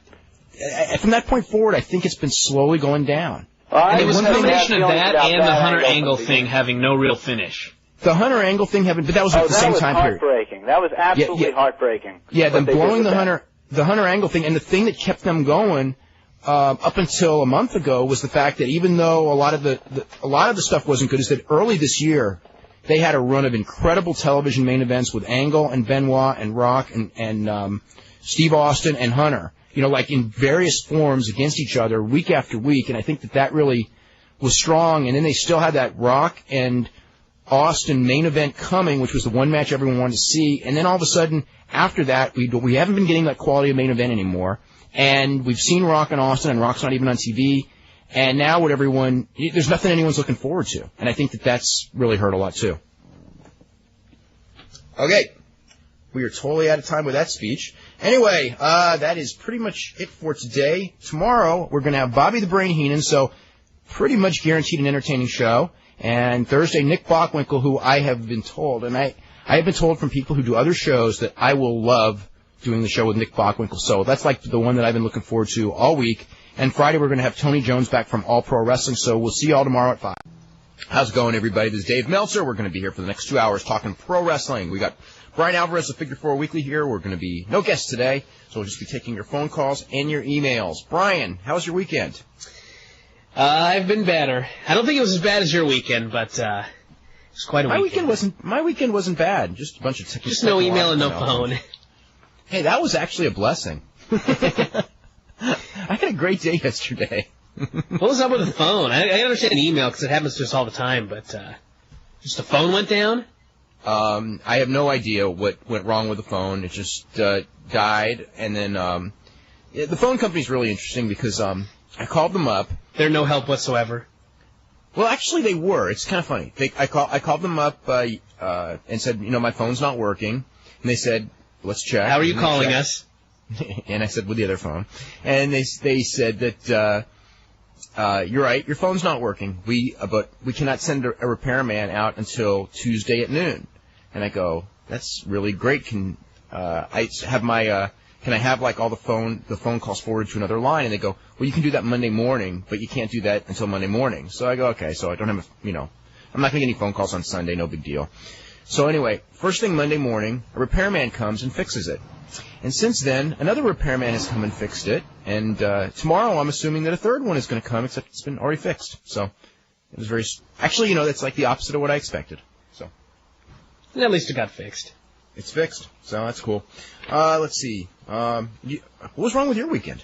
From that point forward, I think it's been slowly going down. And it was a combination of that and the Hunter Angle thing having no real finish. The Hunter Angle thing but that was at the same time period. Heartbreaking. That was absolutely heartbreaking. Yeah, them blowing the Hunter Angle thing, and the thing that kept them going up until a month ago was the fact that even though a lot of the stuff wasn't good, is that early this year they had a run of incredible television main events with Angle and Benoit and Rock and Steve Austin and Hunter, like in various forms against each other week after week, and I think that really was strong. And then they still had that Rock and Austin main event coming, which was the one match everyone wanted to see. And then all of a sudden, after that, we haven't been getting that quality of main event anymore. And we've seen Rock and Austin, and Rock's not even on TV. And now there's nothing anyone's looking forward to. And I think that's really hurt a lot, too. Okay. We are totally out of time with that speech. Anyway, that is pretty much it for today. Tomorrow, we're going to have Bobby the Brain Heenan, so pretty much guaranteed an entertaining show. And Thursday, Nick Bockwinkel, who I have been told, and I have been told from people who do other shows that I will love doing the show with Nick Bockwinkel. So that's like the one that I've been looking forward to all week. And Friday, we're going to have Tony Jones back from All Pro Wrestling, so we'll see you all tomorrow at 5. How's it going, everybody? This is Dave Meltzer. We're going to be here for the next 2 hours talking pro wrestling. We got Brian Alvarez of Figure 4 Weekly here. We're going to be no guests today, so we'll just be taking your phone calls and your emails. Brian, how was your weekend? I've been better. I don't think it was as bad as your weekend, but it was quite a weekend. My weekend wasn't bad. Just a bunch of technical. Just no email and no phone. Hey, that was actually a blessing. I had a great day yesterday. What was up with the phone? I understand an email because it happens to us all the time, but just the phone went down? I have no idea what went wrong with the phone. It just died, and then the phone company's really interesting because I called them up. They're no help whatsoever. Well, actually, they were. It's kind of funny. I called them up and said, my phone's not working, and they said, let's check. How are you calling us? And I said, with the other phone. And they said that, you're right, your phone's not working. But we cannot send a repairman out until Tuesday at noon. And I go, that's really great. Can I have like all the phone calls forwarded to another line? And they go, well, you can do that Monday morning, but you can't do that until Monday morning. So I go, okay, so I don't have I'm not going to get any phone calls on Sunday, no big deal. So anyway, first thing Monday morning, a repairman comes and fixes it. And since then, another repairman has come and fixed it. And tomorrow, I'm assuming that a third one is going to come, except it's been already fixed. So it was actually, that's like the opposite of what I expected. So at least it got fixed. It's fixed, so that's cool. Let's see. What was wrong with your weekend?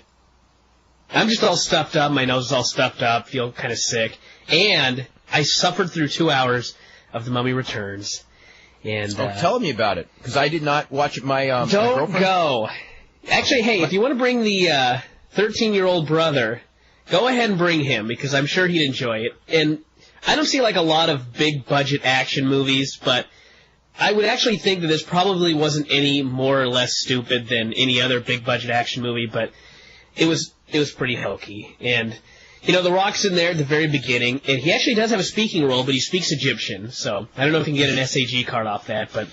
I'm just all stuffed up. My nose is all stuffed up. Feel kind of sick. And I suffered through 2 hours of The Mummy Returns. And tell me about it, because I did not watch it. My don't go. Actually, hey, if you want to bring the 13-year-old brother, go ahead and bring him, because I'm sure he'd enjoy it. And I don't see like a lot of big budget action movies, but I would actually think that this probably wasn't any more or less stupid than any other big budget action movie, but it was pretty hokey. And, you know, The Rock's in there at the very beginning, and he actually does have a speaking role, but he speaks Egyptian, so I don't know if you can get an SAG card off that, but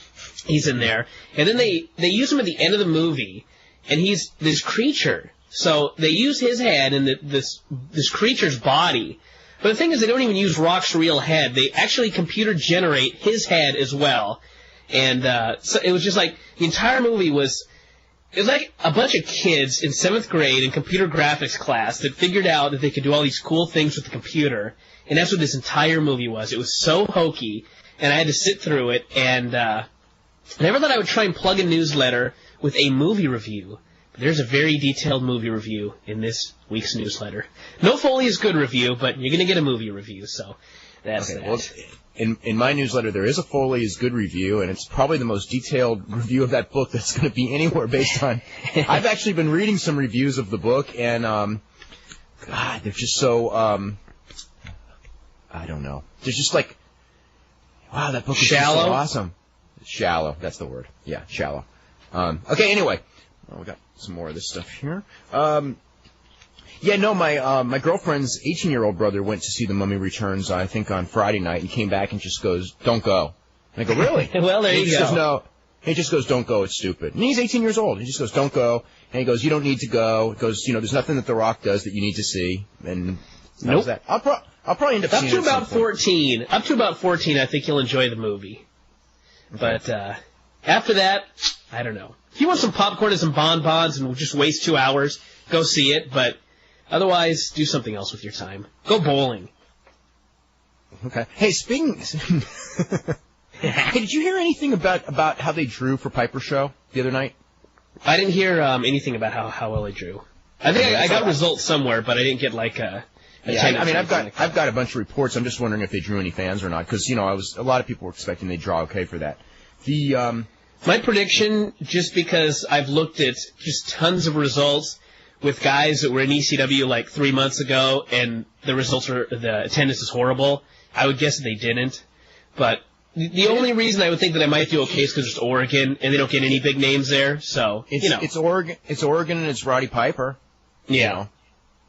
he's in there. And then they use him at the end of the movie, and he's this creature. So they use his head and this creature's body. But the thing is, they don't even use Rock's real head. They actually computer generate his head as well. And so it was just like, the entire movie was like a bunch of kids in 7th grade in computer graphics class that figured out that they could do all these cool things with the computer. And that's what this entire movie was. It was so hokey, and I had to sit through it. And I never thought I would try and plug a newsletter with a movie review. There's a very detailed movie review in this week's newsletter. No Foley is good review, but you're going to get a movie review, so that's that. Well, in my newsletter, there is a Foley is good review, and it's probably the most detailed review of that book that's going to be anywhere based on... I've actually been reading some reviews of the book, and, God, they're just so, I don't know. They're just like, wow, that book is just so awesome. Shallow, that's the word. Yeah, shallow. Okay, anyway. Well, we got some more of this stuff here. My girlfriend's 18-year-old brother went to see The Mummy Returns, I think, on Friday night, and came back and just goes, "Don't go." And I go, "Really?" Well, there you go. Says, no. He just goes, "Don't go, it's stupid." And he's 18 years old. He just goes, "Don't go." And he goes, "You don't need to go." He goes, "There's nothing that The Rock does that you need to see." And that was that. I'll probably end up seeing it. Up to about 14, I think you'll enjoy the movie. Okay. But after that, I don't know. If you want some popcorn and some bonbons and just waste 2 hours, go see it. But otherwise, do something else with your time. Go bowling. Okay. Hey, hey, did you hear anything about how they drew for Piper's show the other night? I didn't hear anything about how well they drew. I think I got results somewhere, but I didn't get like a I've got a bunch of reports. I'm just wondering if they drew any fans or not, because a lot of people were expecting they'd draw okay for that. My prediction, just because I've looked at just tons of results with guys that were in ECW like 3 months ago, and the attendance is horrible, I would guess that they didn't. But the only reason I would think that I might do okay is because it's Oregon, and they don't get any big names there. So it's Oregon, and it's Roddy Piper. Yeah.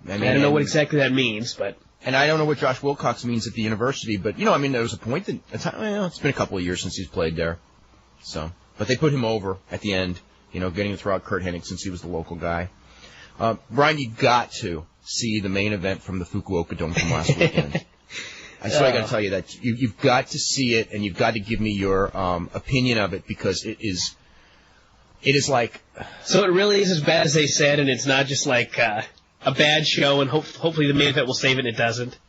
I don't know what exactly that means, but. And I don't know what Josh Wilcox means at the university, but there was a point that it's been a couple of years since he's played there. So, but they put him over at the end, getting to throw out Kurt Hennig since he was the local guy. Brian, you got to see the main event from the Fukuoka Dome from last weekend. I got to tell you that you've got to see it, and you've got to give me your opinion of it, because it is like. So it really is as bad as they said, and it's not just like a bad show, and hopefully the main event will save it, and it doesn't.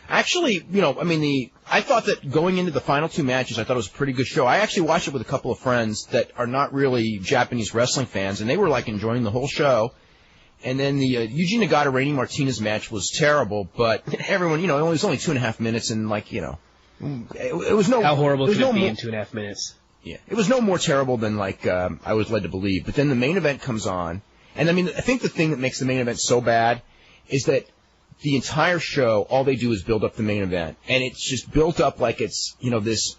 Actually, I thought that going into the final 2 matches, I thought it was a pretty good show. I actually watched it with a couple of friends that are not really Japanese wrestling fans, and they were like enjoying the whole show. And then the Yuji Nagata Rainy Martinez match was terrible, but everyone, it was only 2.5 minutes, and it was no. How horrible could it be in 2.5 minutes? Yeah, it was no more terrible than I was led to believe. But then the main event comes on, and I think the thing that makes the main event so bad is that the entire show, all they do is build up the main event, and it's just built up like it's this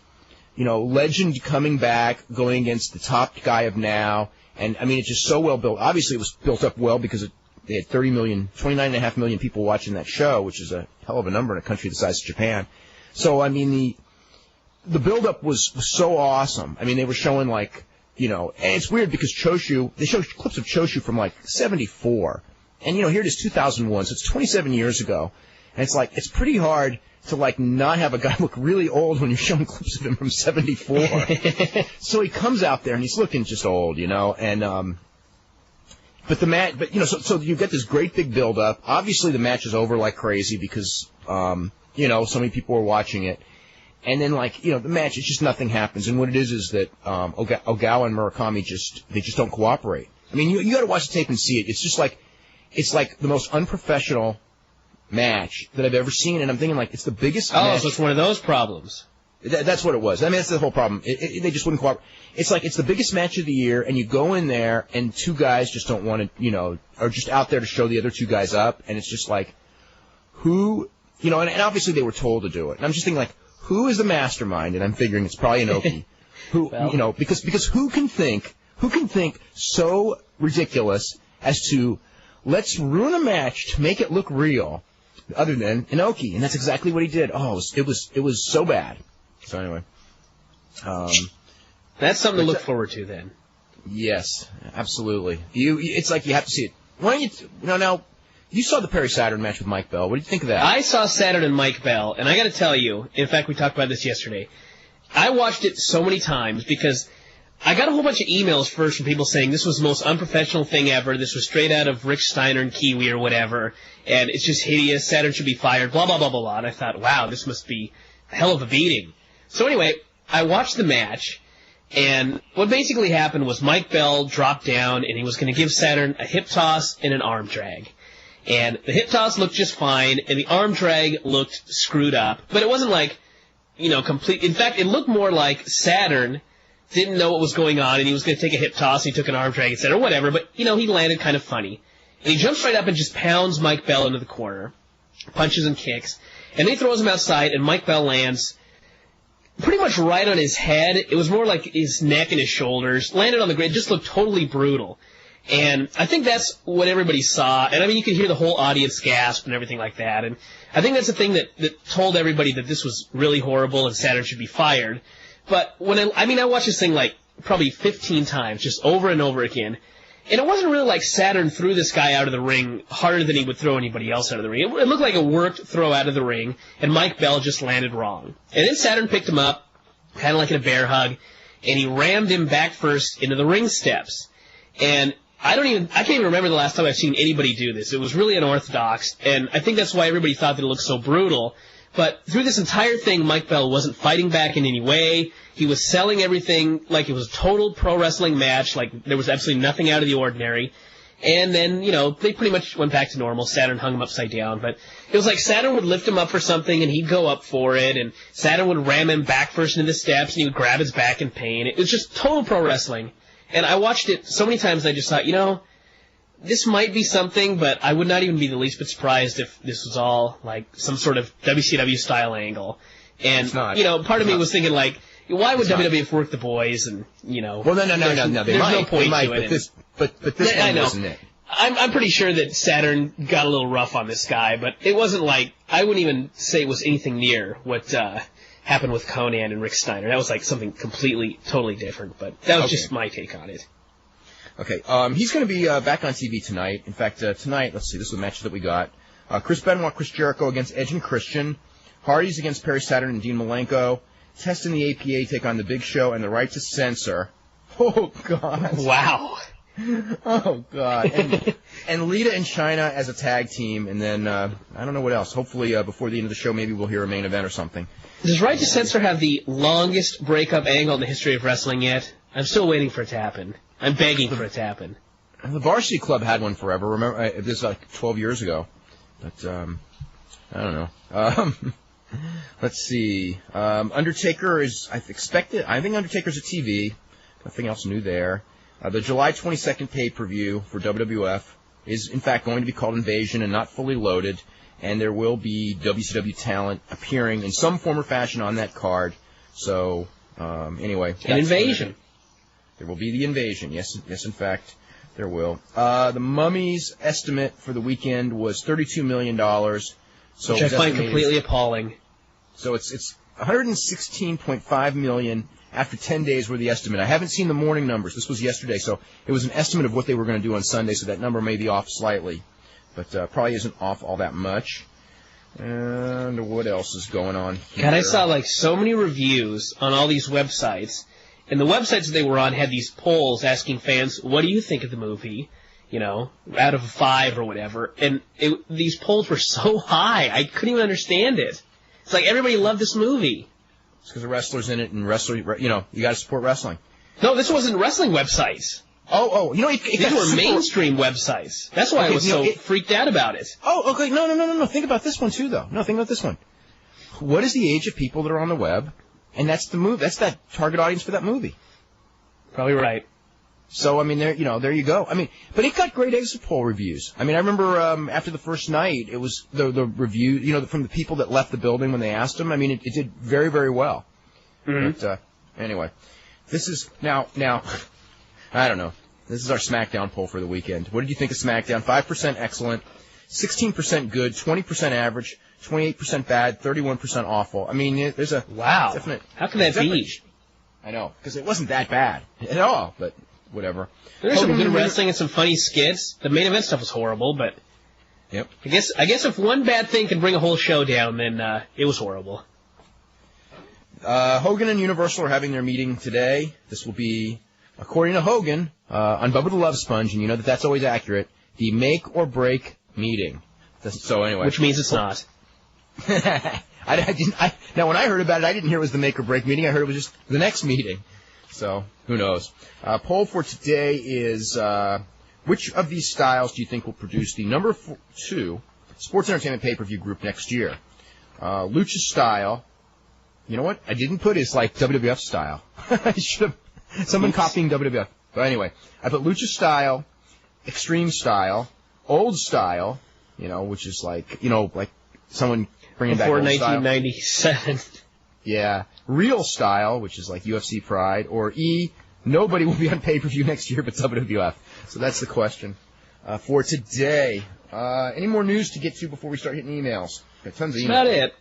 legend coming back, going against the top guy of now. And, it's just so well built. Obviously, it was built up well because they had 29.5 million people watching that show, which is a hell of a number in a country the size of Japan. So, the build-up was so awesome. They were showing, and it's weird because they showed clips of Choshu from, 74. And, here it is 2001, so it's 27 years ago. And it's pretty hard to, not have a guy look really old when you're showing clips of him from 74. So he comes out there, and he's looking just old, and, so you get this great big build-up. Obviously, the match is over like crazy because, so many people were watching it. And then, the match, it's just nothing happens. And what it is that, Ogawa and Murakami they just don't cooperate. You gotta watch the tape and see it. It's just it's the most unprofessional match that I've ever seen, and I'm thinking it's the biggest match. So it's one of those problems. That's what it was. That's the whole problem. They just wouldn't cooperate. It's the biggest match of the year, and you go in there, and 2 guys just don't want to, are just out there to show the other 2 guys up, and it's just who and obviously they were told to do it. And I'm just thinking, like, who is the mastermind? And I'm figuring it's probably Inoki. Who, because who can think so ridiculous as to let's ruin a match to make it look real, other than Inoki, and that's exactly what he did. Oh, it was so bad. So anyway, that's something to look forward to then. Yes, absolutely. It's like you have to see it. Why don't you? Now you saw the Perry Saturn match with Mike Bell. What did you think of that? I saw Saturn and Mike Bell, and I got to tell you, in fact, we talked about this yesterday. I watched it so many times because I got a whole bunch of emails first from people saying this was the most unprofessional thing ever. This was straight out of Rick Steiner and Kiwi or whatever, and it's just hideous. Saturn should be fired, blah, blah, blah, blah, blah. And I thought, wow, this must be a hell of a beating. So anyway, I watched the match, and what basically happened was Mike Bell dropped down, and he was going to give Saturn a hip toss and an arm drag. And the hip toss looked just fine, and the arm drag looked screwed up. But it wasn't like, complete. In fact, it looked more like Saturn didn't know what was going on, and he was going to take a hip toss, and he took an arm drag, etc., or whatever, but, he landed kind of funny. And he jumps right up and just pounds Mike Bell into the corner, punches and kicks, and then he throws him outside, and Mike Bell lands pretty much right on his head. It was more like his neck and his shoulders, landed on the ground. It just looked totally brutal. And I think that's what everybody saw, and I mean, you could hear the whole audience gasp and everything like that, and I think that's the thing that told everybody that this was really horrible and Saturn should be fired. But when I watched this thing like probably 15 times, just over and over again, and it wasn't really like Saturn threw this guy out of the ring harder than he would throw anybody else out of the ring. It looked like a worked throw out of the ring, and Mike Bell just landed wrong. And then Saturn picked him up, kind of like in a bear hug, and he rammed him back first into the ring steps. And I can't even remember the last time I've seen anybody do this. It was really unorthodox, and I think that's why everybody thought that it looked so brutal. But through this entire thing, Mike Bell wasn't fighting back in any way. He was selling everything like it was a total pro wrestling match, like there was absolutely nothing out of the ordinary. And then, they pretty much went back to normal. Saturn hung him upside down. But it was like Saturn would lift him up for something, and he'd go up for it, and Saturn would ram him back first into the steps, and he would grab his back in pain. It was just total pro wrestling. And I watched it so many times, I just thought, this might be something, but I would not even be the least bit surprised if this was all like some sort of WCW-style angle. And, part of me was thinking, like, why would WWF work the boys? And, Well, no. There's no point to it. But this one wasn't it. I'm pretty sure that Saturn got a little rough on this guy, but it wasn't like, I wouldn't even say it was anything near what happened with Conan and Rick Steiner. That was like something completely, totally different, but that was just my take on it. Okay, he's going to be back on TV tonight. In fact, tonight, let's see, this is the matches that we got. Chris Benoit, Chris Jericho against Edge and Christian. Hardy's against Perry Saturn and Dean Malenko. Test and the APA take on The Big Show and The Right to Censor. Oh, God. Wow. Oh, God. And Lita and Chyna as a tag team, and then, I don't know what else. Hopefully, before the end of the show, maybe we'll hear a main event or something. Does Right to Censor have the longest breakup angle in the history of wrestling yet? I'm still waiting for it to happen. I'm begging for it to happen. The Varsity Club had one forever. Remember, this was like 12 years ago. But, I don't know. Let's see. Undertaker is, I think Undertaker's a TV. Nothing else new there. The July 22nd pay-per-view for WWF is, in fact, going to be called Invasion and not fully loaded. And there will be WCW talent appearing in some form or fashion on that card. So, anyway. An invasion. There will be the invasion. Yes, in fact, there will. The Mummy's estimate for the weekend was $32 million. So which I find completely appalling. So it's $116.5 million after 10 days were the estimate. I haven't seen the morning numbers. This was yesterday, so it was an estimate of what they were going to do on Sunday, so that number may be off slightly. But probably isn't off all that much. And what else is going on here? God, I saw like so many reviews on all these websites. And the websites that they were on had these polls asking fans, what do you think of the movie? Out of 5 or whatever. And these polls were so high, I couldn't even understand it. It's like everybody loved this movie. It's because the wrestlers in it, and wrestling, you got to support wrestling. No, this wasn't wrestling websites. Oh, these were mainstream websites. That's why I was so freaked out about it. Oh, okay, no. Think about this one, too, though. No, think about this one. What is the age of people that are on the web? And that's the movie. That's that target audience for that movie. Probably right. So, I mean, there you go. I mean, but it got great exit poll reviews. I mean, I remember after the first night, it was the review, from the people that left the building when they asked them. I mean, it did very, very well. Mm-hmm. But anyway, this is now. I don't know. This is our Smackdown poll for the weekend. What did you think of Smackdown? 5% excellent, 16% good, 20% average, 28% bad, 31% awful. I mean, there's a definite. How can that be? I know, because it wasn't that bad at all, but whatever. There's some good wrestling and some funny skits. The main event stuff was horrible, but yep. I guess if one bad thing can bring a whole show down, then it was horrible. Hogan and Universal are having their meeting today. This will be, according to Hogan, on Bubba the Love Sponge, and you know that's always accurate, the make or break meeting. So anyway. Which means it's not. Now, when I heard about it, I didn't hear it was the make or break meeting. I heard it was just the next meeting. So, who knows? Poll for today is, which of these styles do you think will produce the number 2 sports entertainment pay-per-view group next year? Lucha style. You know what? I didn't put is like WWF style. I should have. Someone copying WWF. But anyway, I put lucha style, extreme style, old style, which is like, like someone bringing back old style. Before 1997. Yeah. Real style, which is like UFC Pride, or E, nobody will be on pay-per-view next year but WWF. So that's the question for today. Any more news to get to before we start hitting emails? Got tons of emails. That's not it.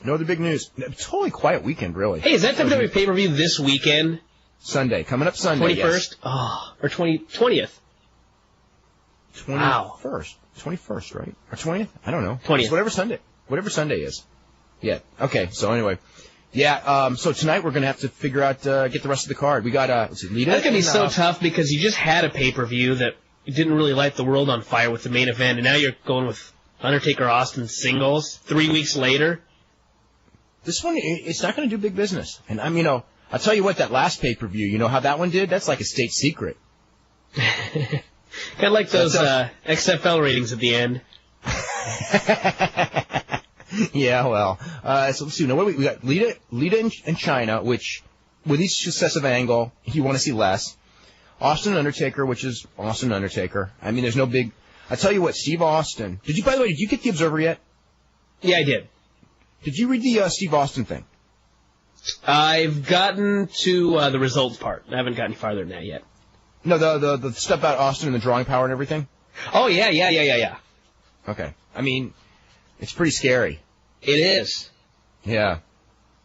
No other big news. Totally quiet weekend, really. Hey, is that WWE pay-per-view this weekend? Sunday. Coming up Sunday, 21st? Yes. Oh, or 20th? 21st. Wow. 21st, right? Or 20th? I don't know. 20th. It's whatever Sunday is. Yeah. Okay, so anyway. Yeah, so tonight we're going to have to figure out, get the rest of the card. We got, let's see, Lita. That's going to be so tough because you just had a pay-per-view that didn't really light the world on fire with the main event, and now you're going with Undertaker Austin singles 3 weeks later. This one, it's not going to do big business. And I'll tell you what, that last pay-per-view, you know how that one did? That's like a state secret. Kind of like those XFL ratings at the end. Yeah, well, so let's see. Now, we got Lita and China, which, with each successive angle, you want to see less. Austin and Undertaker, which is Austin and Undertaker. I mean, there's no big. I tell you what, Steve Austin. By the way, did you get the Observer yet? Yeah, I did. Did you read the Steve Austin thing? I've gotten to the results part. I haven't gotten farther than that yet. No, the stuff about Austin and the drawing power and everything? Oh, yeah. Okay. I mean, it's pretty scary. It is. Yeah.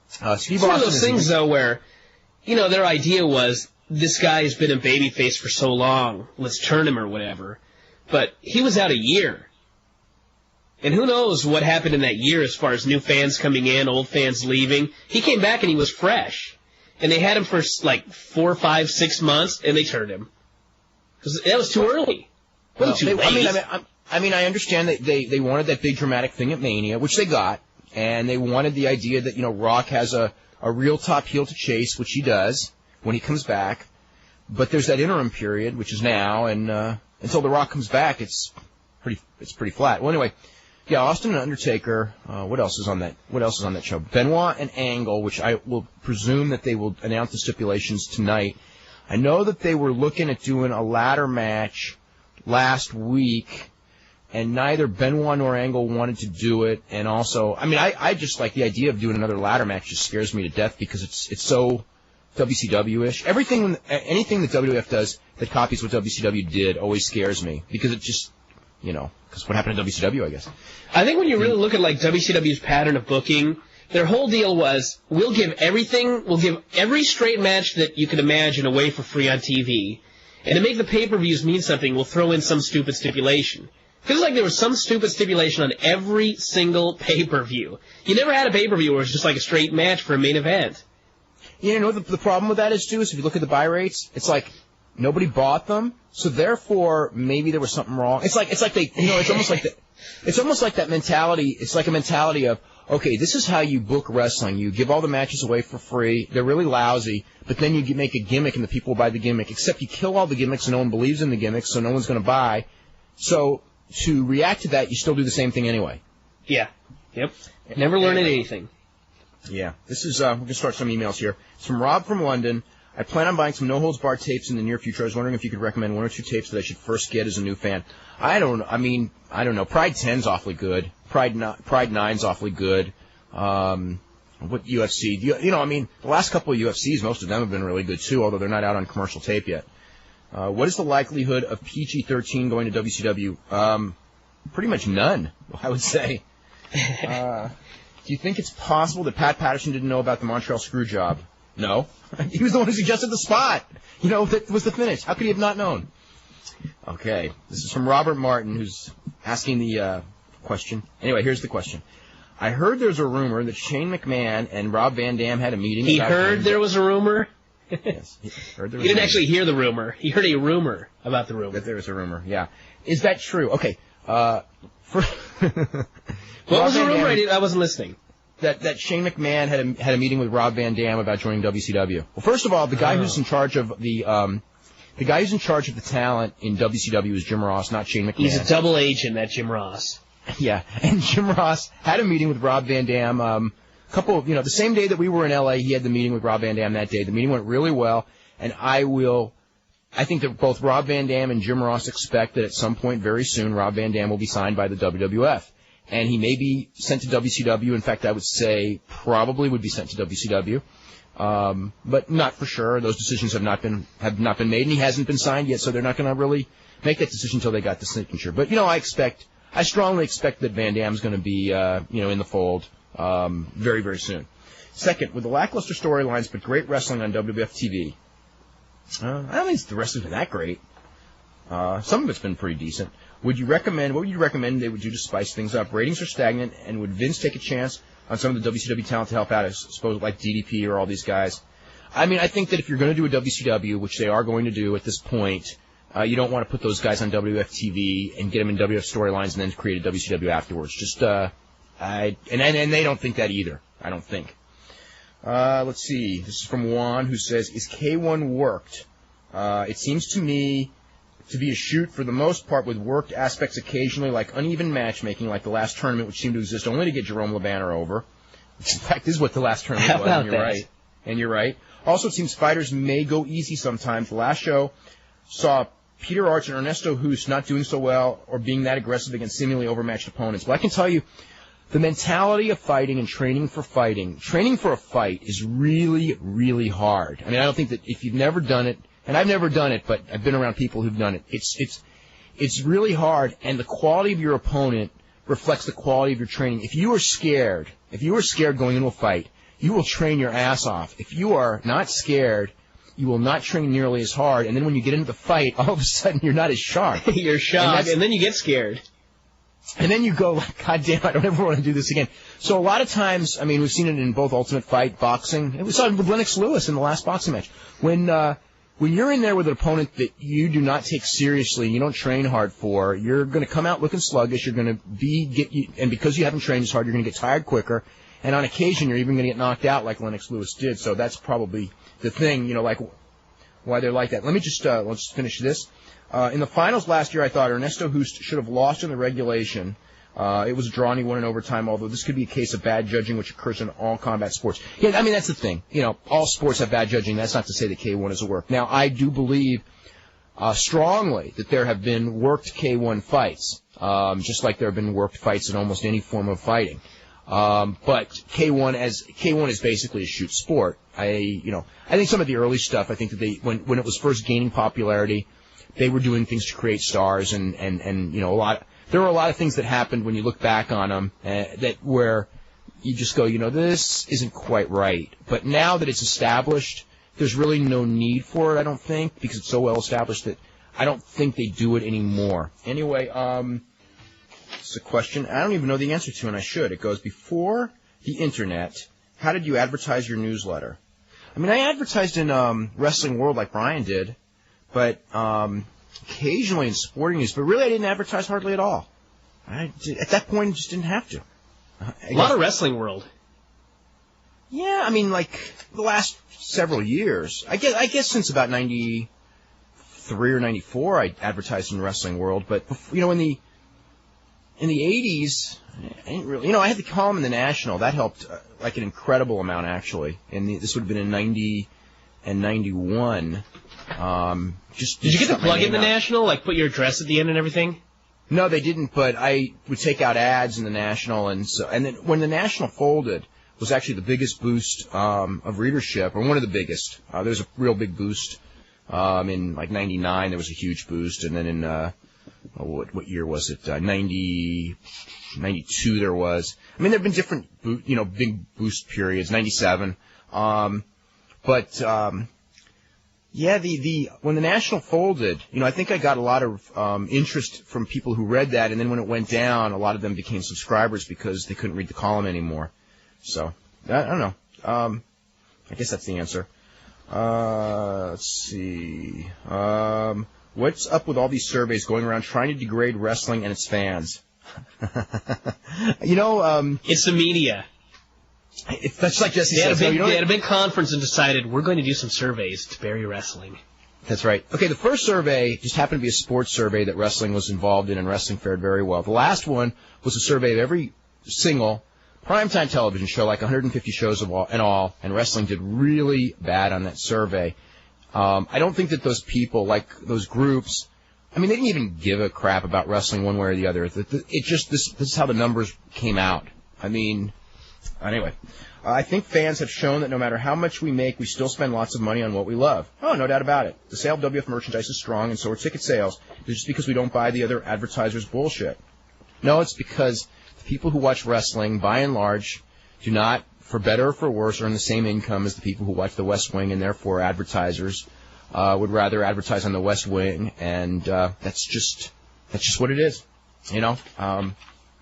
Steve it's one of Austin those things, though, where, their idea was, this guy's been a babyface for so long, let's turn him or whatever. But he was out a year. And who knows what happened in that year as far as new fans coming in, old fans leaving. He came back and he was fresh. And they had him for like 4, 5, 6 months, and they turned him. Because that was too early. Too late. I understand that they wanted that big dramatic thing at Mania, which they got. And they wanted the idea that, Rock has a real top heel to chase, which he does when he comes back. But there's that interim period, which is now, and until The Rock comes back, it's pretty flat. Well, anyway. Yeah, Austin and Undertaker. What else is on that show? Benoit and Angle, which I will presume that they will announce the stipulations tonight. I know that they were looking at doing a ladder match last week, and neither Benoit nor Angle wanted to do it. And also, I just like the idea of doing another ladder match. Just scares me to death because it's so WCW-ish. Anything that WWF does that copies what WCW did always scares me because it just. Because what happened to WCW, I guess. I think when you really look at like WCW's pattern of booking, their whole deal was, we'll give every straight match that you can imagine away for free on TV. And to make the pay-per-views mean something, we'll throw in some stupid stipulation. Feels like there was some stupid stipulation on every single pay-per-view. You never had a pay-per-view where it was just like a straight match for a main event. The problem with that is, too, is if you look at the buy rates, it's like, nobody bought them, so therefore maybe there was something wrong. It's like they, it's almost like that mentality. It's like a mentality of, okay, this is how you book wrestling. You give all the matches away for free. They're really lousy, but then you make a gimmick and the people will buy the gimmick. Except you kill all the gimmicks and no one believes in the gimmicks, so no one's going to buy. So to react to that, you still do the same thing anyway. Yeah. Yep. Never learning anything. Yeah. This is we're going to start some emails here. It's from Rob from London. I plan on buying some no-holds-barred tapes in the near future. I was wondering if you could recommend 1 or 2 tapes that I should first get as a new fan. I don't know. Pride 10's awfully good. Pride 9's awfully good. What UFC? The last couple of UFCs, most of them have been really good, too, although they're not out on commercial tape yet. What is the likelihood of PG-13 going to WCW? Pretty much none, I would say. Do you think it's possible that Pat Patterson didn't know about the Montreal screw job? No. He was the one who suggested the spot. That was the finish. How could he have not known? Okay. This is from Robert Martin, who's asking the question. Anyway, here's the question. I heard there's a rumor that Shane McMahon and Rob Van Dam had a meeting. He heard there was a rumor? Yes. He didn't actually hear the rumor. He heard a rumor about the rumor. That there was a rumor, yeah. Is that true? Okay. What was the rumor? I wasn't listening. That Shane McMahon had a meeting with Rob Van Dam about joining WCW. Well, first of all, the guy who's in charge of the talent in WCW is Jim Ross, not Shane McMahon. He's a double agent, that Jim Ross. Yeah, and Jim Ross had a meeting with Rob Van Dam. The same day that we were in LA, he had the meeting with Rob Van Dam that day. The meeting went really well, and I think that both Rob Van Dam and Jim Ross expect that at some point very soon, Rob Van Dam will be signed by the WWF. And he may be sent to WCW. In fact, I would say probably would be sent to WCW, but not for sure. Those decisions have not been made, and he hasn't been signed yet, so they're not going to really make that decision until they got the signature. But I strongly expect that Van Dam's going to be in the fold very, very soon. Second, with the lackluster storylines but great wrestling on WWF TV, I don't think the rest has been that great. Some of it's been pretty decent. What would you recommend they would do to spice things up? Ratings are stagnant, and would Vince take a chance on some of the WCW talent to help out, I suppose, like DDP or all these guys? I think that if you're going to do a WCW, which they are going to do at this point, you don't want to put those guys on WWF TV and get them in WWF storylines and then create a WCW afterwards. And they don't think that either, I don't think. Let's see. This is from Juan, who says, is K1 worked? It seems to me to be a shoot for the most part, with worked aspects occasionally, like uneven matchmaking, like the last tournament, which seemed to exist only to get Jerome LeBanner over. Which, in fact, is what the last tournament was, and you're right. Also, it seems fighters may go easy sometimes. The last show saw Peter Arch and Ernesto Hoost not doing so well or being that aggressive against seemingly overmatched opponents. But I can tell you, the mentality of fighting and training for a fight is really, really hard. I don't think that if you've never done it, and I've never done it, but I've been around people who've done it. It's really hard, and the quality of your opponent reflects the quality of your training. If you are scared going into a fight, you will train your ass off. If you are not scared, you will not train nearly as hard, and then when you get into the fight, all of a sudden you're not as sharp. You're shocked, and then you get scared. And then you go, God damn, I don't ever want to do this again. So a lot of times, we've seen it in both Ultimate Fight, boxing. We saw it with Lennox Lewis in the last boxing match. When you're in there with an opponent that you do not take seriously and you don't train hard for, you're going to come out looking sluggish. You're going to and because you haven't trained as hard, you're going to get tired quicker. And on occasion, you're even going to get knocked out like Lennox Lewis did. So that's probably the thing, like why they're like that. Let me just let's finish this. In the finals last year, I thought Ernesto Hoost should have lost in the regulation. It was a draw and he won in overtime, although this could be a case of bad judging, which occurs in all combat sports. Yeah, that's the thing. All sports have bad judging. That's not to say that K1 is a work. Now, I do believe strongly that there have been worked K1 fights, just like there have been worked fights in almost any form of fighting. But K1 is basically a shoot sport. I think some of the early stuff, I think that when it was first gaining popularity, they were doing things to create stars and there were a lot of things that happened when you look back on them where you just go, this isn't quite right. But now that it's established, there's really no need for it, I don't think, because it's so well established that I don't think they do it anymore. Anyway, it's a question I don't even know the answer to, and I should. It goes, before the Internet, how did you advertise your newsletter? I advertised in Wrestling World like Brian did, but occasionally in sporting news, but really I didn't advertise hardly at all. At that point, I just didn't have to. A lot of Wrestling World. Yeah, like the last several years. I guess since about 93 or 94, I advertised in Wrestling World. But in the 80s, I didn't really. I had the column in the National. That helped like an incredible amount actually. And this would have been in and 91. Did you get to plug in the National? Like put your address at the end and everything? No, they didn't. But I would take out ads in the National, and then when the National folded, was actually the biggest boost of readership, or one of the biggest. There was a real big boost in like 99. There was a huge boost, and then in what year was it? 92 there was. I mean, there have been different big boost periods. 97, yeah, when the National folded, I think I got a lot of interest from people who read that, and then when it went down, a lot of them became subscribers because they couldn't read the column anymore. So, I don't know. I guess that's the answer. Let's see. What's up with all these surveys going around trying to degrade wrestling and its fans? It's the media. That's like Jesse said. They had a big conference and decided we're going to do some surveys to bury wrestling. That's right. Okay, the first survey just happened to be a sports survey that wrestling was involved in, and wrestling fared very well. The last one was a survey of every single primetime television show, like 150 shows in all, and wrestling did really bad on that survey. I don't think that those people, like those groups, I mean, they didn't even give a crap about wrestling one way or the other. This is how the numbers came out. I mean, anyway, I think fans have shown that no matter how much we make, we still spend lots of money on what we love. Oh, no doubt about it. The sale of WF merchandise is strong, and so are ticket sales. It's just because we don't buy the other advertisers' bullshit. No, it's because the people who watch wrestling, by and large, do not, for better or for worse, earn the same income as the people who watch The West Wing, and therefore advertisers would rather advertise on The West Wing, and that's just what it is. I don't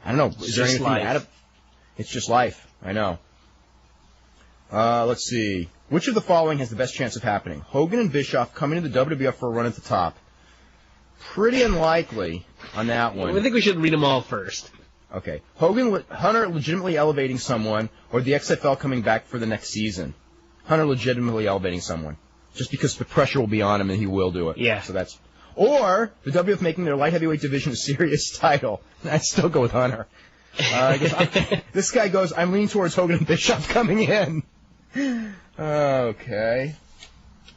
know. Is there anything to add? It's just life. I know. Let's see. Which of the following has the best chance of happening? Hogan and Bischoff come into the WWF for a run at the top. Pretty unlikely on that one. I think we should read them all first. Okay. Hunter legitimately elevating someone, or the XFL coming back for the next season. Hunter legitimately elevating someone. Just because the pressure will be on him and he will do it. Yeah. So that's... Or the WWF making their light heavyweight division a serious title. I'd still go with Hunter. This guy goes, I'm leaning towards Hogan and Bischoff coming in. Okay.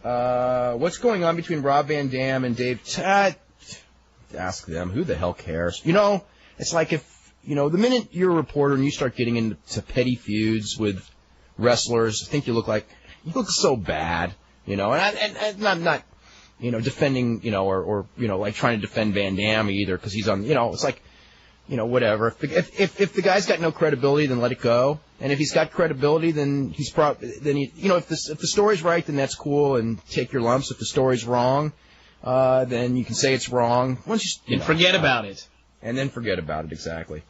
What's going on between Rob Van Dam and Dave? Ask them. Who the hell cares? It's like if, the minute you're a reporter and you start getting into petty feuds with wrestlers, I think you look so bad, and I'm not, defending, or like trying to defend Van Dam either, because he's on, it's like, whatever. If the guy's got no credibility, then let it go. And if he's got credibility, then if the story's right, then that's cool, and take your lumps. If the story's wrong, then you can say it's wrong. Forget about it. And then forget about it, exactly.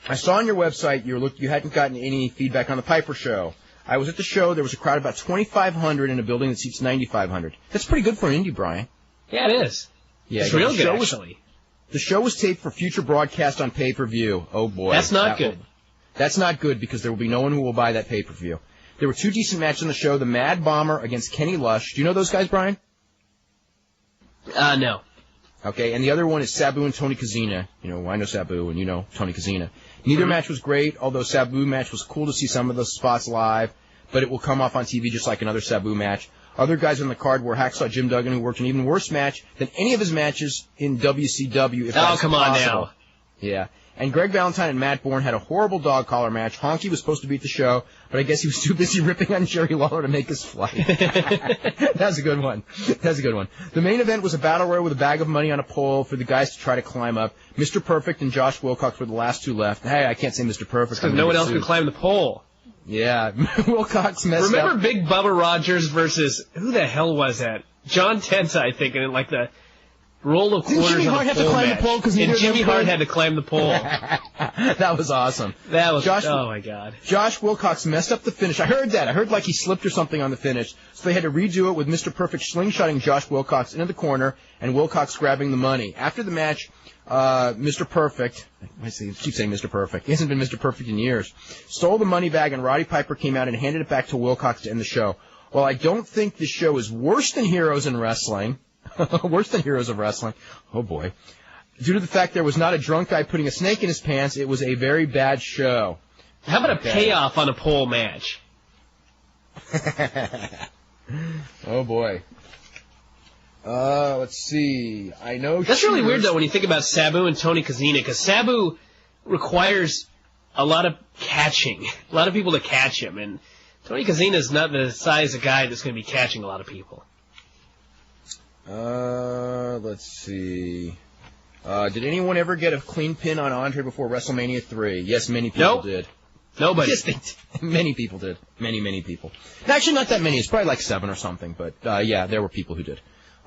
I saw on your website you hadn't gotten any feedback on the Piper show. I was at the show. There was a crowd of about 2,500 in a building that seats 9,500. That's pretty good for an indie, Brian. Yeah, it is. Yeah, it's real good, actually. The show was taped for future broadcast on pay-per-view. Oh, boy. That's not good. That's not good because there will be no one who will buy that pay-per-view. There were two decent matches on the show. The Mad Bomber against Kenny Lush. Do you know those guys, Brian? No. Okay, and the other one is Sabu and Tony Kazina. I know Sabu, and Tony Kazina. Neither match was great, although Sabu match was cool to see some of the spots live, but it will come off on TV just like another Sabu match. Other guys on the card were Hacksaw Jim Duggan, who worked an even worse match than any of his matches in WCW. Come on now. Yeah. And Greg Valentine and Matt Bourne had a horrible dog collar match. Honky was supposed to beat the show, but I guess he was too busy ripping on Jerry Lawler to make his flight. That's a good one. The main event was a battle royal with a bag of money on a pole for the guys to try to climb up. Mr. Perfect and Josh Wilcox were the last two left. Hey, I can't say Mr. Perfect. Because no one else could climb the pole. Yeah. Wilcox messed up. Remember Big Bubba Rogers versus, who the hell was that? John Tensa, I think, and like the roll of quarters Jimmy Hart had to climb the pole because Jimmy Hart had to climb the pole. That was awesome. Oh my God. Josh Wilcox messed up the finish. I heard that. I heard like he slipped or something on the finish. So they had to redo it with Mr. Perfect slingshotting Josh Wilcox into the corner and Wilcox grabbing the money. After the match, Mr. Perfect, I keep saying Mr. Perfect. He hasn't been Mr. Perfect in years. Stole the money bag and Roddy Piper came out and handed it back to Wilcox to end the show. While I don't think this show is worse than Heroes in Wrestling, worse than Heroes of Wrestling. Oh, boy. Due to the fact there was not a drunk guy putting a snake in his pants, it was a very bad show. How about a payoff on a pole match? Oh, boy. Let's see. I know that's really weird, though, when you think about Sabu and Tony Kozina, because Sabu requires a lot of catching, a lot of people to catch him, and Tony Kozina is not the size of guy that's going to be catching a lot of people. Let's see. Did anyone ever get a clean pin on Andre before WrestleMania 3? Yes, many people did. Nobody. Yes, many people did. Many people. Actually, not that many. It's probably like 7 or something, but yeah, there were people who did.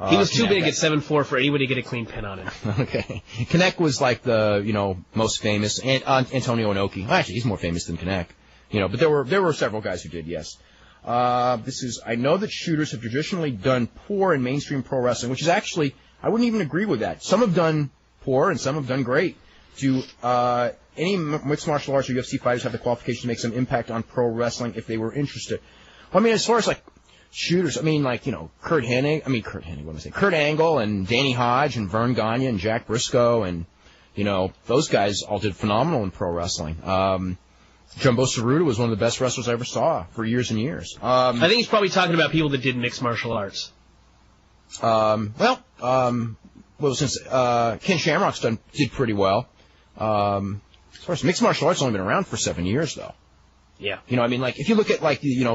He was too big at 7'4" for anybody to get a clean pin on him. Okay. Kinect was like the, most famous. And Antonio Inoki. Well, actually, he's more famous than Kinect. But there were several guys who did, yes. I know that shooters have traditionally done poor in mainstream pro wrestling, which is actually, I wouldn't even agree with that. Some have done poor and some have done great. Do any mixed martial arts or UFC fighters have the qualifications to make some impact on pro wrestling if they were interested? Well, I mean, as far as like shooters, I mean, like, Kurt Angle and Danny Hodge and Vern Gagne and Jack Briscoe and, those guys all did phenomenal in pro wrestling. Jumbo Ceruto was one of the best wrestlers I ever saw for years and years. I think he's probably talking about people that did mixed martial arts. Ken Shamrock's did pretty well. As far as mixed martial arts, only been around for 7 years, though. Yeah. If you look at,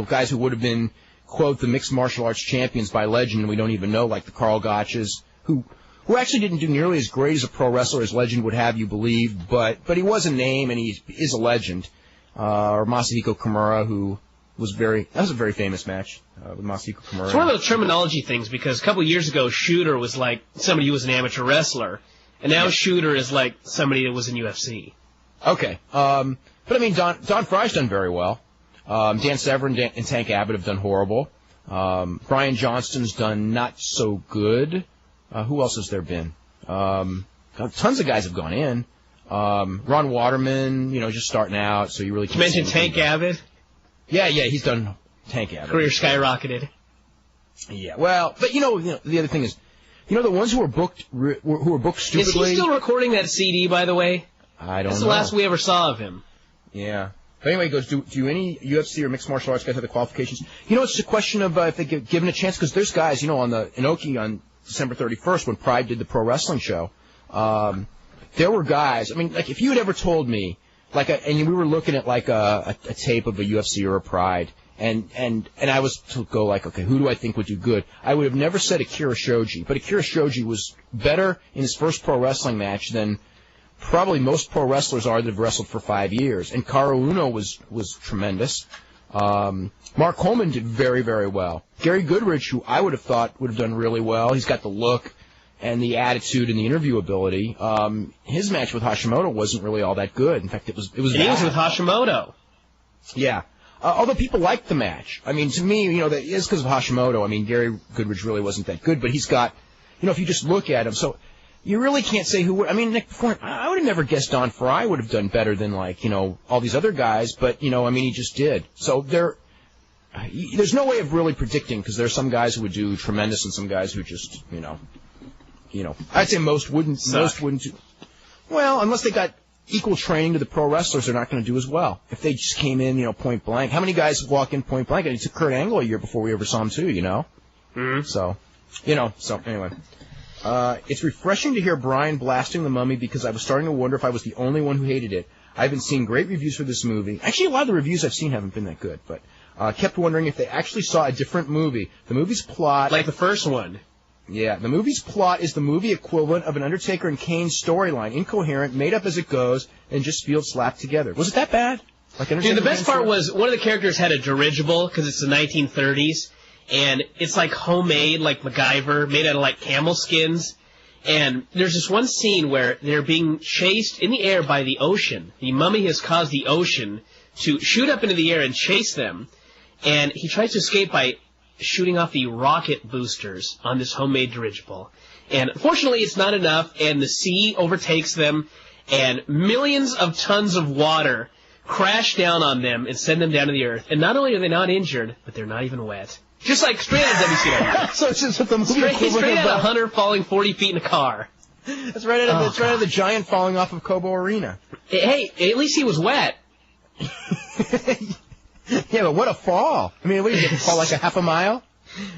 guys who would have been, quote, the mixed martial arts champions by legend, and we don't even know, like the Carl Gotches, who actually didn't do nearly as great as a pro wrestler as legend would have you believe, but he was a name, and he is a legend. Or Masahiko Kimura, that was a very famous match, with Masahiko Kimura. It's one of those terminology things, because a couple of years ago, shooter was like somebody who was an amateur wrestler, and now shooter is like somebody that was in UFC. Okay. But I mean, Don Frye's done very well. Dan Severn and Tank Abbott have done horrible. Brian Johnston's done not so good. Who else has there been? Tons of guys have gone in. Ron Waterman, just starting out, so you really can't. You mentioned Tank Abbott? Yeah, he's done Tank Abbott. Career skyrocketed. Yeah, well, but the other thing is, the ones who were booked stupidly. Is he still recording that CD, by the way? I don't know. That's the last we ever saw of him. Yeah. But anyway, he goes, do any UFC or mixed martial arts guys have the qualifications? It's a question of if they get given a chance, because there's guys, on the Inoki on December 31st when Pride did the pro wrestling show. There were guys, I mean, like, if you had ever told me, and we were looking at, like, a tape of a UFC or a Pride, and I was to go, like, okay, who do I think would do good? I would have never said Akira Shoji, but Akira Shoji was better in his first pro wrestling match than probably most pro wrestlers are that have wrestled for 5 years. And Karu Uno was tremendous. Mark Coleman did very, very well. Gary Goodrich, who I would have thought would have done really well, he's got the look and the attitude and the interview ability. His match with Hashimoto wasn't really all that good. In fact, it was. And he was with Hashimoto. Yeah. Although people liked the match. I mean, to me, that is because of Hashimoto. I mean, Gary Goodrich really wasn't that good, but he's got, if you just look at him, so you really can't say who would. I mean, Nick, I would have never guessed Don Frye would have done better than all these other guys, but I mean, he just did. So there's no way of really predicting, because there's some guys who would do tremendous and some guys who just, I'd say most wouldn't do. Well, unless they got equal training to the pro wrestlers, they're not going to do as well. If they just came in, point blank. How many guys walk in point blank? And it took Kurt Angle a year before we ever saw him too, Mm-hmm. So, so anyway. It's refreshing to hear Brian blasting The Mummy, because I was starting to wonder if I was the only one who hated it. I've been seeing great reviews for this movie. Actually, a lot of the reviews I've seen haven't been that good, but kept wondering if they actually saw a different movie. The movie's plot... Like the first one. Yeah, the movie's plot is the movie equivalent of an Undertaker and Kane storyline, incoherent, made up as it goes, and just feels slapped together. Was it that bad? Dude, the best part was one of the characters had a dirigible, because it's the 1930s, and it's like homemade, like MacGyver, made out of like camel skins. And there's this one scene where they're being chased in the air by the ocean. The mummy has caused the ocean to shoot up into the air and chase them. And he tries to escape by shooting off the rocket boosters on this homemade dirigible. And unfortunately, it's not enough, and the sea overtakes them, and millions of tons of water crash down on them and send them down to the earth. And not only are they not injured, but they're not even wet. Just like straight out of WCW. So it's just the movie straight out of Hunter falling 40 feet in a car. That's right out of the giant falling off of Cobo Arena. Hey, at least he was wet. Yeah, but what a fall. I mean, what did he fall like a half a mile?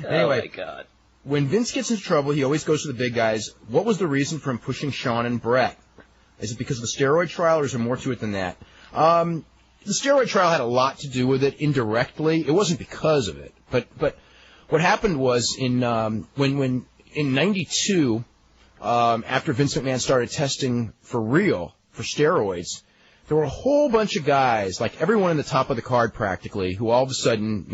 Anyway, oh my God. When Vince gets into trouble, he always goes to the big guys. What was the reason for him pushing Shawn and Brett? Is it because of the steroid trial, or is there more to it than that? The steroid trial had a lot to do with it indirectly. It wasn't because of it, but what happened was in '92, after Vince McMahon started testing for real for steroids, there were a whole bunch of guys, like everyone in the top of the card practically, who all of a sudden,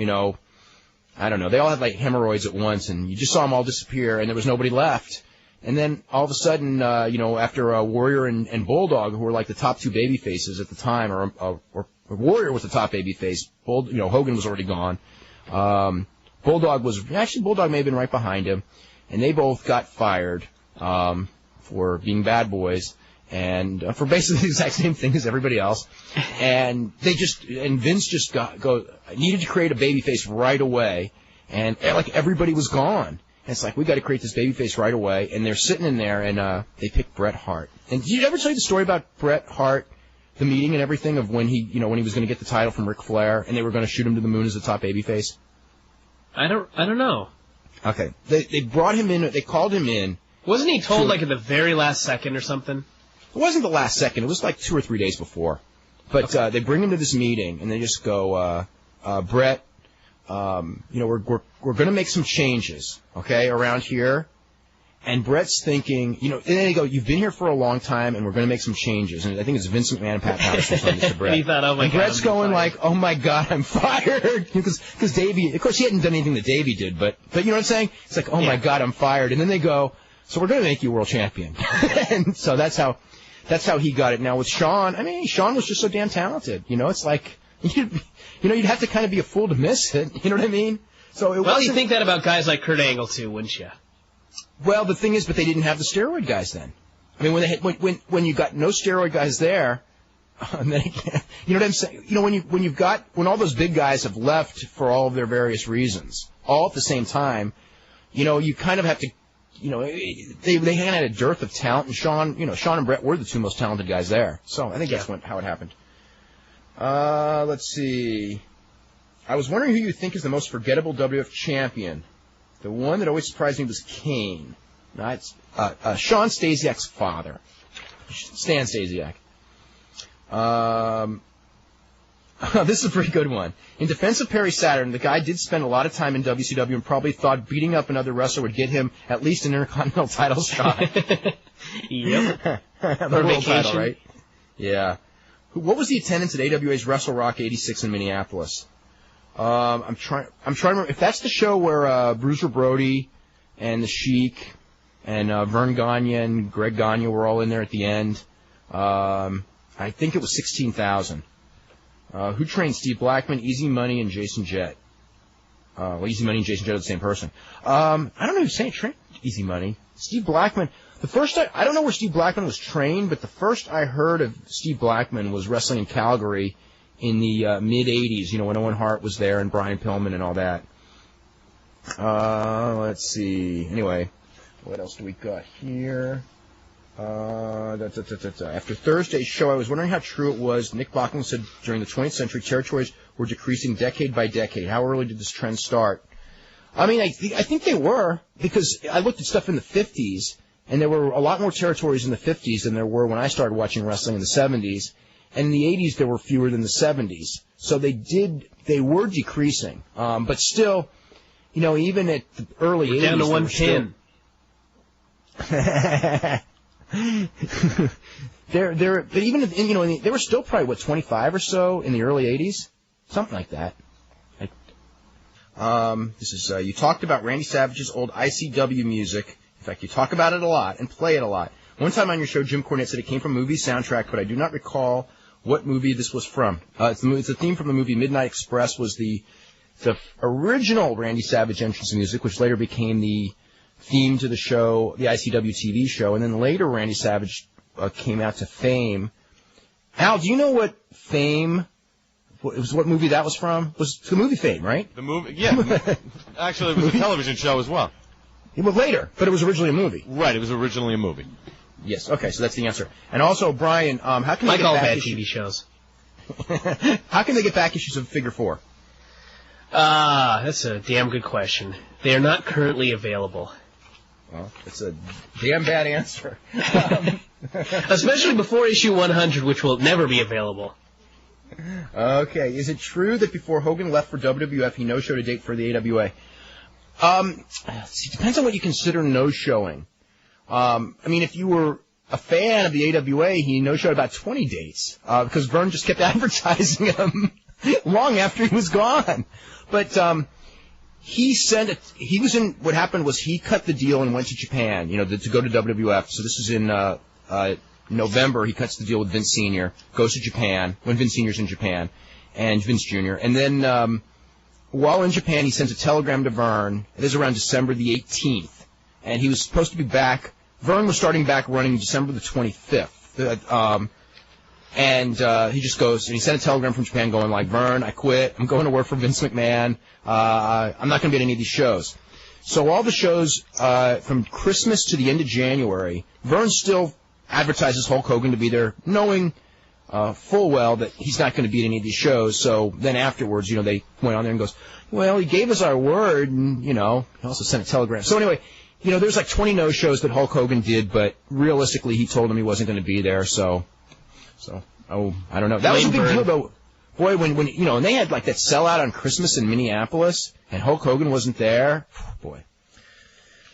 I don't know, they all had like hemorrhoids at once, and you just saw them all disappear, and there was nobody left. And then all of a sudden, after Warrior and Bulldog, who were like the top two baby faces at the time, or Warrior was the top baby face, Hogan was already gone. Bulldog may have been right behind him, and they both got fired for being bad boys. And for basically the exact same thing as everybody else, and Vince just needed to create a babyface right away, and like everybody was gone. And it's like, we got to create this babyface right away, and they're sitting in there, and they picked Bret Hart. And did you ever tell you the story about Bret Hart, the meeting and everything of when he was going to get the title from Ric Flair, and they were going to shoot him to the moon as the top babyface? I don't know. Okay, they brought him in. They called him in. Wasn't he told like at the very last second or something? It wasn't the last second. It was like 2 or 3 days before. But they bring him to this meeting, and they just go, Brett, we're going to make some changes, okay, around here. And Brett's thinking, and then they go, you've been here for a long time, and we're going to make some changes. And I think it's Vince McMahon and Pat Patterson telling this to Brett. He thought, oh my and God, Brett's going like, oh my God, I'm fired. Because Davey, of course, he hadn't done anything that Davey did, but you know what I'm saying? It's like, oh my God, I'm fired. And then they go, so we're going to make you world champion. And so that's how he got it. Now with Shawn, Shawn was just so damn talented. It's like, you'd have to kind of be a fool to miss it. You know what I mean? So you think that about guys like Kurt Angle too, wouldn't you? Well, the thing is, but they didn't have the steroid guys then. When you got no steroid guys there, and then you know what I'm saying? When all those big guys have left for all of their various reasons, all at the same time, you kind of have to. They had a dearth of talent, and Shawn and Brett were the two most talented guys there. So I think that's how it happened. Let's see. I was wondering who you think is the most forgettable WWF champion. The one that always surprised me was Kane. No, it's Shawn Stasiak's father, Stan Stasiak. This is a pretty good one. In defense of Perry Saturn, the guy did spend a lot of time in WCW and probably thought beating up another wrestler would get him at least an Intercontinental title shot. Yep. The world title, right? Yeah. What was the attendance at AWA's Wrestle Rock 86 in Minneapolis? I'm trying to remember if that's the show where Bruiser Brody and the Sheik and Vern Gagne and Greg Gagne were all in there at the end. I think it was 16,000. Who trained Steve Blackman, Easy Money, and Jason Jett? Easy Money and Jason Jett are the same person. I don't know who's saying trained Easy Money. Steve Blackman. I don't know where Steve Blackman was trained, but the first I heard of Steve Blackman was wrestling in Calgary in the mid-'80s, when Owen Hart was there and Brian Pillman and all that. Let's see. Anyway, what else do we got here? After Thursday's show, I was wondering how true it was. Nick Bachman said during the 20th century, territories were decreasing decade by decade. How early did this trend start? I think they were, because I looked at stuff in the 50s, and there were a lot more territories in the 50s than there were when I started watching wrestling in the 70s. And in the 80s, there were fewer than the 70s. So they were decreasing. But still, even at the early 80s. Down to 110. But even they were still probably 25 or so in the early 80s, something like that. This is you talked about Randy Savage's old ICW music. In fact, you talk about it a lot and play it a lot. One time on your show, Jim Cornette said it came from a movie soundtrack, but I do not recall what movie this was from. It's a theme from the movie Midnight Express. Was the original Randy Savage entrance music, which later became the theme to the show, the ICW TV show, and then later Randy Savage came out to Fame. Al, do you know what Fame? What movie that was from? It was the movie Fame, right? The movie, yeah. Actually, it was a television show as well. It was later, but it was originally a movie. Right, it was originally a movie. Yes. Okay, so that's the answer. And also, Brian, how can they get back TV shows? How can they get back issues of Figure 4? That's a damn good question. They are not currently available. Well, it's a damn bad answer. Especially before issue 100, which will never be available. Okay, is it true that before Hogan left for WWF, he no-showed a date for the AWA? It depends on what you consider no-showing. I mean, if you were a fan of the AWA, he no-showed about 20 dates, because Verne just kept advertising him long after he was gone. But, what happened was he cut the deal and went to Japan, to go to WWF. So this is in, November. He cuts the deal with Vince Sr., goes to Japan, when Vince Sr.'s in Japan, and Vince Jr. And then, while in Japan, he sends a telegram to Verne. It is around December the 18th. And he was supposed to be back. Verne was starting back running December the 25th. He just goes, and he sent a telegram from Japan going like, Verne, I quit. I'm going to work for Vince McMahon. I'm not going to be at any of these shows. So all the shows from Christmas to the end of January, Verne still advertises Hulk Hogan to be there, knowing full well that he's not going to be at any of these shows. So then afterwards, they went on there and goes, well, he gave us our word, and, he also sent a telegram. So anyway, there's like 20 no-shows that Hulk Hogan did, but realistically, he told him he wasn't going to be there, so, I don't know. That was a big deal, though. Boy, when and they had like that sellout on Christmas in Minneapolis, and Hulk Hogan wasn't there. Boy.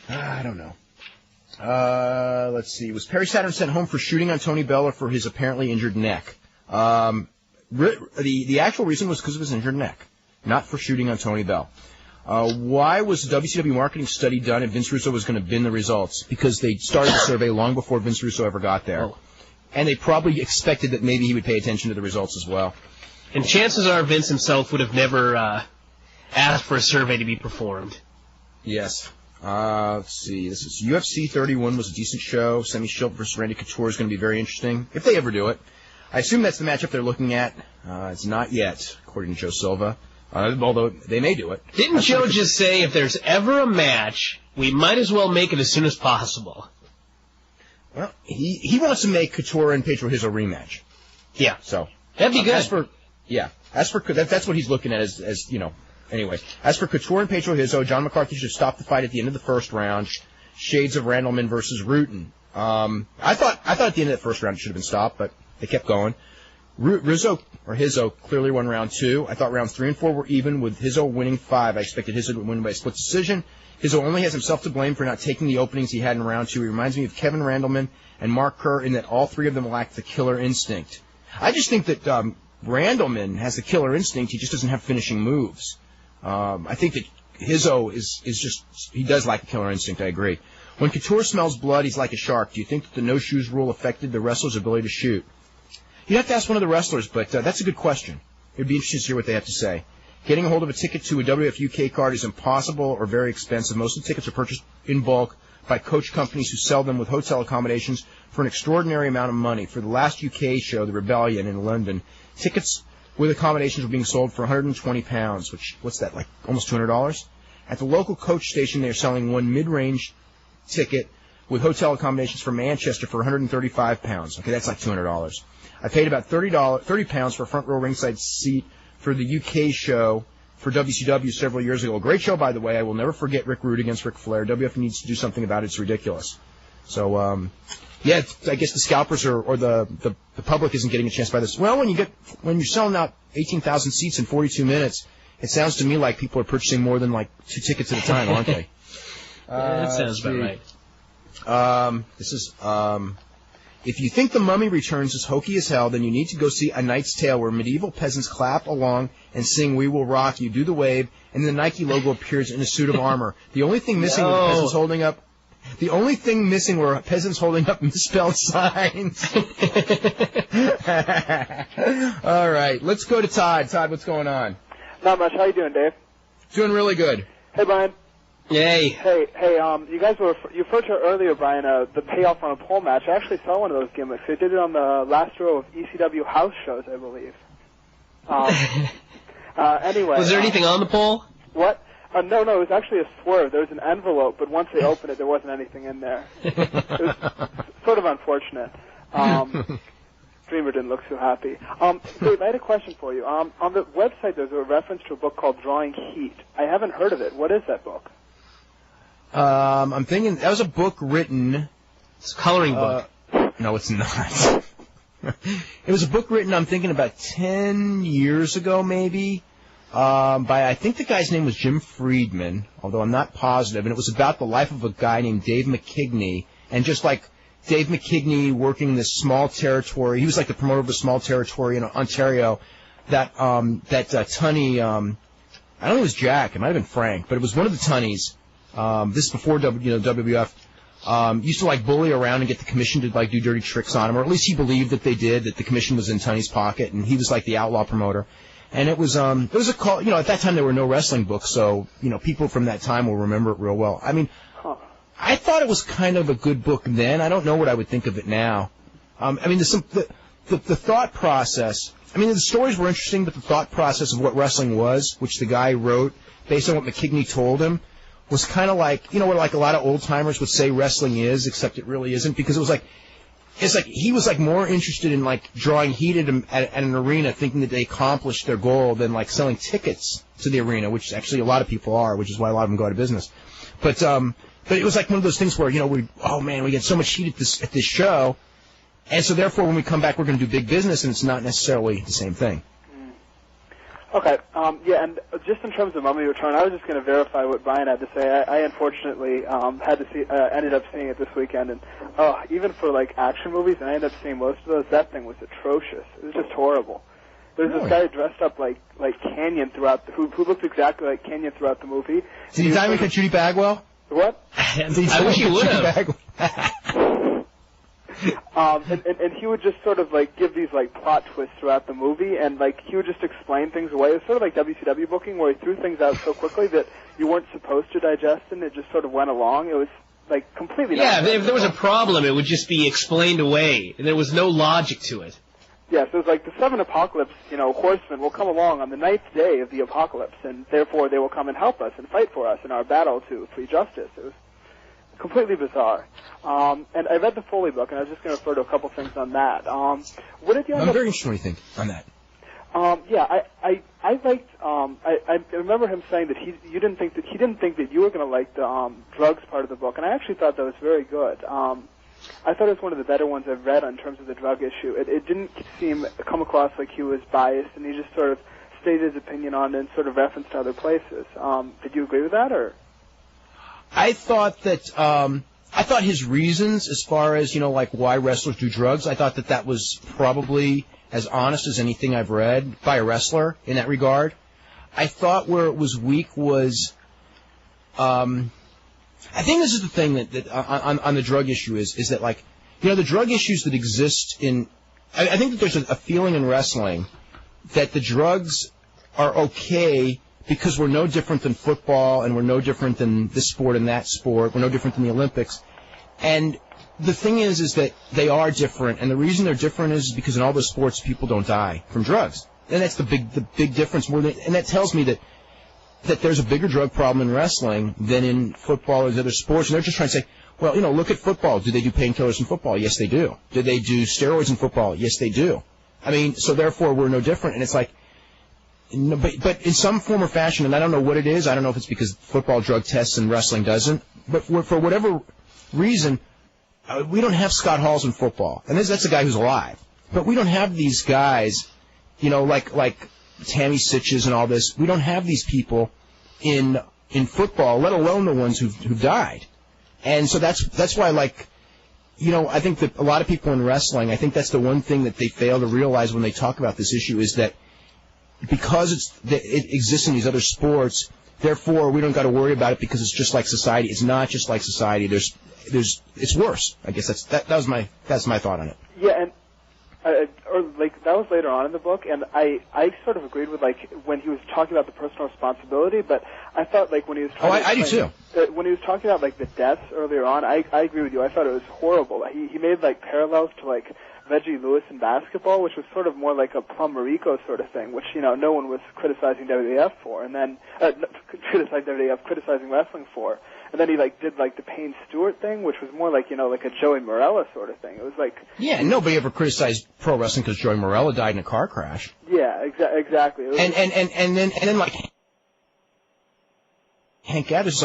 I don't know. Let's see. Was Perry Saturn sent home for shooting on Tony Bell or for his apparently injured neck? The actual reason was because of his injured neck, not for shooting on Tony Bell. Why was the WCW marketing study done if Vince Russo was going to bin the results? Because they started the survey long before Vince Russo ever got there. Oh. And they probably expected that maybe he would pay attention to the results as well. And chances are Vince himself would have never asked for a survey to be performed. Yes. Let's see. This is UFC 31 was a decent show. Semi Schilt versus Randy Couture is going to be very interesting, if they ever do it. I assume that's the matchup they're looking at. It's not yet, according to Joe Silva. Although they may do it. Didn't Joe just say if there's ever a match, we might as well make it as soon as possible? Well, he wants to make Couture and Pedro Hizzo rematch. Yeah. So that'd be good. As for that's what he's looking at as Anyway, as for Couture and Pedro Hizzo, John McCarthy should stop the fight at the end of the first round. Shades of Randleman versus Rutan. I thought at the end of that first round it should have been stopped, but they kept going. Hizzo clearly won round 2. I thought rounds 3 and 4 were even, with Hizzo winning 5. I expected Hizzo to win by a split decision. Hizzo only has himself to blame for not taking the openings he had in round 2. He reminds me of Kevin Randleman and Mark Kerr in that all three of them lacked the killer instinct. I just think that Randleman has the killer instinct. He just doesn't have finishing moves. I think that Hizzo is just, he does lack the killer instinct. I agree. When Couture smells blood, he's like a shark. Do you think that the no-shoes rule affected the wrestler's ability to shoot? You'd have to ask one of the wrestlers, but that's a good question. It would be interesting to hear what they have to say. Getting a hold of a ticket to a WWF UK card is impossible or very expensive. Most of the tickets are purchased in bulk by coach companies who sell them with hotel accommodations for an extraordinary amount of money. For the last UK show, The Rebellion in London, tickets with accommodations were being sold for £120, which, what's that, like almost $200? At the local coach station, they are selling one mid-range ticket with hotel accommodations for Manchester for £135. Okay, that's like $200. I paid about £30 for a front row ringside seat for the UK show for WCW several years ago. A great show, by the way. I will never forget Rick Rude against Ric Flair. WF needs to do something about it. It's ridiculous. So, I guess the scalpers or the public isn't getting a chance by this. Well, when you're selling out 18,000 seats in 42 minutes, it sounds to me like people are purchasing more than like 2 tickets at a time, aren't they? That sounds about right. This is, if you think The Mummy Returns is hokey as hell, then you need to go see A Knight's Tale, where medieval peasants clap along and sing We Will Rock You, do the wave, and the Nike logo appears in a suit of armor. The only thing missing were peasants holding up misspelled signs. All right, let's go to Todd. Todd, what's going on? Not much. How you doing, Dave? Doing really good. Hey, Brian. Yay. Hey, you guys you referred to earlier, Brian, the payoff on a pole match. I actually saw one of those gimmicks. They did it on the last row of ECW house shows, I believe. Anyway. Was there anything on the pole? What? No, it was actually a swerve. There was an envelope, but once they opened it, there wasn't anything in there. It was sort of unfortunate. streamer didn't look so happy. Dave, I had a question for you. On the website, there's a reference to a book called Drawing Heat. I haven't heard of it. What is that book? I'm thinking that was a book written. It's a coloring book. No, it's not. It was a book written, I'm thinking, about 10 years ago, maybe, by, I think the guy's name was Jim Friedman, although I'm not positive, and it was about the life of a guy named Dave McKigney, and just like Dave McKigney working this small territory, he was like the promoter of a small territory in Ontario, that Tunney, I don't know if it was Jack, it might have been Frank, but it was one of the Tunneys, this is before WWF, used to like bully around and get the commission to like do dirty tricks on him, or at least he believed that they did, that the commission was in Tunney's pocket, and he was like the outlaw promoter. And it was a call, at that time there were no wrestling books, so, people from that time will remember it real well. I mean, I thought it was kind of a good book then. I don't know what I would think of it now. The thought process, the stories were interesting, but the thought process of what wrestling was, which the guy wrote based on what McKigney told him, was kind of like, what like a lot of old-timers would say wrestling is, except it really isn't, because it's like he was like more interested in like drawing heat at an arena, thinking that they accomplished their goal, than like selling tickets to the arena, which actually a lot of people are, which is why a lot of them go out of business. But it was like one of those things where, we get so much heat at this show, and so therefore when we come back we're going to do big business, and it's not necessarily the same thing. Okay, and just in terms of Mummy Return, I was just going to verify what Brian had to say. I unfortunately had to see, ended up seeing it this weekend, and even for like action movies, and I ended up seeing most of those. That thing was atrocious. It was just horrible. There's this guy dressed up like Canyon who looked exactly like Canyon throughout the movie. Did he diamond cut Judy Bagwell? What? I wish he would have. And he would just sort of like give these like plot twists throughout the movie, and like he would just explain things away. It was sort of like WCW booking, where he threw things out so quickly that you weren't supposed to digest it, and it just sort of went along. It was like completely. Yeah, if there was a problem, it would just be explained away, and there was no logic to it. Yeah, so it was like the 7 apocalypse, horsemen will come along on the 9th day of the apocalypse, and therefore they will come and help us and fight for us in our battle to free justice. It was completely bizarre. And I read the Foley book, and I was just going to refer to a couple things on that. What did you? I'm very interested what you think on that. I liked. I remember him saying that he didn't think that you were going to like the drugs part of the book, and I actually thought that was very good. I thought it was one of the better ones I've read in terms of the drug issue. It didn't come across like he was biased, and he just sort of stated his opinion on it and sort of referenced to other places. Did you agree with that, or? I thought his reasons as far as, like why wrestlers do drugs, I thought that was probably as honest as anything I've read by a wrestler in that regard. I thought where it was weak was, I think this is the thing that on the drug issue is that like, the drug issues that exist I think that there's a feeling in wrestling that the drugs are okay because we're no different than football, and we're no different than this sport and that sport. We're no different than the Olympics. And the thing is that they are different, and the reason they're different is because in all those sports, people don't die from drugs. And that's the big difference. And that tells me that there's a bigger drug problem in wrestling than in football or the other sports. And they're just trying to say, well, look at football. Do they do painkillers in football? Yes, they do. Do they do steroids in football? Yes, they do. So therefore, we're no different. And it's like, no, but in some form or fashion, and I don't know what it is. I don't know if it's because football drug tests and wrestling doesn't. But for whatever reason, we don't have Scott Halls in football, and that's a guy who's alive. But we don't have these guys, like Tammy Sitches and all this. We don't have these people in football, let alone the ones who've died. And so that's why, I think that a lot of people in wrestling, I think that's the one thing that they fail to realize when they talk about this issue is that because it exists in these other sports, therefore we don't got to worry about it because it's just like society. It's not just like society. It's worse. I guess that's my thought on it. Yeah, and that was later on in the book, and I sort of agreed with when he was talking about the personal responsibility, but I thought when he was talking I do too. When he was talking about the deaths earlier on, I agree with you. I thought it was horrible. He made parallels to Reggie Lewis in basketball, which was sort of more like a Plum Marico sort of thing, which no one was criticizing WWF for, and then criticizing WWF, criticizing wrestling for. And then he did the Payne Stewart thing, which was more like a Joey Morella sort of thing. It was like nobody ever criticized pro wrestling because Joey Morella died in a car crash. Yeah, exactly. And then like Hank Gathers,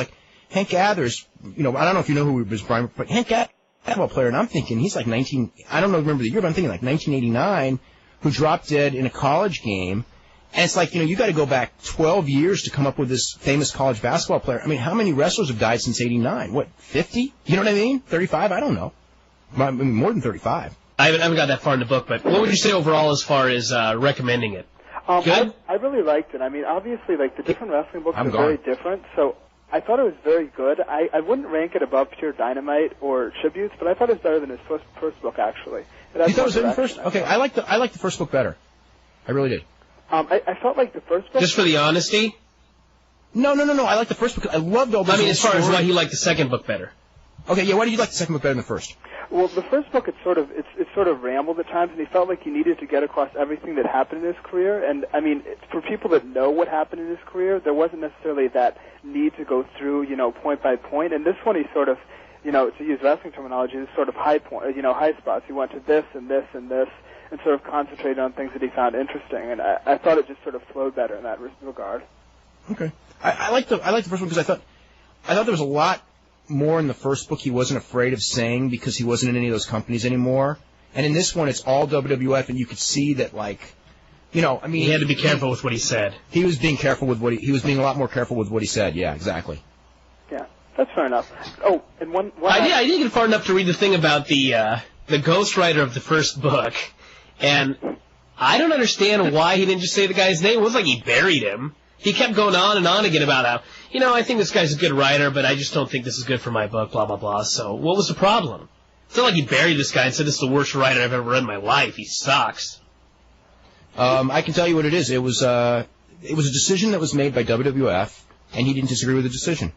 Hank Gathers, I don't know if you know who he was, Brian, but Hank Gathers, basketball player, and I'm thinking he's like 19. I don't remember the year, but I'm thinking like 1989, who dropped dead in a college game. And it's like, you got to go back 12 years to come up with this famous college basketball player. I mean, how many wrestlers have died since 89? What, 50? You know what I mean? 35? I don't know. I mean, more than 35. I haven't got that far in the book, but what would you say overall as far as recommending it? Good? I really liked it. I mean, obviously, the different wrestling books are very different, so I thought it was very good. I wouldn't rank it above Pure Dynamite or Tributes, but I thought it was better than his first book, actually. You thought it was better than the first? Okay, I like the first book better. I really did. I felt like the first book... Just for the honesty? No. I like the first book. I loved all those. I mean, as far as why you like the second book better. Okay, yeah, why did you like the second book better than the first? Well, the first book, it sort of rambled at times, and he felt like he needed to get across everything that happened in his career. And, I mean, for people that know what happened in his career, there wasn't necessarily that need to go through, point by point. And this one, he sort of, to use wrestling terminology, is sort of high spots. He went to this and this and this, and sort of concentrated on things that he found interesting. And I thought it just sort of flowed better in that regard. Okay. I like the first one because I thought there was a lot more in the first book he wasn't afraid of saying because he wasn't in any of those companies anymore. And in this one, it's all WWF, and you could see that, he had to be careful with what he said. He was being careful with he was being a lot more careful with what he said. Yeah, exactly. Yeah, that's fair enough. Oh, and one I didn't get far enough to read the thing about the ghostwriter of the first book, and I don't understand why he didn't just say the guy's name. It wasn't like he buried him. He kept going on and on again about how, I think this guy's a good writer, but I just don't think this is good for my book, blah, blah, blah. So what was the problem? It's not like he buried this guy and said this is the worst writer I've ever read in my life. He sucks. I can tell you what it is. It was a decision that was made by WWF, and he didn't disagree with the decision.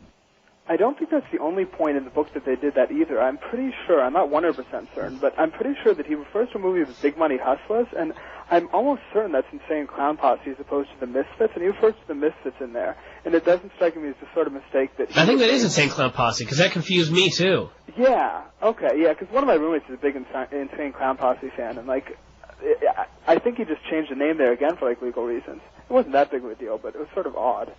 I don't think that's the only point in the book that they did that either. I'm pretty sure, I'm not 100% certain, but I'm pretty sure that he refers to a movie as Big Money Hustlers, and I'm almost certain that's Insane Clown Posse as opposed to The Misfits, and he refers to The Misfits in there. And it doesn't strike me as the sort of mistake that... I think that is Insane Clown Posse, because that confused me, too. Yeah, okay, yeah, because one of my roommates is a big Insane Clown Posse fan, and, I think he just changed the name there again for, legal reasons. It wasn't that big of a deal, but it was sort of odd.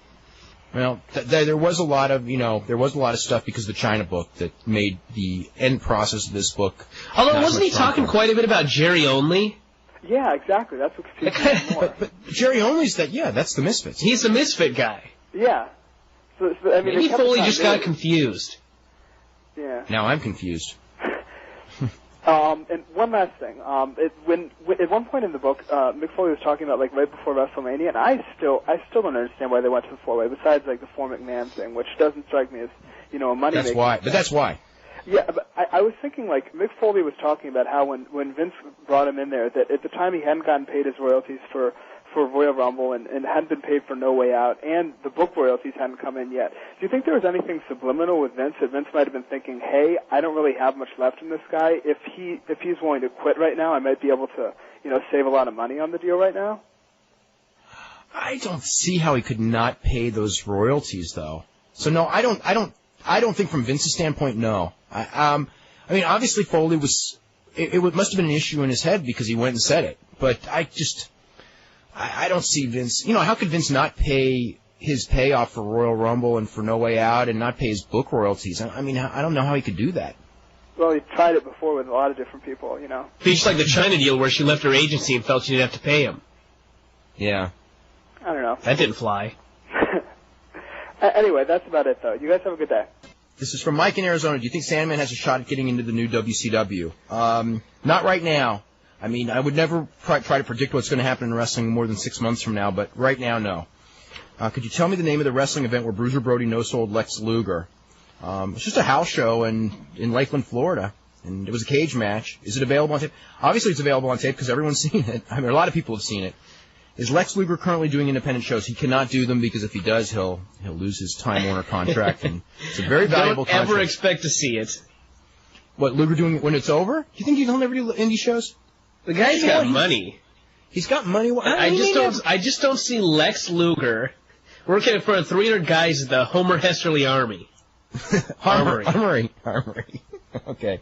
Well, there was a lot of stuff because of the China book that made the end process of this book. Although, wasn't he talking quite a bit about Jerry Only? Yeah, exactly. That's what confused me more. But Jerry Only's that's the Misfits. He's the Misfit guy. Yeah. So, I mean, maybe Foley just got confused. Yeah. Now I'm confused. And one last thing. At one point in the book, Mick Foley was talking about right before WrestleMania, and I still don't understand why they went to the four-way. Besides the 4 McMahon thing, which doesn't strike me as a money. That's why. But that's why. Yeah, but I was thinking Mick Foley was talking about how when Vince brought him in there, that at the time he hadn't gotten paid his royalties for Royal Rumble and hadn't been paid for No Way Out, and the book royalties hadn't come in yet. Do you think there was anything subliminal with Vince that Vince might have been thinking, hey, I don't really have much left in this guy. If he's willing to quit right now, I might be able to save a lot of money on the deal right now? I don't see how he could not pay those royalties though. So no, I don't think from Vince's standpoint, no. I mean, obviously Foley was. It must have been an issue in his head because he went and said it. But I don't see Vince. How could Vince not pay his payoff for Royal Rumble and for No Way Out and not pay his book royalties? I mean, I don't know how he could do that. Well, he tried it before with a lot of different people, It's just like the China deal where she left her agency and felt she didn't have to pay him. Yeah. I don't know. That didn't fly. Anyway, that's about it, though. You guys have a good day. This is from Mike in Arizona. Do you think Sandman has a shot at getting into the new WCW? Not right now. I mean, I would never try to predict what's going to happen in wrestling more than 6 months from now, but right now, no. Could you tell me the name of the wrestling event where Bruiser Brody no-sold Lex Luger? It's just a house show in Lakeland, Florida, and it was a cage match. Is it available on tape? Obviously, it's available on tape because everyone's seen it. I mean, a lot of people have seen it. Is Lex Luger currently doing independent shows? He cannot do them because if he does, he'll lose his Time Warner contract, and it's a very valuable contract. Don't ever expect to see it. What, Luger doing it when it's over? You think he'll never do indie shows? The guy's got money. He's got money. I just don't see Lex Luger working in front of 300 guys at the Homer Hesterly Army. Armory. Okay.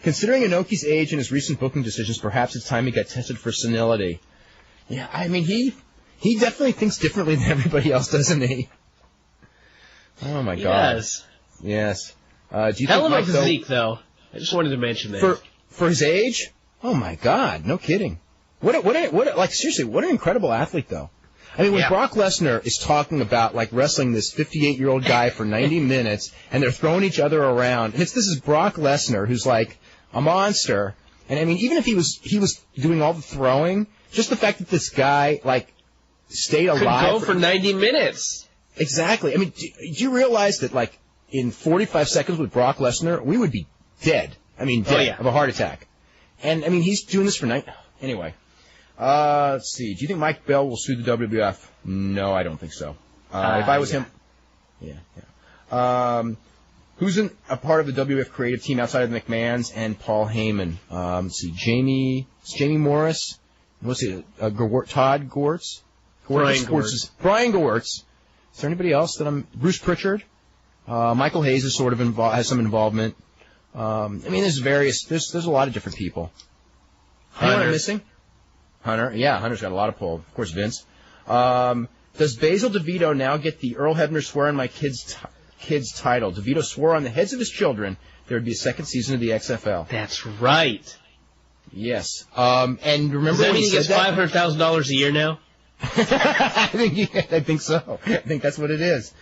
Considering Inoki's age and his recent booking decisions, perhaps it's time he got tested for senility. Yeah, I mean, he definitely thinks differently than everybody else, doesn't he? Oh, my God. Yes. Do you Hell of think a physique, though. I just wanted to mention that. For his age? Oh, my God. No kidding. Seriously, what an incredible athlete, though. I mean, when Brock Lesnar is talking about, like, wrestling this 58-year-old guy for 90 minutes, and they're throwing each other around, this is Brock Lesnar, who's, like, a monster. And, I mean, even if he was doing all the throwing, just the fact that this guy, like, stayed alive. Could go for 90 minutes. Exactly. I mean, do you realize that, like, in 45 seconds with Brock Lesnar, we would be dead. I mean, dead of a heart attack. And, I mean, he's doing this for Anyway. Let's see. Do you think Mike Bell will sue the WWF? No, I don't think so. If I was him... Yeah. Who's a part of the WWF creative team outside of the McMahons and Paul Heyman? Let's see. Jamie Morris. Let's see. Todd Gortz? Brian Gortz. Brian Gortz. Is there anybody else that Bruce Pritchard? Michael Hayes is sort of has some involvement. I mean, there's a lot of different people. Anyone I'm missing? Hunter. Yeah, Hunter's got a lot of pull. Of course, Vince. Does Basil DeVito now get the Earl Hebner swear on my kid's title? DeVito swore on the heads of his children there would be a second season of the XFL. That's right. Yes. And remember when he gets $500,000 a year now? I think so. I think that's what it is.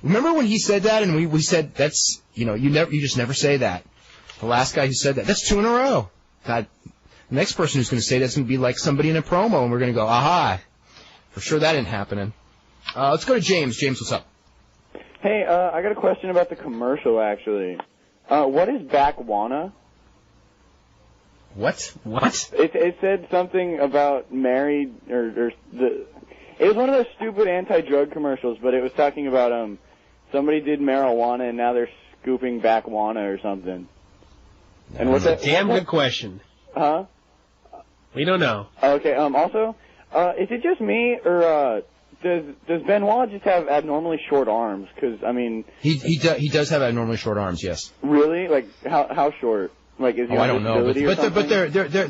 Remember when he said that, and we said that's you just never say that. The last guy who said that, that's 2 in a row. God, the next person who's going to say that's going to be like somebody in a promo, and we're going to go, aha. For sure that ain't happening. Let's go to James. James, what's up? Hey, I got a question about the commercial, actually. What is Backwana? What? It said something about married, it was one of those stupid anti-drug commercials, but it was talking about, somebody did marijuana and now they're scooping Backwana or something. And what's that? Damn good question. Huh? We don't know. Okay, also, is it just me, or, does Benoit just have abnormally short arms? Because, I mean... He does have abnormally short arms, yes. Really? Like, how short? Like, is he I don't know, but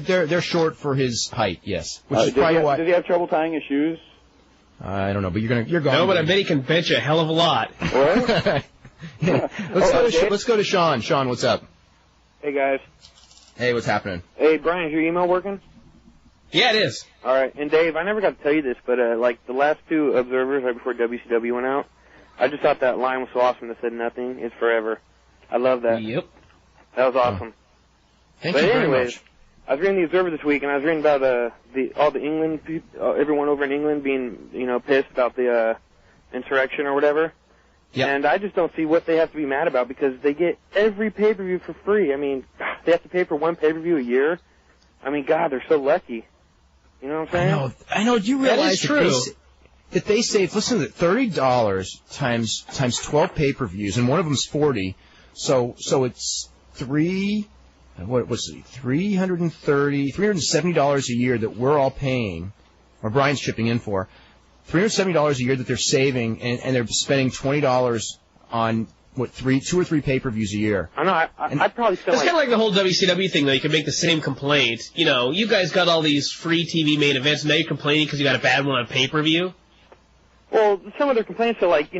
they're short for his height, yes. Which is probably why. Does he have trouble tying his shoes? I don't know, but you're going. No, but I bet he can bench a hell of a lot. What? Let's go to Sean. Sean, what's up? Hey guys. Hey, what's happening? Hey Brian, is your email working? Yeah, it is. All right, and Dave, I never got to tell you this, but like the last two observers right before WCW went out, I just thought that line was so awesome that said nothing is forever. I love that. Yep. That was awesome. Thank you very much. I was reading the Observer this week, and I was reading about all the England people, everyone over in England being pissed about the insurrection or whatever. Yeah. And I just don't see what they have to be mad about because they get every pay-per-view for free. I mean, they have to pay for one pay-per-view a year. I mean, God, they're so lucky. You know what I'm saying? I know. Do you realize that they save? Listen to that, $30 times 12 pay-per-views, and one of them's 40. So it's $370 a year that we're all paying, or Brian's chipping in for. $370 a year that they're saving, and they're spending $20 on two or three pay-per-views a year. I know. I'd probably spend. It's kind of like the whole WCW thing, though. You can make the same complaint. You guys got all these free TV main events, and now you're complaining because you got a bad one on pay-per-view. Well, some of their complaints are would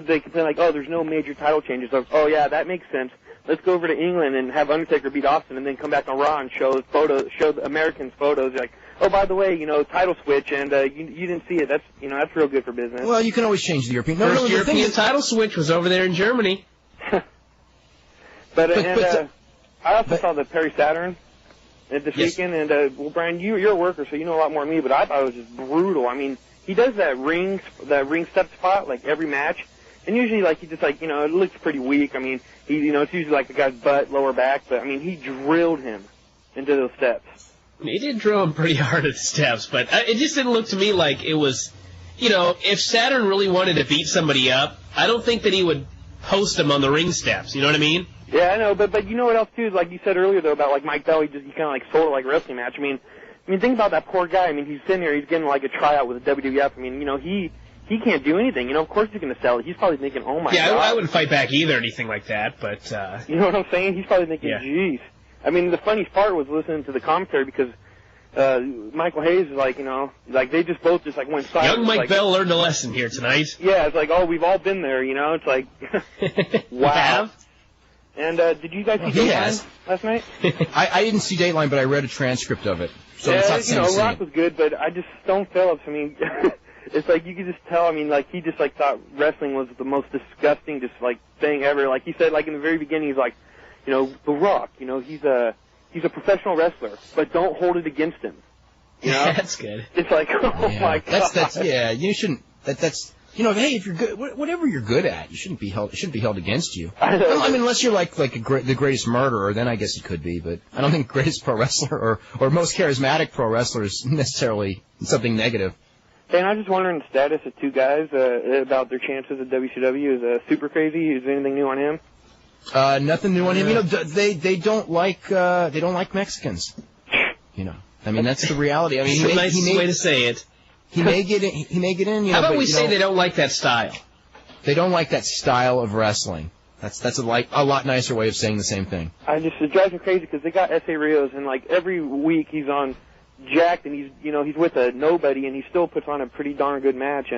they complain like, oh, there's no major title changes? Or, oh yeah, that makes sense. Let's go over to England and have Undertaker beat Austin, and then come back on Raw and show the Americans photos. Like, oh, by the way, title switch, and you didn't see it. That's that's real good for business. Well, you can always change the European. First European title switch was over there in Germany. I also saw the Perry Saturn this weekend, and well, Brian, you're a worker, so you know a lot more than me. But I thought it was just brutal. I mean, he does that ring step spot like every match. And usually, he just it looks pretty weak. I mean, it's usually like the guy's butt, lower back, but I mean, he drilled him into those steps. He did drill him pretty hard at the steps, but it just didn't look to me like it was, if Saturn really wanted to beat somebody up, I don't think that he would post him on the ring steps. You know what I mean? Yeah, I know, but you know what else too? Like you said earlier though about Mike Bell, he kind of sold it like a wrestling match. I mean, think about that poor guy. I mean, he's sitting here, he's getting a tryout with the WWF. I mean, he can't do anything. You know, of course he's going to sell it. He's probably thinking, oh my God. Yeah, I wouldn't fight back either or anything like that, but... You know what I'm saying? He's probably thinking, geez. I mean, the funniest part was listening to the commentary because Michael Hayes is like, you know, like they just both just like went silent. Young Mike like, Bell learned a lesson here tonight. Yeah, it's like, oh, we've all been there, you know? It's like, wow. And did you guys see Dateline last night? I didn't see Dateline, but I read a transcript of it. So it's not you know, Rock was good, but I just, Stone Phillips, I mean, it's like you could just tell, I mean, like he just like thought wrestling was the most disgusting just like thing ever. Like he said, like in the very beginning, he's like, you know, The Rock, you know, he's a professional wrestler, but don't hold it against him. You know? That's good. It's like, oh my God. That's you shouldn't, that's, you know, hey, if you're good, whatever you're good at, it shouldn't be held against you. I mean, unless you're like the greatest murderer, then I guess you could be, but I don't think greatest pro wrestler or most charismatic pro wrestler is necessarily something negative. Hey, and I'm just wondering the status of two guys about their chances at WCW. Is Super Crazy? Is there anything new on him? Nothing new on him. You know, they don't like Mexicans. You know, I mean that's the reality. I mean, it's a nice way to say it. He may get in. You How know, about but, we say they don't like that style? They don't like that style of wrestling. That's a lot nicer way of saying the same thing. It drives me crazy because they got S.A. Rios, and like every week he's on jacked, and he's with a nobody, and he still puts on a pretty darn good match.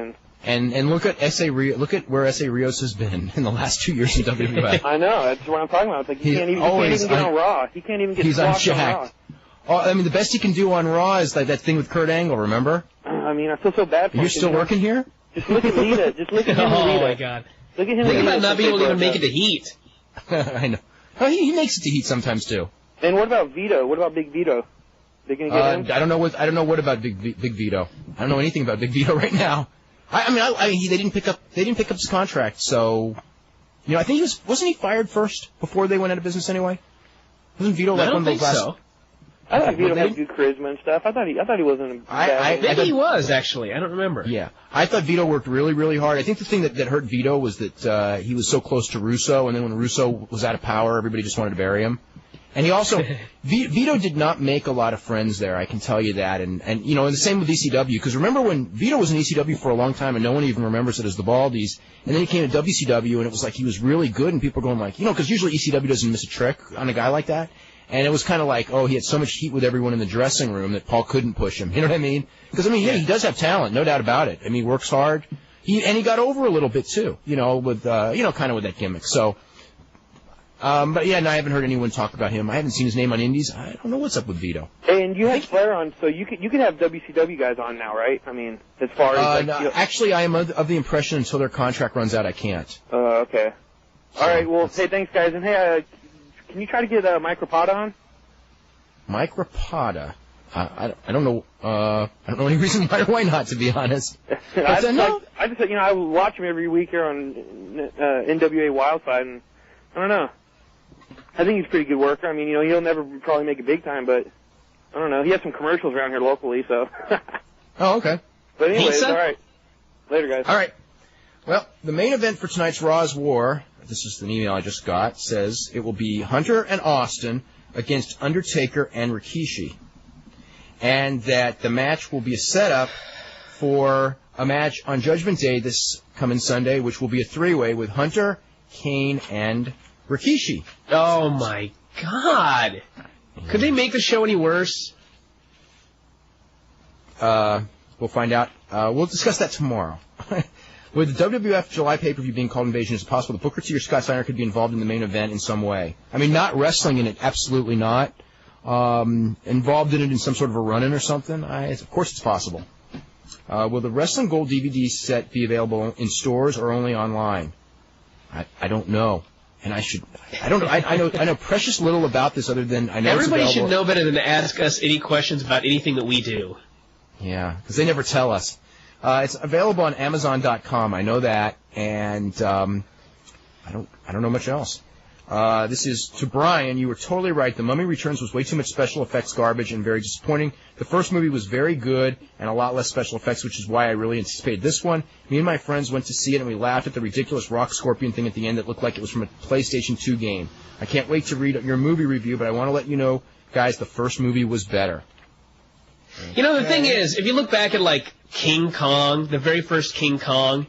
And look at S.A. Rios. Look at where S.A. Rios has been in the last 2 years in WWF. I know, that's what I'm talking about. It's like he can't even get on Raw. He can't even get squashed on Raw. Oh, I mean, the best he can do on Raw is like that thing with Kurt Angle, remember? I mean, I feel so bad for him. You're still working here? Just look at Lita. Just look at him and Lita. Oh, my God. Look at him Think and about Lita. not being able to even make it to Heat. I know. Oh, he makes it to Heat sometimes, too. And what about Vito? What about Big Vito? They gonna get him? I don't know what about Big Vito. I don't know anything about Big Vito right now. I mean, they didn't pick up his contract, so, you know, I think wasn't he fired first before they went out of business anyway? Wasn't Vito like one of those last? So. I thought Vito had good charisma and stuff. I thought he wasn't. Maybe he was actually. I don't remember. Yeah, I thought Vito worked really, really hard. I think the thing that hurt Vito was that he was so close to Russo, and then when Russo was out of power, everybody just wanted to bury him. And he also Vito did not make a lot of friends there. I can tell you that. And you know, and the same with ECW. Because remember when Vito was in ECW for a long time, and no one even remembers it as the Baldies. And then he came to WCW, and it was like he was really good, and people were going like, you know, because usually ECW doesn't miss a trick on a guy like that. And it was kind of like, oh, he had so much heat with everyone in the dressing room that Paul couldn't push him. You know what I mean? Because, I mean, yeah, he does have talent, no doubt about it. I mean, he works hard. And he got over a little bit, too, you know, with, kind of with that gimmick. So, but yeah, no, I haven't heard anyone talk about him. I haven't seen his name on Indies. I don't know what's up with Vito. And you had Flair on, so you could have WCW guys on now, right? I mean, as far as no, actually, I am of the impression until their contract runs out, I can't. Okay. All right. Well, hey, thanks, guys, and hey, can you try to get Mike Rapada on? Mike Rapada? I don't know. I don't know any reason why not, to be honest. I just I watch him every week here on NWA Wildside, and I don't know. I think he's a pretty good worker. I mean, he'll never probably make it big time, but I don't know. He has some commercials around here locally, so. Oh, okay. But anyways, all right. Later, guys. All right. Well, the main event for tonight's Raw's War, this is an email I just got, says it will be Hunter and Austin against Undertaker and Rikishi. And that the match will be a setup for a match on Judgment Day this coming Sunday, which will be a three-way with Hunter, Kane, and Rikishi. Oh, my God. Could they make the show any worse? We'll find out. We'll discuss that tomorrow. With the WWF July pay-per-view being called Invasion, is it possible that Booker T or Scott Steiner could be involved in the main event in some way? I mean, not wrestling in it, absolutely not. Involved in it in some sort of a run-in or something? Of course it's possible. Will the Wrestling Gold DVD set be available in stores or only online? I don't know. And I don't know. I know precious little about this other than I know everybody it's should know better than to ask us any questions about anything that we do. Yeah, because they never tell us. It's available on Amazon.com. I know that, and I don't know much else. This is to Brian. You were totally right. The Mummy Returns was way too much special effects garbage and very disappointing. The first movie was very good and a lot less special effects, which is why I really anticipated this one. Me and my friends went to see it, and we laughed at the ridiculous rock scorpion thing at the end that looked like it was from a PlayStation 2 game. I can't wait to read your movie review, but I want to let you know, guys, the first movie was better. You know, the thing is, if you look back at, like, King Kong, the very first King Kong,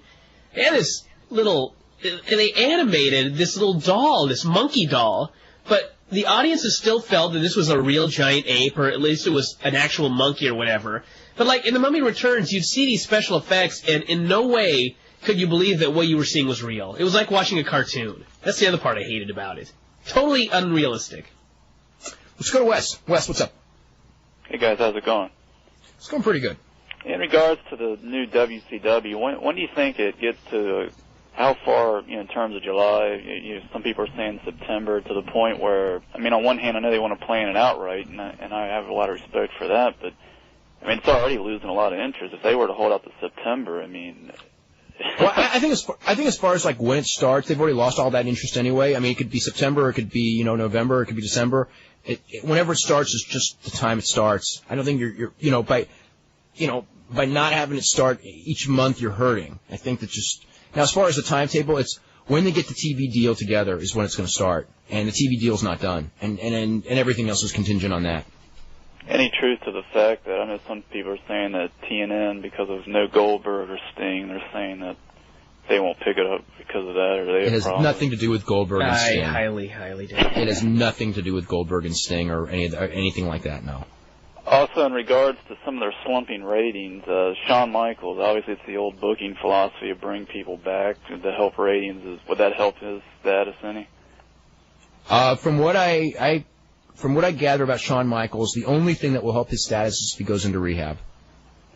they had this little, and they animated this little doll, this monkey doll, but the audiences still felt that this was a real giant ape, or at least it was an actual monkey or whatever. But, like, in The Mummy Returns, you'd see these special effects, and in no way could you believe that what you were seeing was real. It was like watching a cartoon. That's the other part I hated about it. Totally unrealistic. Let's go to Wes. Wes, what's up? Hey guys, how's it going? It's going pretty good. In regards to the new WCW, when do you think it gets to how far, in terms of July? Some people are saying September, to the point where, I mean, on one hand, I know they want to plan it outright, and I have a lot of respect for that, but I mean, it's already losing a lot of interest. If they were to hold out to September, I mean. Well, I think as far as like when it starts, they've already lost all that interest anyway. I mean, it could be September, it could be November, it could be December. Whenever it starts is just the time it starts. I don't think you're by not having it start each month, you're hurting. I think that just now, as far as the timetable, it's when they get the TV deal together is when it's going to start, and the TV deal's not done, and everything else is contingent on that. Any truth to the fact that I know some people are saying that TNN, because of no Goldberg or Sting, they're saying that they won't pick it up because of that, or they It has nothing to do with Goldberg and Sting. I highly doubt it. It has nothing to do with Goldberg and Sting or anything like that, no. Also, in regards to some of their slumping ratings, Shawn Michaels, obviously it's the old booking philosophy of bring people back to help ratings. Would that help his status any? From what I gather about Shawn Michaels, the only thing that will help his status is if he goes into rehab.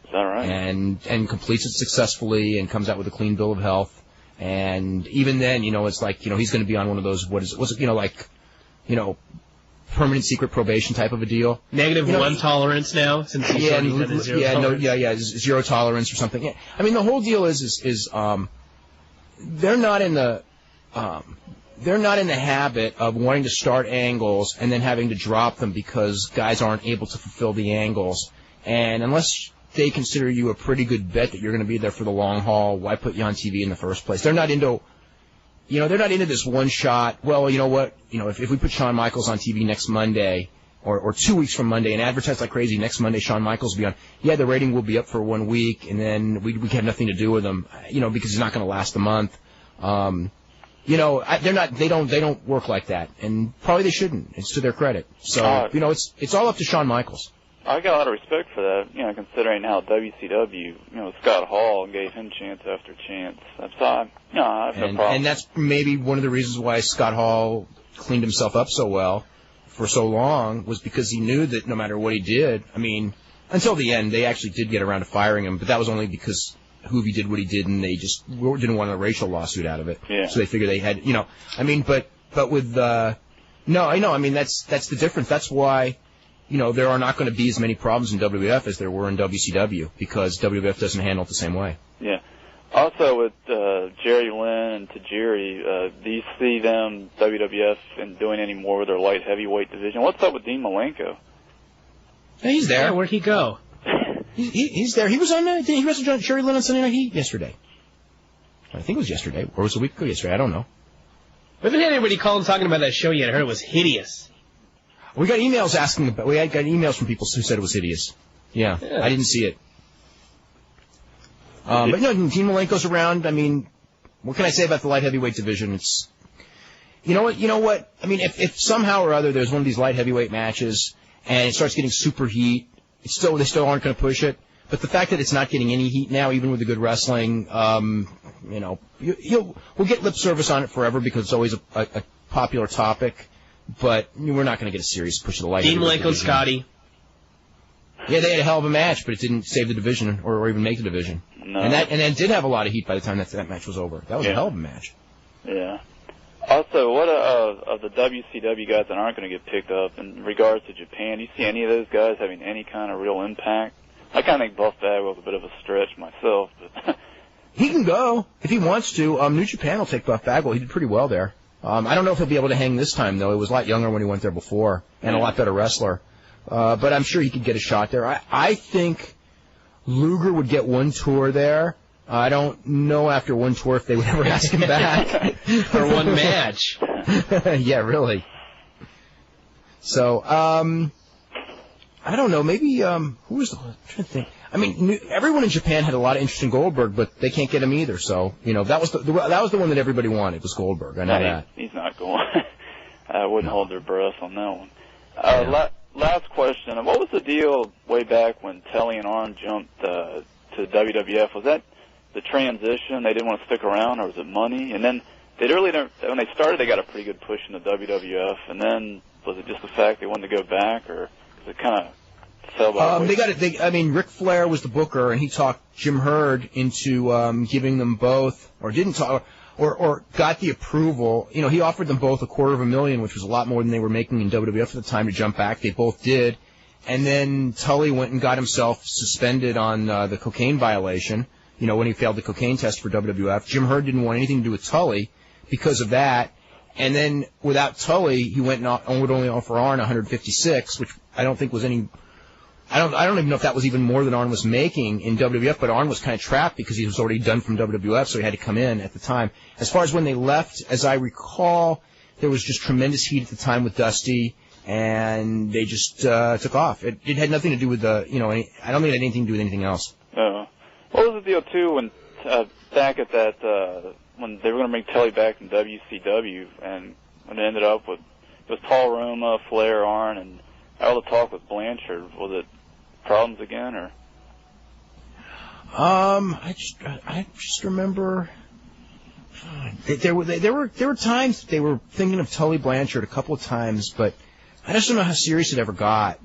Is that right? And completes it successfully and comes out with a clean bill of health. And even then, it's like, he's going to be on one of those, permanent secret probation type of a deal. -1 tolerance now, since he's already done his zero tolerance. Zero tolerance or something. Yeah. I mean, the whole deal is they're not in the habit of wanting to start angles and then having to drop them because guys aren't able to fulfill the angles. And unless they consider you a pretty good bet that you're going to be there for the long haul, why put you on TV in the first place? They're not into this one shot. Well, you know what? If we put Shawn Michaels on TV next Monday or 2 weeks from Monday and advertise like crazy, next Monday Shawn Michaels will be on. Yeah, the rating will be up for 1 week, and then we have nothing to do with them, because it's not going to last a month. They don't work like that, and probably they shouldn't. It's to their credit. So, it's all up to Shawn Michaels. I got a lot of respect for that, considering how WCW, Scott Hall gave him chance after chance. That's I have no problem. And that's maybe one of the reasons why Scott Hall cleaned himself up so well for so long, was because he knew that no matter what he did, I mean, until the end, they actually did get around to firing him, but that was only because Hoovy did what he did, and they just didn't want a racial lawsuit out of it. Yeah. So they figured they had, but with, no, I know, I mean, that's the difference. That's why, there are not going to be as many problems in WWF as there were in WCW, because WWF doesn't handle it the same way. Yeah. Also, with Jerry Lynn and Tajiri, do you see them, WWF, and doing any more with their light heavyweight division? What's up with Dean Malenko? Yeah, he's there. Yeah, where'd he go? He's there. He was on. He wrestled Jerry Lynn on Sunday Night Heat yesterday. I think it was yesterday, or was it a week ago yesterday? I don't know. We haven't had anybody call and talking about that show yet. I heard it was hideous. We got emails asking about. We got emails from people who said it was hideous. Yeah. I didn't see it. But no, Dean Malenko's around. I mean, what can I say about the light heavyweight division? It's, you know what? I mean, if somehow or other there's one of these light heavyweight matches and it starts getting super heat, they still aren't going to push it. But the fact that it's not getting any heat now, even with the good wrestling, we'll get lip service on it forever because it's always a popular topic. But we're not going to get a serious push of the light. Dean Malenko, Scotty. Yeah, they had a hell of a match, but it didn't save the division or even make the division. No. And that did have a lot of heat by the time that match was over. That was a hell of a match. Yeah. Also, what of the WCW guys that aren't going to get picked up in regards to Japan? Do you see any of those guys having any kind of real impact? I kind of think Buff Bagwell's a bit of a stretch myself, but he can go if he wants to. New Japan will take Buff Bagwell. He did pretty well there. I don't know if he'll be able to hang this time though. He was a lot younger when he went there before, and a lot better wrestler. But I'm sure he could get a shot there. I think Luger would get one tour there. I don't know after one tour if they would ever ask him back. For one match. Yeah, really. So, I don't know. Maybe who was the? I'm trying to think. I mean, everyone in Japan had a lot of interest in Goldberg, but they can't get him either. So that was the one that everybody wanted, was Goldberg. I know that. He's not going. I wouldn't hold their breath on that one. Last question. What was the deal way back when Telly and Arn jumped to WWF? Was that the transition? They didn't want to stick around, or was it money? And then when they started, they got a pretty good push in the WWF. And then was it just the fact they wanted to go back, or was it kind of fell by the way? Ric Flair was the booker, and he talked Jim Herd into giving them both, or didn't talk, or got the approval. You know, he offered them both $250,000, which was a lot more than they were making in WWF at the time, to jump back. They both did. And then Tully went and got himself suspended on the cocaine violation, you know, when he failed the cocaine test for WWF. Jim Herd didn't want anything to do with Tully because of that. And then without Tully, he went and would only offer Arn $156,000, which I don't think was any. I don't even know if that was even more than Arn was making in WWF, but Arn was kind of trapped because he was already done from WWF, so he had to come in at the time. As far as when they left, as I recall, there was just tremendous heat at the time with Dusty, and they just took off. It had nothing to do with I don't think it had anything to do with anything else. What was the deal too when back at that when they were going to bring Telly back in WCW, and when it ended up with it was Paul Roma, Flair, Arn, and all the talk with Blanchard? Was it problems again, or? I just remember there were times they were thinking of Tully Blanchard a couple of times, but I just don't know how serious it ever got,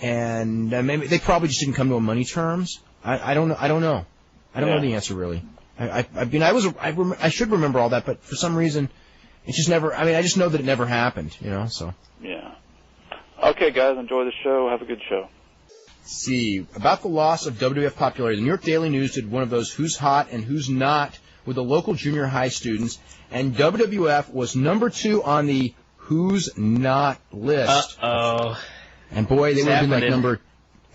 and maybe they probably just didn't come to a money terms. I don't know. I don't know the answer really. I should remember all that, but for some reason, it just never. I mean, I just know that it never happened. You know, so. Yeah. Okay, guys, enjoy the show. Have a good show. See, about the loss of WWF popularity, the New York Daily News did one of those who's hot and who's not with the local junior high students, and WWF was number 2 on the who's not list. Uh-oh. And boy, they would have been like number...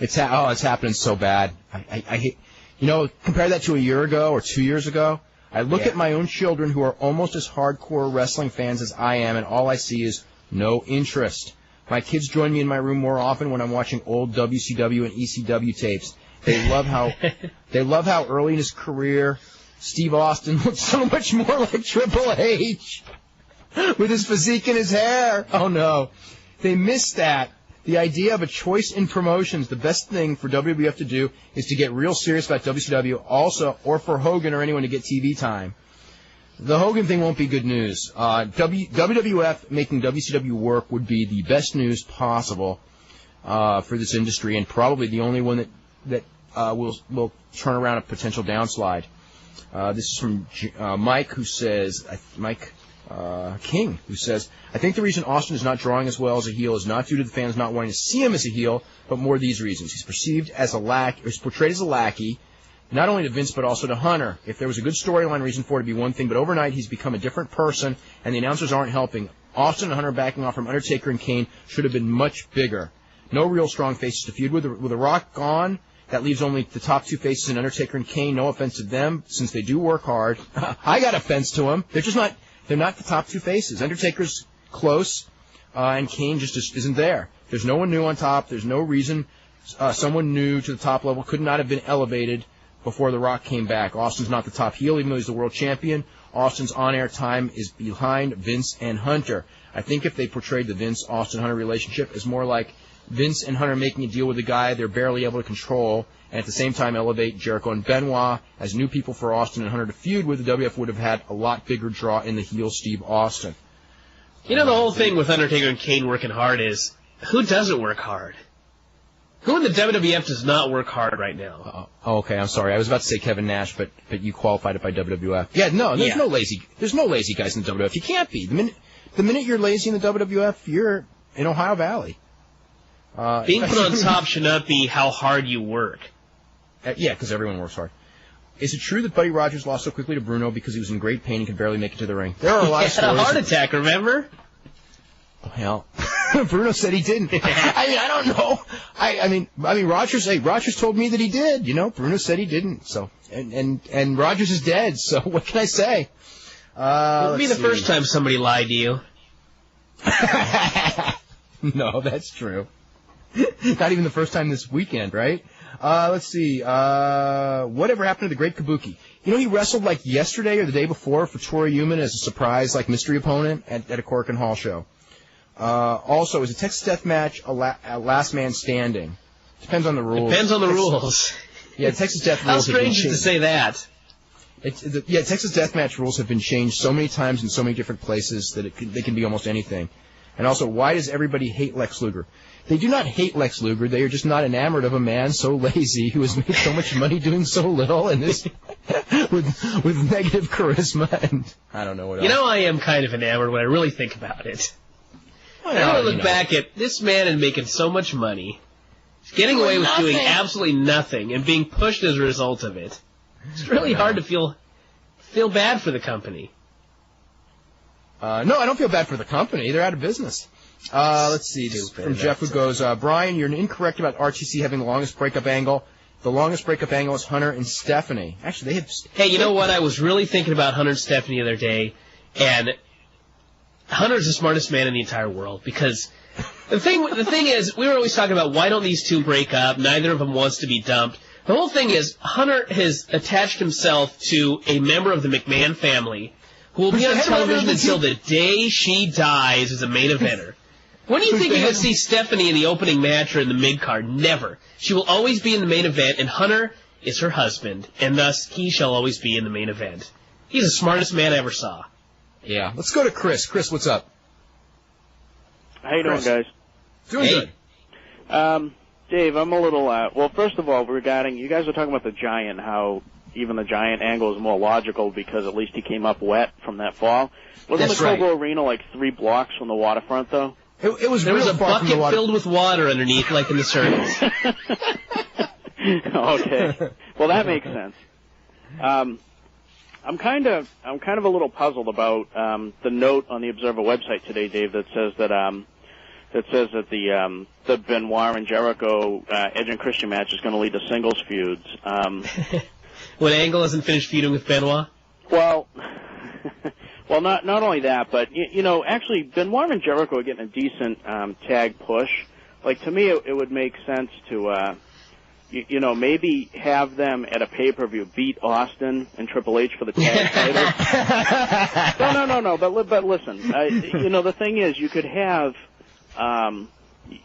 It's happening so bad. I hate... You know, compare that to a year ago or 2 years ago. I look at my own children who are almost as hardcore wrestling fans as I am, and all I see is no interest. My kids join me in my room more often when I'm watching old WCW and ECW tapes. They love how early in his career Steve Austin looked so much more like Triple H with his physique and his hair. Oh no, they missed that. The idea of a choice in promotions. The best thing for WWF to do is to get real serious about WCW, also, or for Hogan or anyone to get TV time. The Hogan thing won't be good news. WWF making WCW work would be the best news possible for this industry, and probably the only one that will turn around a potential downslide. This is from Mike, who says, King, who says, I think the reason Austin is not drawing as well as a heel is not due to the fans not wanting to see him as a heel, but more these reasons. He's perceived as he's portrayed as a lackey, not only to Vince, but also to Hunter. If there was a good storyline reason for it, it'd be one thing, but overnight he's become a different person, and the announcers aren't helping. Austin and Hunter backing off from Undertaker and Kane should have been much bigger. No real strong faces to feud with. With The Rock gone, that leaves only the top 2 faces in Undertaker and Kane. No offense to them, since they do work hard. I got offense to them. They're not the top 2 faces. Undertaker's close, and Kane just isn't there. There's no one new on top. There's no reason someone new to the top level could not have been elevated before The Rock came back. Austin's not the top heel, even though he's the world champion. Austin's on-air time is behind Vince and Hunter. I think if they portrayed the Vince-Austin-Hunter relationship as more like Vince and Hunter making a deal with a guy they're barely able to control, and at the same time elevate Jericho and Benoit as new people for Austin and Hunter to feud with, the WWF would have had a lot bigger draw in the heel Steve Austin. You know, the whole thing with Undertaker and Kane working hard is, who doesn't work hard? Who in the WWF does not work hard right now? Okay, I'm sorry. I was about to say Kevin Nash, but you qualified it by WWF. Yeah, no, there's no lazy guys in the WWF. You can't be. The minute you're lazy in the WWF, you're in Ohio Valley. Being put on top should not be how hard you work. Yeah, because everyone works hard. Is it true that Buddy Rogers lost so quickly to Bruno because he was in great pain and could barely make it to the ring? There are a lot of stories. He had a heart attack, remember? Well, Bruno said he didn't. I mean, I don't know. I mean, Rogers told me that he did. You know, Bruno said he didn't. So, and Rogers is dead. So, what can I say? It'll be the first time somebody lied to you. No, that's true. Not even the first time this weekend, right? Let's see. Whatever happened to the Great Kabuki? You know, he wrestled like yesterday or the day before for Tori Human as a surprise, like mystery opponent at a Cork and Hall show. Also, is a Texas Death Match a last man standing? Depends on the rules. Depends on the rules. Yeah, Texas Death How rules have been strange is changed. to say that. Texas Deathmatch rules have been changed so many times in so many different places that they can be almost anything. And also, why does everybody hate Lex Luger? They do not hate Lex Luger. They are just not enamored of a man so lazy who has made so much money doing so little and is with negative charisma and I don't know what else. You know, I am kind of enamored when I really think about it. Well, I really look back at this man and making so much money, getting away with doing absolutely nothing and being pushed as a result of it. It's really hard to feel bad for the company. No, I don't feel bad for the company. They're out of business. Let's see. This is from Jeff, who goes, Brian, you're incorrect about RTC having the longest breakup angle. The longest breakup angle is Hunter and Stephanie. Actually, they have... Hey, you know what? I was really thinking about Hunter and Stephanie the other day, and Hunter's the smartest man in the entire world, because the thing is, we were always talking about why don't these two break up? Neither of them wants to be dumped. The whole thing is, Hunter has attached himself to a member of the McMahon family who will be on television until the day she dies as a main eventer. When do you think you're going to see Stephanie in the opening match or in the mid-card? Never. She will always be in the main event, and Hunter is her husband, and thus he shall always be in the main event. He's the smartest man I ever saw. Yeah. Let's go to Chris. Chris, what's up? How you doing, guys? Doing good. Dave, I'm a little, well, first of all, regarding, you guys were talking about the Giant, how even the Giant angle is more logical because at least he came up wet from that fall. Wasn't the Cobo Arena like 3 blocks from the waterfront, though? There was a bucket filled with water underneath, like in the circus. Okay. Well, that makes sense. I'm kind of a little puzzled about the note on the Observer website today, Dave, that says that the Benoit and Jericho Edge and Christian match is going to lead to singles feuds. When Angle hasn't finished feuding with Benoit? Well, not only that, but you know, actually, Benoit and Jericho are getting a decent tag push. Like, to me, it would make sense to you know, maybe have them at a pay-per-view beat Austin and Triple H for the tag title. No. But listen, you know, the thing is, you could have,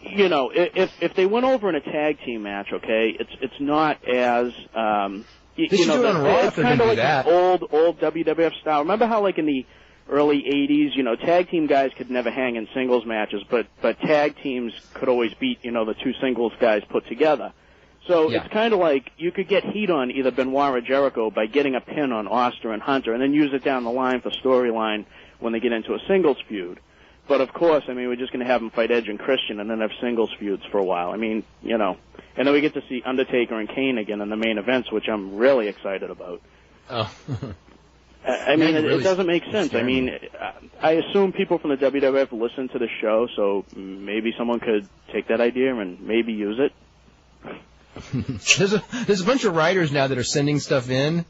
you know, if they went over in a tag team match, okay, it's not as, you know, it's kind of like an old WWF style. Remember how, like, in the early 80s, you know, tag team guys could never hang in singles matches, but tag teams could always beat, you know, the 2 singles guys put together. So it's kind of like you could get heat on either Benoit or Jericho by getting a pin on Austin and Hunter and then use it down the line for storyline when they get into a singles feud. But, of course, I mean, we're just going to have them fight Edge and Christian and then have singles feuds for a while. I mean, you know. And then we get to see Undertaker and Kane again in the main events, which I'm really excited about. Oh. I mean, it doesn't make sense. I mean, I assume people from the WWF listen to the show, so maybe someone could take that idea and maybe use it. There's a bunch of writers now that are sending stuff in.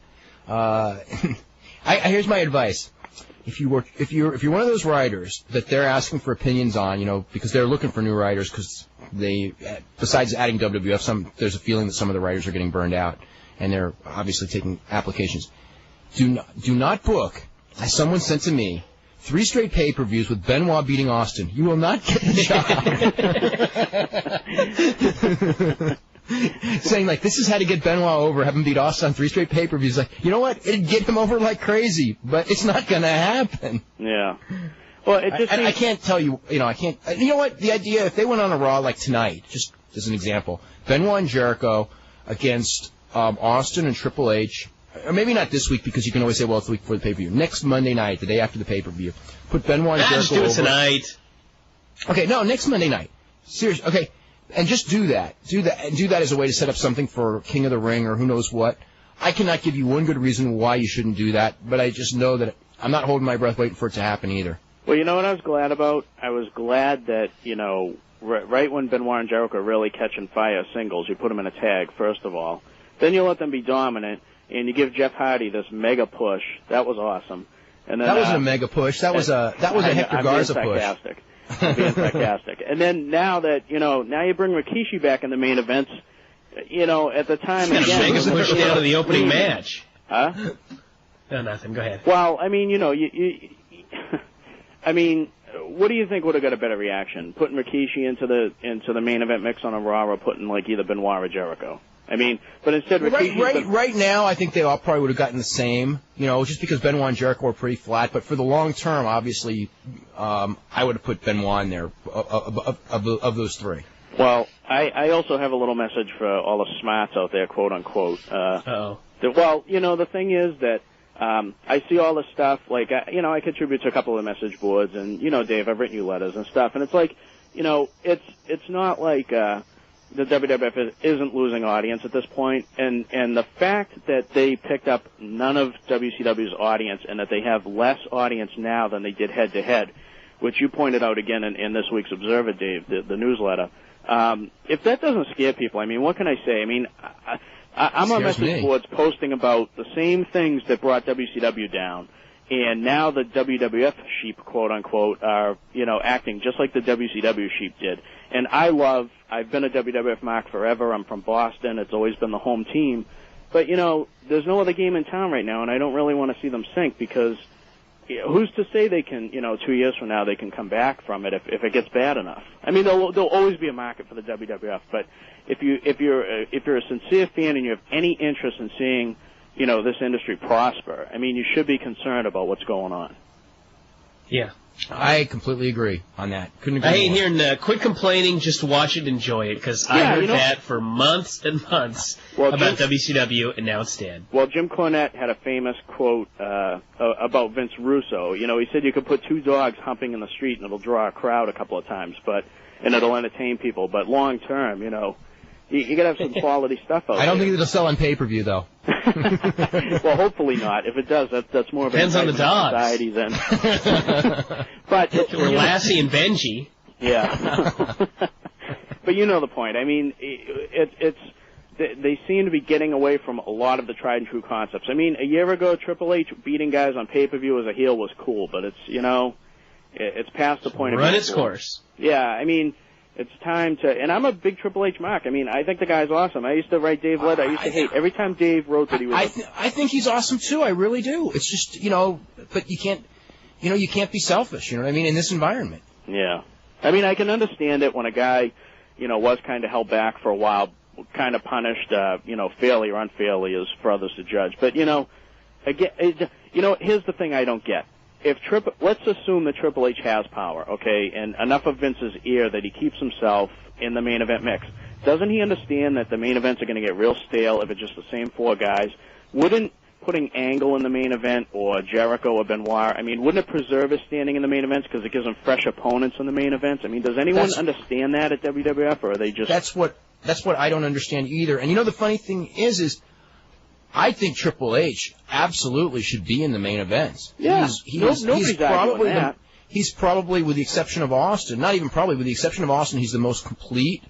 Here's my advice. If you're one of those writers that they're asking for opinions on, you know, because they're looking for new writers, because they, besides adding WWF, there's a feeling that some of the writers are getting burned out, and they're obviously taking applications. Do not book, as someone sent to me, 3 straight pay-per-views with Benoit beating Austin. You will not get the job. Saying, like, this is how to get Benoit over, have him beat Austin on 3 straight pay-per-views. Like, you know what? It'd get him over like crazy, but it's not going to happen. Yeah. Well, it just I can't tell you, you know, I can't. You know what? The idea, if they went on a Raw like tonight, just as an example, Benoit and Jericho against Austin and Triple H, or maybe not this week because you can always say, well, it's the week before the pay-per-view. Next Monday night, the day after the pay-per-view, put Benoit and Jericho over. Just do it tonight. Okay, no, next Monday night. Seriously, okay. And just do that. Do that as a way to set up something for King of the Ring or who knows what. I cannot give you one good reason why you shouldn't do that, but I just know that I'm not holding my breath waiting for it to happen either. Well, you know what I was glad about? I was glad that, you know, right when Benoit and Jericho really catching fire singles, you put them in a tag, first of all. Then you let them be dominant, and you give Jeff Hardy this mega push. That was awesome. And then, that wasn't a mega push. That was a Hector Garza push. I'm being sarcastic. And then now you bring Rikishi back in the main events, at the time again. He's push down to the opening match. Huh? No, nothing. Go ahead. Well, I mean, what do you think would have got a better reaction? Putting Rikishi into the main event mix on a Raw, or putting like either Benoit or Jericho? I mean, but instead Rikishi... Right now, I think they all probably would have gotten the same, just because Benoit and Jericho are pretty flat. But for the long term, obviously, I would have put Benoit in there of those three. Well, I also have a little message for all the smarts out there, quote unquote. Uh-oh. Well, the thing is that I see all this stuff, like, I contribute to a couple of message boards, and, Dave, I've written you letters and stuff, and it's like, it's not like the WWF isn't losing audience at this point, and the fact that they picked up none of WCW's audience and that they have less audience now than they did head-to-head, which you pointed out again in this week's Observer, Dave, the newsletter, if that doesn't scare people, I mean, what can I say? I mean, I'm on message boards posting about the same things that brought WCW down, and now the WWF sheep, quote unquote, are, acting just like the WCW sheep did. And I've been a WWF mark forever. I'm from Boston. It's always been the home team. But, there's no other game in town right now, and I don't really want to see them sink because who's to say they can, 2 years from now they can come back from it if it gets bad enough? I mean, there'll always be a market for the WWF, but if you're a sincere fan and you have any interest in seeing, this industry prosper, I mean, you should be concerned about what's going on. Yeah. I completely agree on that. Couldn't agree I hate more. hearing quit complaining, just watch it, enjoy it, because I heard that for months and months about WCW, and now it's dead. Well, Jim Cornette had a famous quote about Vince Russo. He said you could put two dogs humping in the street and it'll draw a crowd a couple of times, and it'll entertain people. But long term, you got to have some quality stuff out there. I don't think it'll sell on pay-per-view, though. Well, hopefully not. If it does, that's more of a depends on the dogs. Society then. But or Lassie and Benji. Yeah. But you know the point. I mean, they seem to be getting away from a lot of the tried and true concepts. I mean, a year ago, Triple H beating guys on pay-per-view as a heel was cool, but it's past the point of run its course. Yeah, I mean, it's time to, and I'm a big Triple H mark. I mean, I think the guy's awesome. I used to write Dave letter. I used to hate every time Dave wrote that he was. I think he's awesome too. I really do. It's just but you can't, you can't be selfish. You know what I mean? In this environment. Yeah, I mean, I can understand it when a guy, was kind of held back for a while, kind of punished, fairly or unfairly, as for others to judge. But again, here's the thing I don't get. Let's assume that Triple H has power, okay, and enough of Vince's ear that he keeps himself in the main event mix. Doesn't he understand that the main events are going to get real stale if it's just the same four guys? Wouldn't putting Angle in the main event or Jericho or Benoit, wouldn't it preserve his standing in the main events because it gives him fresh opponents in the main events? I mean, does anyone understand that at WWF, or are they just... That's what I don't understand either. And the funny thing is I think Triple H absolutely should be in the main events. Yeah, nobody's probably that. He's probably, with the exception of Austin, not even probably, with the exception of Austin, he's the most complete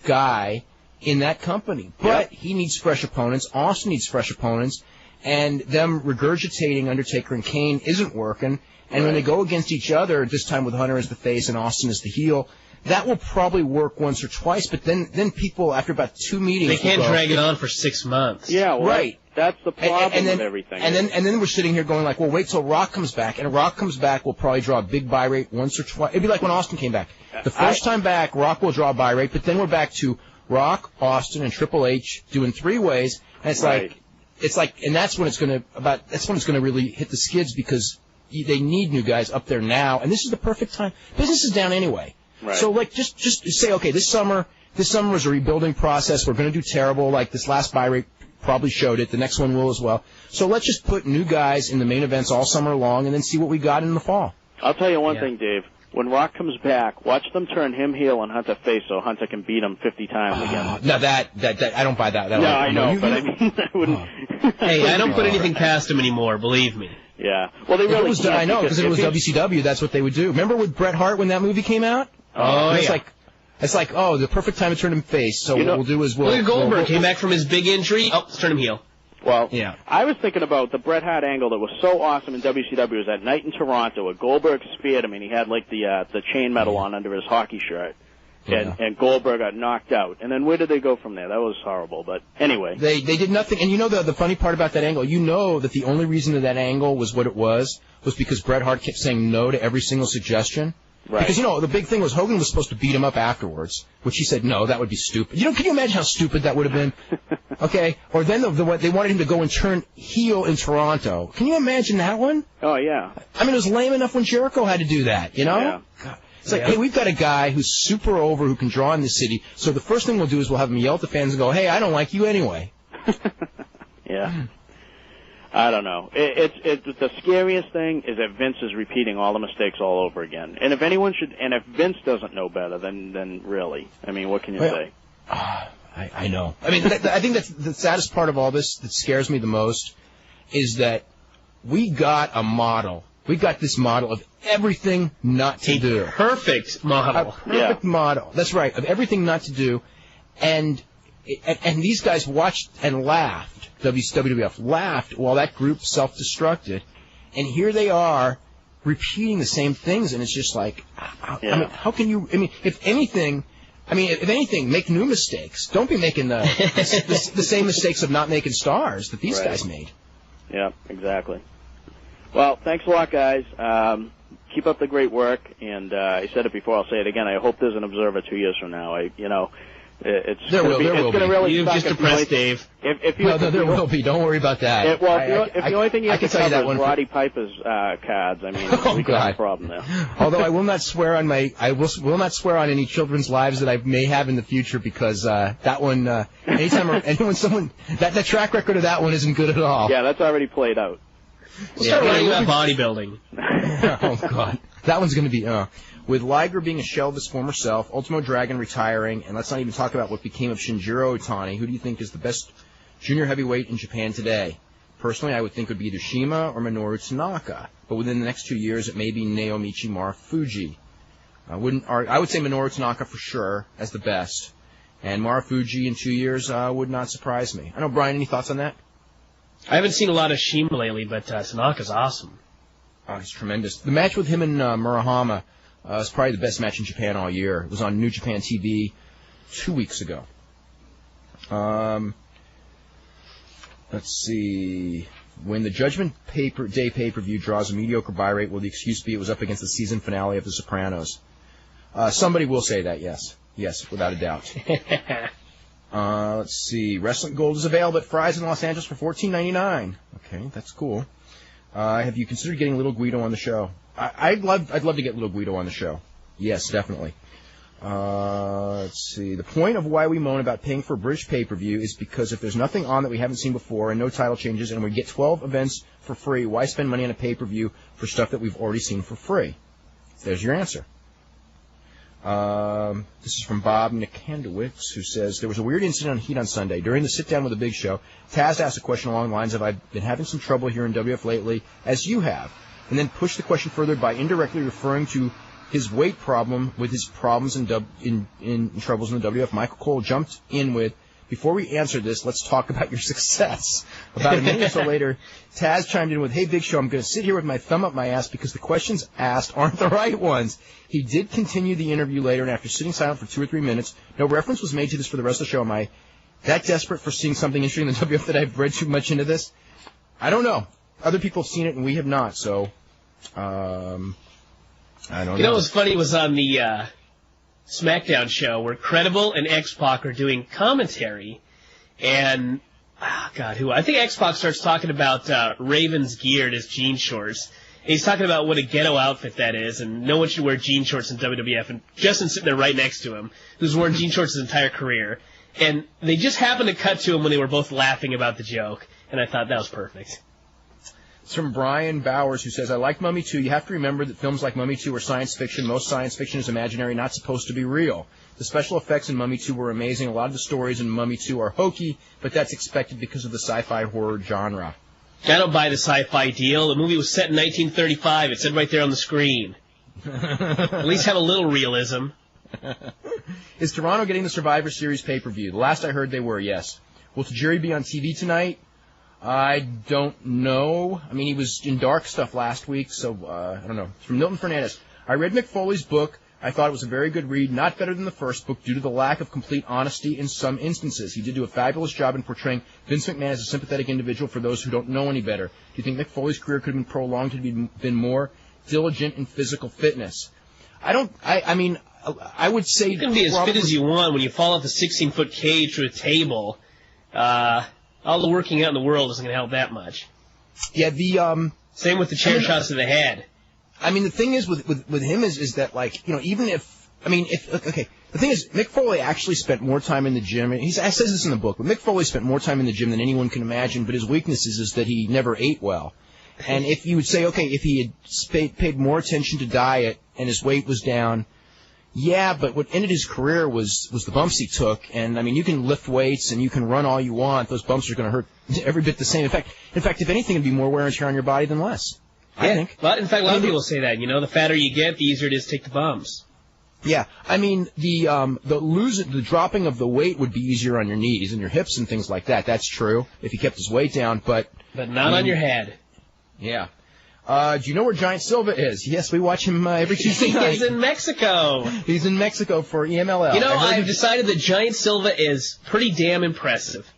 guy in that company. But he needs fresh opponents. Austin needs fresh opponents. And them regurgitating Undertaker and Kane isn't working. And when they go against each other, this time with Hunter as the face and Austin as the heel, that will probably work once or twice. But then people, after about 2 meetings... They can't drag it on for 6 months. Yeah, well, right. That's the problem with everything. And then we're sitting here going like, well, wait till Rock comes back. And Rock comes back, will probably draw a big buy rate once or twice. It'd be like when Austin came back. The first time back, Rock will draw a buy rate, but then we're back to Rock, Austin, and Triple H doing 3 ways. And it's like, and that's when it's going to really hit the skids, because they need new guys up there now. And this is the perfect time. Business is down anyway. Right. So just say, okay, this summer is a rebuilding process. We're going to do terrible. Like this last buy rate probably showed it. The next one will as well. So let's just put new guys in the main events all summer long and then see what we got in the fall. I'll tell you one thing, Dave. When Rock comes back, watch them turn him heel and Hunter face so Hunter can beat him 50 times again. No, that I don't buy that. No, I know, but I mean, I wouldn't. Hey, I don't put anything past him anymore, believe me. Yeah. Well, they really can't. I know, because if it was WCW, that's what they would do. Remember with Bret Hart when that movie came out? Oh, yeah. It's like, the perfect time to turn him face. So what we'll do is look at Goldberg. Came back from his big injury. Oh, let's turn him heel. Well, Yeah. I was thinking about the Bret Hart angle that was so awesome in WCW. Was that night in Toronto where Goldberg speared him, and he had like the chain metal on under his hockey shirt, and Goldberg got knocked out. And then where did they go from there? That was horrible. But anyway, They did nothing. And you know the funny part about that angle? You know that the only reason that angle was what it was because Bret Hart kept saying no to every single suggestion. Right. Because, the big thing was Hogan was supposed to beat him up afterwards, which he said, no, that would be stupid. Can you imagine how stupid that would have been? Okay? Or then they wanted him to go and turn heel in Toronto. Can you imagine that one? Oh, yeah. I mean, it was lame enough when Jericho had to do that, Yeah. God. It's like, hey, we've got a guy who's super over who can draw in the city, so the first thing we'll do is we'll have him yell at the fans and go, hey, I don't like you anyway. Yeah. I don't know. It's the scariest thing is that Vince is repeating all the mistakes all over again. And if Vince doesn't know better, then really, I mean, what can you say? I know. I mean, I think that's the saddest part of all this that scares me the most is that we got a model. We got this model of everything not to do. Perfect model. A perfect model. That's right, of everything not to do. And these guys watched and laughed. WWF laughed while that group self-destructed, and here they are repeating the same things, and it's just like, I mean, how can you? I mean, if anything, make new mistakes. Don't be making the same mistakes of not making stars that these guys made. Yeah, exactly. Well, thanks a lot, guys. Keep up the great work, and I said it before, I'll say it again. I hope there's an Observer 2 years from now. There will be. Really You've just depressed Dave. There will be. Don't worry about that. If the only thing you have to cover is Roddy Piper's cards, I mean, we could have a problem there. Although I will not swear on will not swear on any children's lives that I may have in the future because that one, that track record of that one isn't good at all. Yeah, that's already played out. We'll start writing about bodybuilding. Oh God, that one's going to be With Liger being a shell of his former self, Ultimo Dragon retiring, and let's not even talk about what became of Shinjiro Otani, who do you think is the best junior heavyweight in Japan today? Personally, I would think it would be either Shima or Minoru Tanaka, but within the next 2 years, it may be Naomichi Marufuji. I would say Minoru Tanaka for sure as the best, and Marufuji in 2 years would not surprise me. I know, Brian, any thoughts on that? I haven't seen a lot of Shima lately, but Tanaka's awesome. Oh, he's tremendous. The match with him and Murahama is probably the best match in Japan all year. It was on New Japan TV 2 weeks ago. Let's see. When the Judgment Day pay-per-view draws a mediocre buy rate, will the excuse be it was up against the season finale of The Sopranos? Somebody will say that, yes. Yes, without a doubt. Let's see. Wrestling Gold is available at Fry's in Los Angeles for $14.99. Okay, that's cool. Have you considered getting Little Guido on the show? I'd love to get Little Guido on the show. Yes, definitely. Let's see. The point of why we moan about paying for a British pay-per-view is because if there's nothing on that we haven't seen before and no title changes and we get 12 events for free, why spend money on a pay-per-view for stuff that we've already seen for free? There's your answer. This is from Bob Nikandowicz, who says, there was a weird incident on Heat on Sunday. During the sit-down with the Big Show, Taz asked a question along the lines of, I've been having some trouble here in WF lately, as you have, and then pushed the question further by indirectly referring to his weight problem with his problems in troubles in the WF. Michael Cole jumped in with, before we answer this, let's talk about your success. About a minute or so later, Taz chimed in with, hey, Big Show, I'm going to sit here with my thumb up my ass because the questions asked aren't the right ones. He did continue the interview later, and after sitting silent for 2 or 3 minutes, no reference was made to this for the rest of the show. Am I that desperate for seeing something interesting in the WF that I've read too much into this? I don't know. Other people have seen it, and we have not, so I don't know. You know what's funny was on the Smackdown show where Credible and X-Pac are doing commentary, and I think X-Pac starts talking about Raven's gear and his jean shorts. And he's talking about what a ghetto outfit that is, and no one should wear jean shorts in WWF. And Justin's sitting there right next to him, who's worn jean shorts his entire career. And they just happened to cut to him when they were both laughing about the joke, and I thought that was perfect. It's from Brian Bowers, who says, I like Mummy 2. You have to remember that films like Mummy 2 are science fiction. Most science fiction is imaginary, not supposed to be real. The special effects in Mummy 2 were amazing. A lot of the stories in Mummy 2 are hokey, but that's expected because of the sci-fi horror genre. I don't buy the sci-fi deal. The movie was set in 1935. It said right there on the screen. At least have a little realism. Is Toronto getting the Survivor Series pay-per-view? The last I heard they were, yes. Will Tajiri be on TV tonight? I don't know. I mean, he was in dark stuff last week, so I don't know. It's from Milton Fernandez. I read Mick Foley's book. I thought it was a very good read, not better than the first book due to the lack of complete honesty in some instances. He did do a fabulous job in portraying Vince McMahon as a sympathetic individual for those who don't know any better. Do you think Mick Foley's career could have been prolonged had he been more diligent in physical fitness? I mean, I would say... You can be as fit as you want when you fall off a 16-foot cage through a table. All the working out in the world isn't going to help that much. Yeah, Same with the chair shots to the head. I mean, the thing is with him is that, like, you know, even if, I mean, the thing is, Mick Foley actually spent more time in the gym. He says this in the book, but Mick Foley spent more time in the gym than anyone can imagine, but his weakness is that he never ate well. And if you would say, okay, if he had paid more attention to diet and his weight was down, yeah, but what ended his career was the bumps he took. And, I mean, you can lift weights and you can run all you want. Those bumps are going to hurt every bit the same. In fact, if anything, it'd be more wear and tear on your body than less. I think. In fact, a lot of people say that. You know, the fatter you get, the easier it is to take the bumps. Yeah, I mean, the dropping of the weight would be easier on your knees and your hips and things like that. That's true if he kept his weight down, but not on your head. Yeah. Do you know where Giant Silva is? Yes, we watch him every Tuesday night. He's in Mexico. He's in Mexico for EMLL. You know, I've decided that Giant Silva is pretty damn impressive.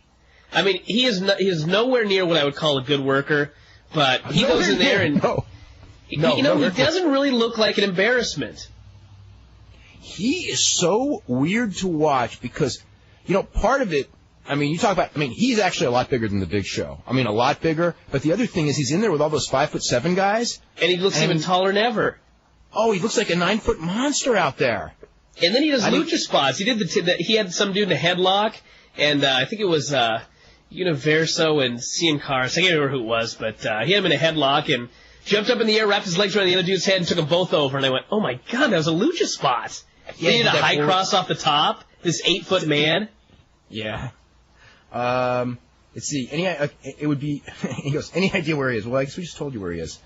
I mean, he is nowhere near what I would call a good worker. But he goes in there and, he doesn't really look like an embarrassment. He is so weird to watch because, you know, part of it, I mean, he's actually a lot bigger than the Big Show. I mean, a lot bigger. But the other thing is he's in there with all those 5'7" guys. And he looks even taller than ever. Oh, he looks like a 9-foot monster out there. And then he does lucha spots. He did he had some dude in a headlock, and I think it was, Universo and Cien Cars. I can't remember who it was, but he had him in a headlock and jumped up in the air, wrapped his legs around the other dude's head, and took them both over. And I went, "Oh my God, that was a lucha spot!" Yeah, he did a high cross off the top. This 8-foot man. Yeah. Let's see. It would be. He goes, "Any idea where he is?" Well, I guess we just told you where he is.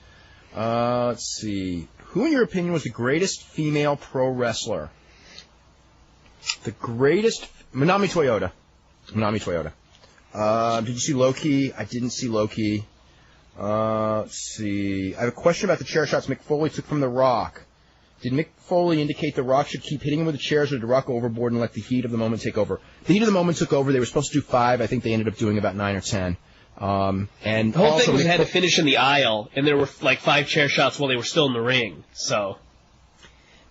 Let's see. Who, in your opinion, was the greatest female pro wrestler? The greatest, Manami Toyota. Did you see Low-Key? I didn't see Low-Key. Let's see. I have a question about the chair shots Mick Foley took from The Rock. Did Mick Foley indicate The Rock should keep hitting him with the chairs, or did The Rock go overboard and let the heat of the moment take over? The heat of the moment took over. They were supposed to do 5. I think they ended up doing about 9 or 10. And the whole thing was they had to finish in the aisle, and there were like 5 chair shots while they were still in the ring. So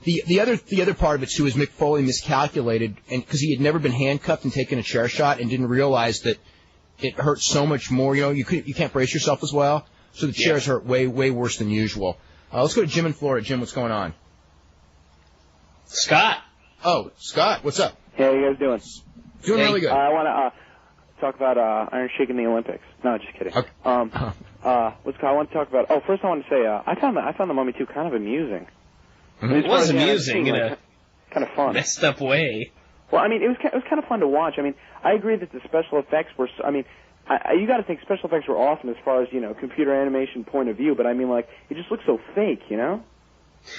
the other part of it too is Mick Foley miscalculated, and because he had never been handcuffed and taken a chair shot and didn't realize that it hurt so much more. You know, you can't brace yourself as well, so the chairs hurt way worse than usual. Let's go to Jim in Florida. Jim, what's going on? Scott. Oh, Scott, what's up? Hey, how you guys doing? Doing really good. I want to talk about Iron Sheik in the Olympics. No, just kidding. Okay. I want to talk about. Oh, first I want to say I found the Mummy 2 kind of amusing. Mm-hmm. It was amusing in a kind of fun, messed up way. Well, I mean, it was kind of fun to watch. I mean, I agree that the special effects were. I mean, you got to think special effects were awesome as far as computer animation point of view. But I mean, like, it just looks so fake, Well,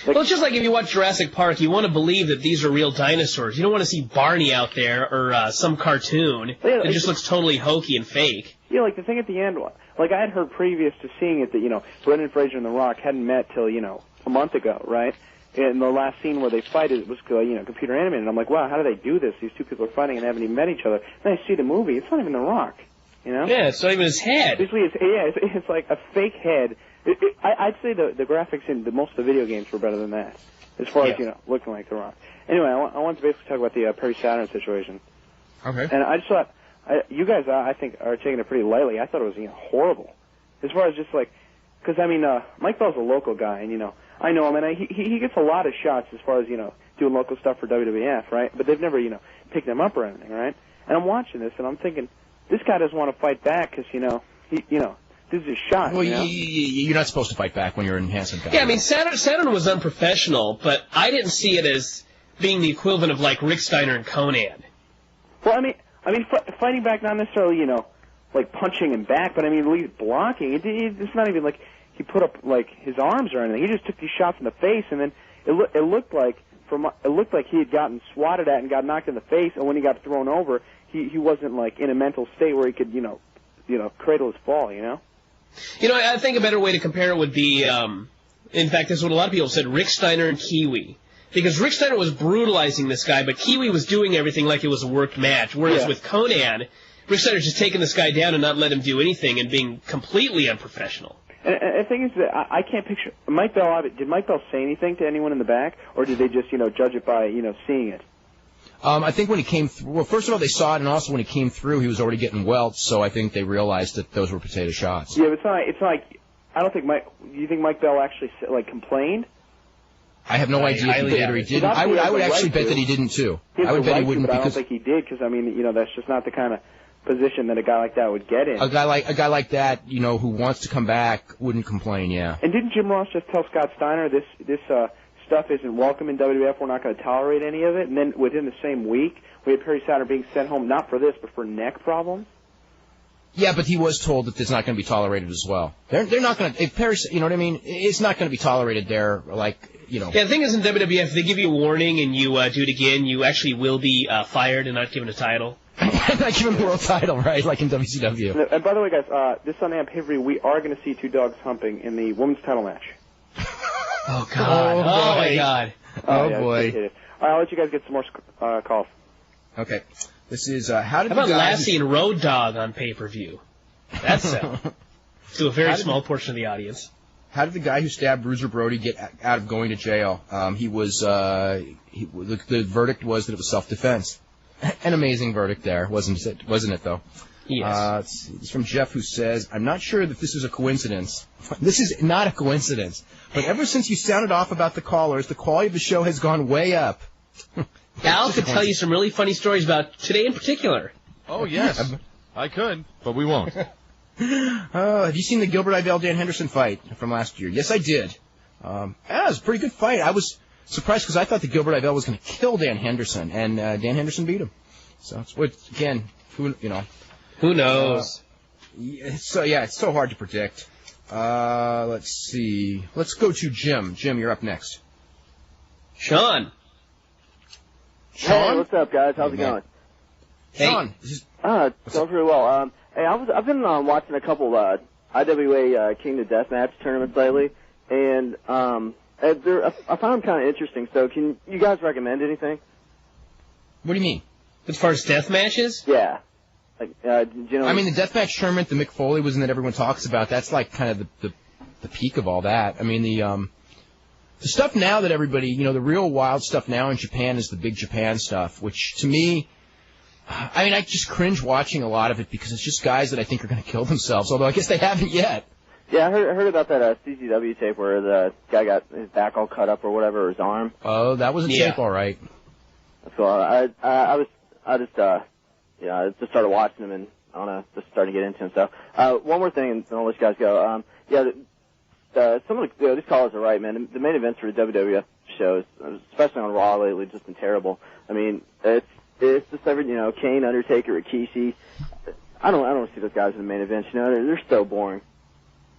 it's just like if you watch Jurassic Park, you want to believe that these are real dinosaurs. You don't want to see Barney out there or some cartoon. It just looks totally hokey and fake. Yeah, like the thing at the end, like I had heard previous to seeing it that, Brendan Fraser and The Rock hadn't met till, a month ago, right? And the last scene where they fight, it was, computer animated. And I'm like, wow, how do they do this? These two people are fighting and haven't even met each other. Then I see the movie, it's not even The Rock, Yeah, it's not even his head. Basically, it's like a fake head. I'd say the graphics in most of the video games were better than that, as far as, looking like The Rock. Anyway, I wanted to basically talk about the Perry Saturn situation. Okay. And I just thought, you guys, I think, are taking it pretty lightly. I thought it was, horrible. As far as just like, because, I mean, Mike Bell's a local guy, and, I know him, and he gets a lot of shots as far as, doing local stuff for WWF, right? But they've never, picked him up or anything, right? And I'm watching this, and I'm thinking, this guy doesn't want to fight back because, this is a shot. Well, you're not supposed to fight back when you're in Hanson County. Yeah, I mean, Saturn was unprofessional, but I didn't see it as being the equivalent of, like, Rick Steiner and Conan. Well, I mean, fighting back, not necessarily, like punching him back, but I mean, at least blocking. It's not even like he put up like his arms or anything. He just took these shots in the face, and then it looked like he had gotten swatted at and got knocked in the face, and when he got thrown over, he wasn't like in a mental state where he could cradle his fall, you know? You know, I think a better way to compare it would be, in fact, this is what a lot of people said, Rick Steiner and Kiwi. Because Rick Steiner was brutalizing this guy, but Kiwi was doing everything like it was a worked match. Whereas with Conan, Rick Steiner's just taking this guy down and not letting him do anything and being completely unprofessional. And the thing is that I can't picture Mike Bell. Did Mike Bell say anything to anyone in the back, or did they just judge it by seeing it? I think when he came through, well, first of all, they saw it, and also when he came through, he was already getting welts, so I think they realized that those were potato shots. Yeah, but it's not like I don't think Mike. Do you think Mike Bell actually complained? I have no idea if he did or he didn't. I would actually bet that he didn't too. I would bet he wouldn't, but I don't because think he did, because I mean, that's just not the kind of position that a guy like that would get in. a guy like that, who wants to come back, wouldn't complain. Yeah. And didn't Jim Ross just tell Scott Steiner this stuff isn't welcome in WWF? We're not going to tolerate any of it. And then within the same week, we had Perry Saturn being sent home not for this, but for neck problems. Yeah, but he was told that it's not going to be tolerated as well. They're not going to. If Perry, you know what I mean? It's not going to be tolerated there. Yeah, the thing is, in WWF, they give you a warning and you do it again, you actually will be fired and not given a title. Not given a world title, right? Like in WCW. And by the way, guys, this Sunday on pay-per-view, we are going to see two dogs humping in the women's title match. Oh, God. Oh, my God. Oh, yeah, boy. All right, I'll let you guys get some more calls. Okay. This is, how did about the guy Lassie and Road Dogg on pay-per-view? That's to a very small portion of the audience. How did the guy who stabbed Bruiser Brody get out of going to jail? The verdict was that it was self-defense. An amazing verdict there, wasn't it, though? Yes. It's from Jeff, who says, I'm not sure that this is a coincidence. This is not a coincidence. But ever since you sounded off about the callers, the quality of the show has gone way up. Al could tell you some really funny stories about today in particular. Oh, yes. I could, but we won't. Have you seen the Gilbert Idell-Dan Henderson fight from last year? Yes, I did. It was a pretty good fight. I was surprised because I thought that Gilbert Idell was going to kill Dan Henderson, and Dan Henderson beat him. So, again, who knows? It's so hard to predict. Let's see. Let's go to Jim. Jim, you're up next. Sean. Hey, what's up, guys? How's it going? Sean. It's going pretty well. Hey, I've been watching a couple IWA King of Deathmatch tournaments lately, and I found them kind of interesting. So, can you guys recommend anything? What do you mean? As far as death matches? Yeah. I mean, the deathmatch tournament, the Mick Foley was in that everyone talks about. That's like kind of the peak of all that. I mean, the stuff now that everybody, the real wild stuff now in Japan is the Big Japan stuff, which to me, I just cringe watching a lot of it because it's just guys that I think are going to kill themselves, although I guess they haven't yet. Yeah, I heard about that CCW tape where the guy got his back all cut up or whatever, or his arm. Oh, that was a tape, all right. So I just started watching him, and I don't know, just starting to get into him. So one more thing, and I'll let you guys go. Some of these callers are right, man. The main events for the WWF shows, especially on Raw lately, just been terrible. I mean, it's just every, Kane, Undertaker, Rikishi. I don't see those guys in the main events. They're so boring.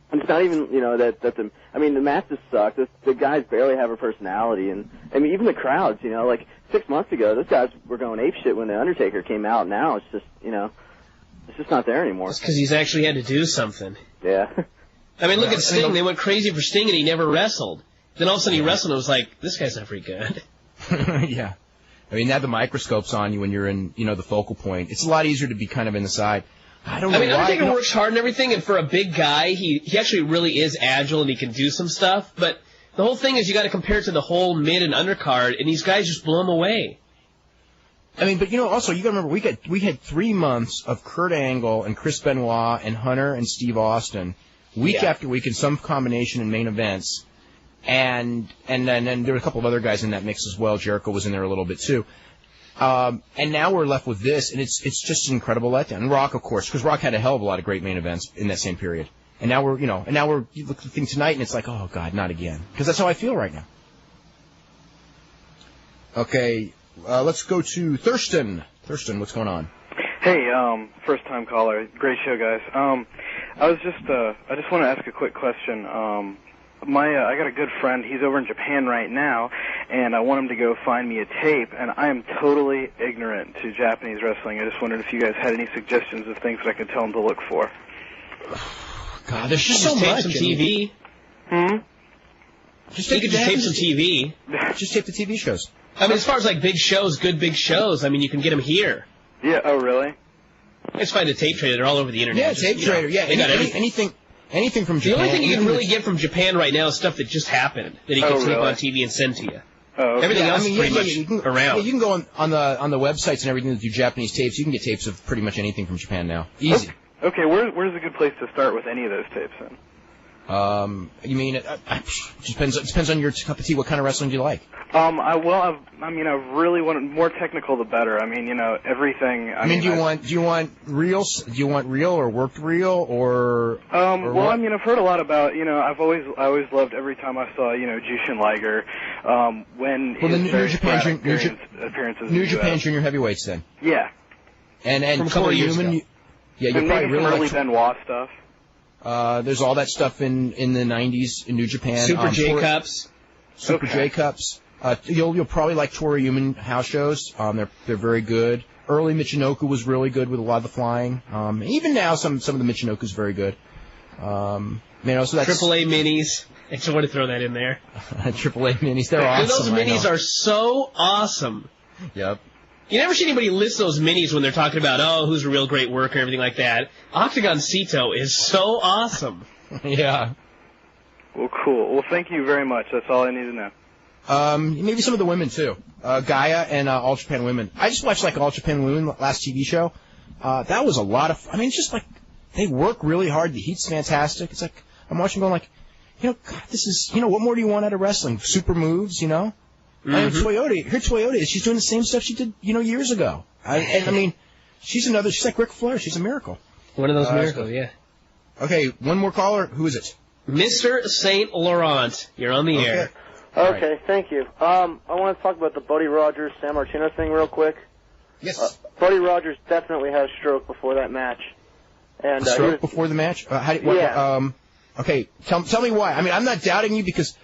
And it's not even, the matches suck. The guys barely have a personality, and I mean, even the crowds, like 6 months ago, those guys were going apeshit when the Undertaker came out. Now it's just, it's just not there anymore. It's because he's actually had to do something. Yeah. I mean, look at Sting. They went crazy for Sting, and he never wrestled. Then all of a sudden he wrestled, and it was like, this guy's not very good. Yeah. I mean, now the microscope's on you when you're in, the focal point. It's a lot easier to be kind of in the side. I don't know why. Undertaker works hard and everything, and for a big guy, he actually really is agile and he can do some stuff, but the whole thing is you got to compare it to the whole mid and undercard, and these guys just blow him away. I mean, but also you got to remember we had 3 months of Kurt Angle and Chris Benoit and Hunter and Steve Austin week after week in some combination in main events, and then there were a couple of other guys in that mix as well. Jericho was in there a little bit too. And now we're left with this, and it's just an incredible letdown. And Rock, of course, because Rock had a hell of a lot of great main events in that same period. And now you look at the thing tonight, and it's like, oh God, not again. Because that's how I feel right now. Okay, let's go to Thurston. Thurston, what's going on? Hey, first time caller. Great show, guys. I just want to ask a quick question. I got a good friend. He's over in Japan right now, and I want him to go find me a tape, and I am totally ignorant to Japanese wrestling. I just wondered if you guys had any suggestions of things that I could tell him to look for. God, there's just so much. Some TV. Just you could just tape some TV. Just tape the TV shows. I mean, as far as like big shows, good big shows, I mean, you can get them here. Yeah. Oh, really? Just find a tape trader. They're all over the internet. Yeah, just, tape trader. Yeah, they got everything. Anything from Japan. The only thing you can really get from Japan right now is stuff that just happened that he can tape on TV and send to you. Oh, okay. Everything else is pretty much around. Yeah, you can go on the websites and everything that do Japanese tapes. You can get tapes of pretty much anything from Japan now. Easy. Okay, where's a good place to start with any of those tapes then? You mean it depends on your cup of tea. What kind of wrestling do you like? I really want more technical the better. I mean, everything. Do you want reels? Do you want real or worked reel or? I've heard a lot about. I always loved every time I saw Jushin Liger when his very sporadic appearances. New Japan Junior Heavyweights then. Yeah. And from a couple of years ago. Yeah, you and probably maybe really some early like Benoit stuff. There's all that stuff in the 90s in New Japan. Super J Cups. Super J Cups. You'll probably like Toru Human house shows. They're very good. Early Michinoku was really good with a lot of the flying. Even now, some of the Michinoku's very good. So that's AAA minis. I just want to throw that in there. AAA minis, they're awesome. Those minis are so awesome. Yep. You never see anybody list those minis when they're talking about, who's a real great worker, everything like that. Octagon Cito is so awesome. Yeah. Well, cool. Well, thank you very much. That's all I need to know. Maybe some of the women, too. Gaia and All Japan Women. I just watched, All Japan Women, last TV show. That was a lot of fun. It's just they work really hard. The heat's fantastic. It's I'm watching going God, this is, what more do you want out of wrestling? Super moves, Toyota, she's doing the same stuff she did, years ago. She's like Ric Flair. She's a miracle. One of those miracles, yeah. Okay, one more caller. Who is it? Mr. St. Laurent. You're on the air. Okay, right. Thank you. I want to talk about the Buddy Rogers, San Martino thing real quick. Yes. Buddy Rogers definitely had a stroke before that match. And, a stroke before the match? Okay, tell me why. I'm not doubting you because...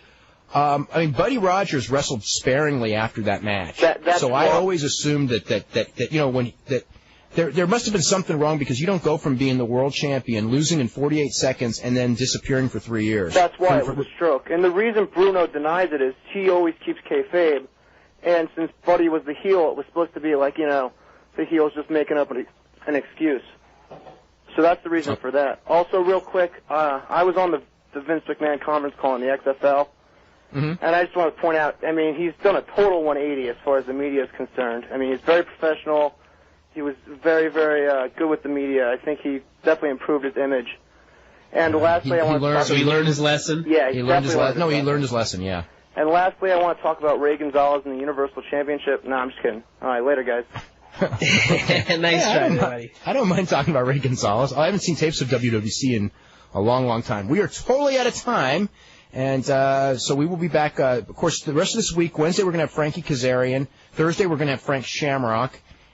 Buddy Rogers wrestled sparingly after that match. I always assumed that there must have been something wrong because you don't go from being the world champion, losing in 48 seconds, and then disappearing for 3 years. That's why it was a stroke. And the reason Bruno denies it is he always keeps kayfabe. And since Buddy was the heel, it was supposed to be the heel's just making up an excuse. So that's the reason for that. Also, real quick, I was on the Vince McMahon conference call in the XFL. Mm-hmm. And I just want to point out, he's done a total 180 as far as the media is concerned. He's very professional. He was very, very good with the media. I think he definitely improved his image. And lastly, I want to talk... So he learned his lesson? Yeah, he learned his lesson. No, he learned his lesson, yeah. And lastly, I want to talk about Ray Gonzalez and the Universal Championship. No, I'm just kidding. All right, later, guys. Nice try, buddy. I don't mind talking about Ray Gonzalez. I haven't seen tapes of WWC in a long, long time. We are totally out of time. And so we will be back, of course, the rest of this week. Wednesday, we're going to have Frankie Kazarian. Thursday, we're going to have Frank Shamrock.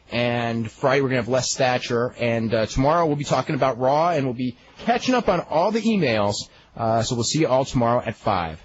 And Friday, we're going to have Les Thatcher. And tomorrow, we'll be talking about Raw, and we'll be catching up on all the emails. So we'll see you all tomorrow at 5.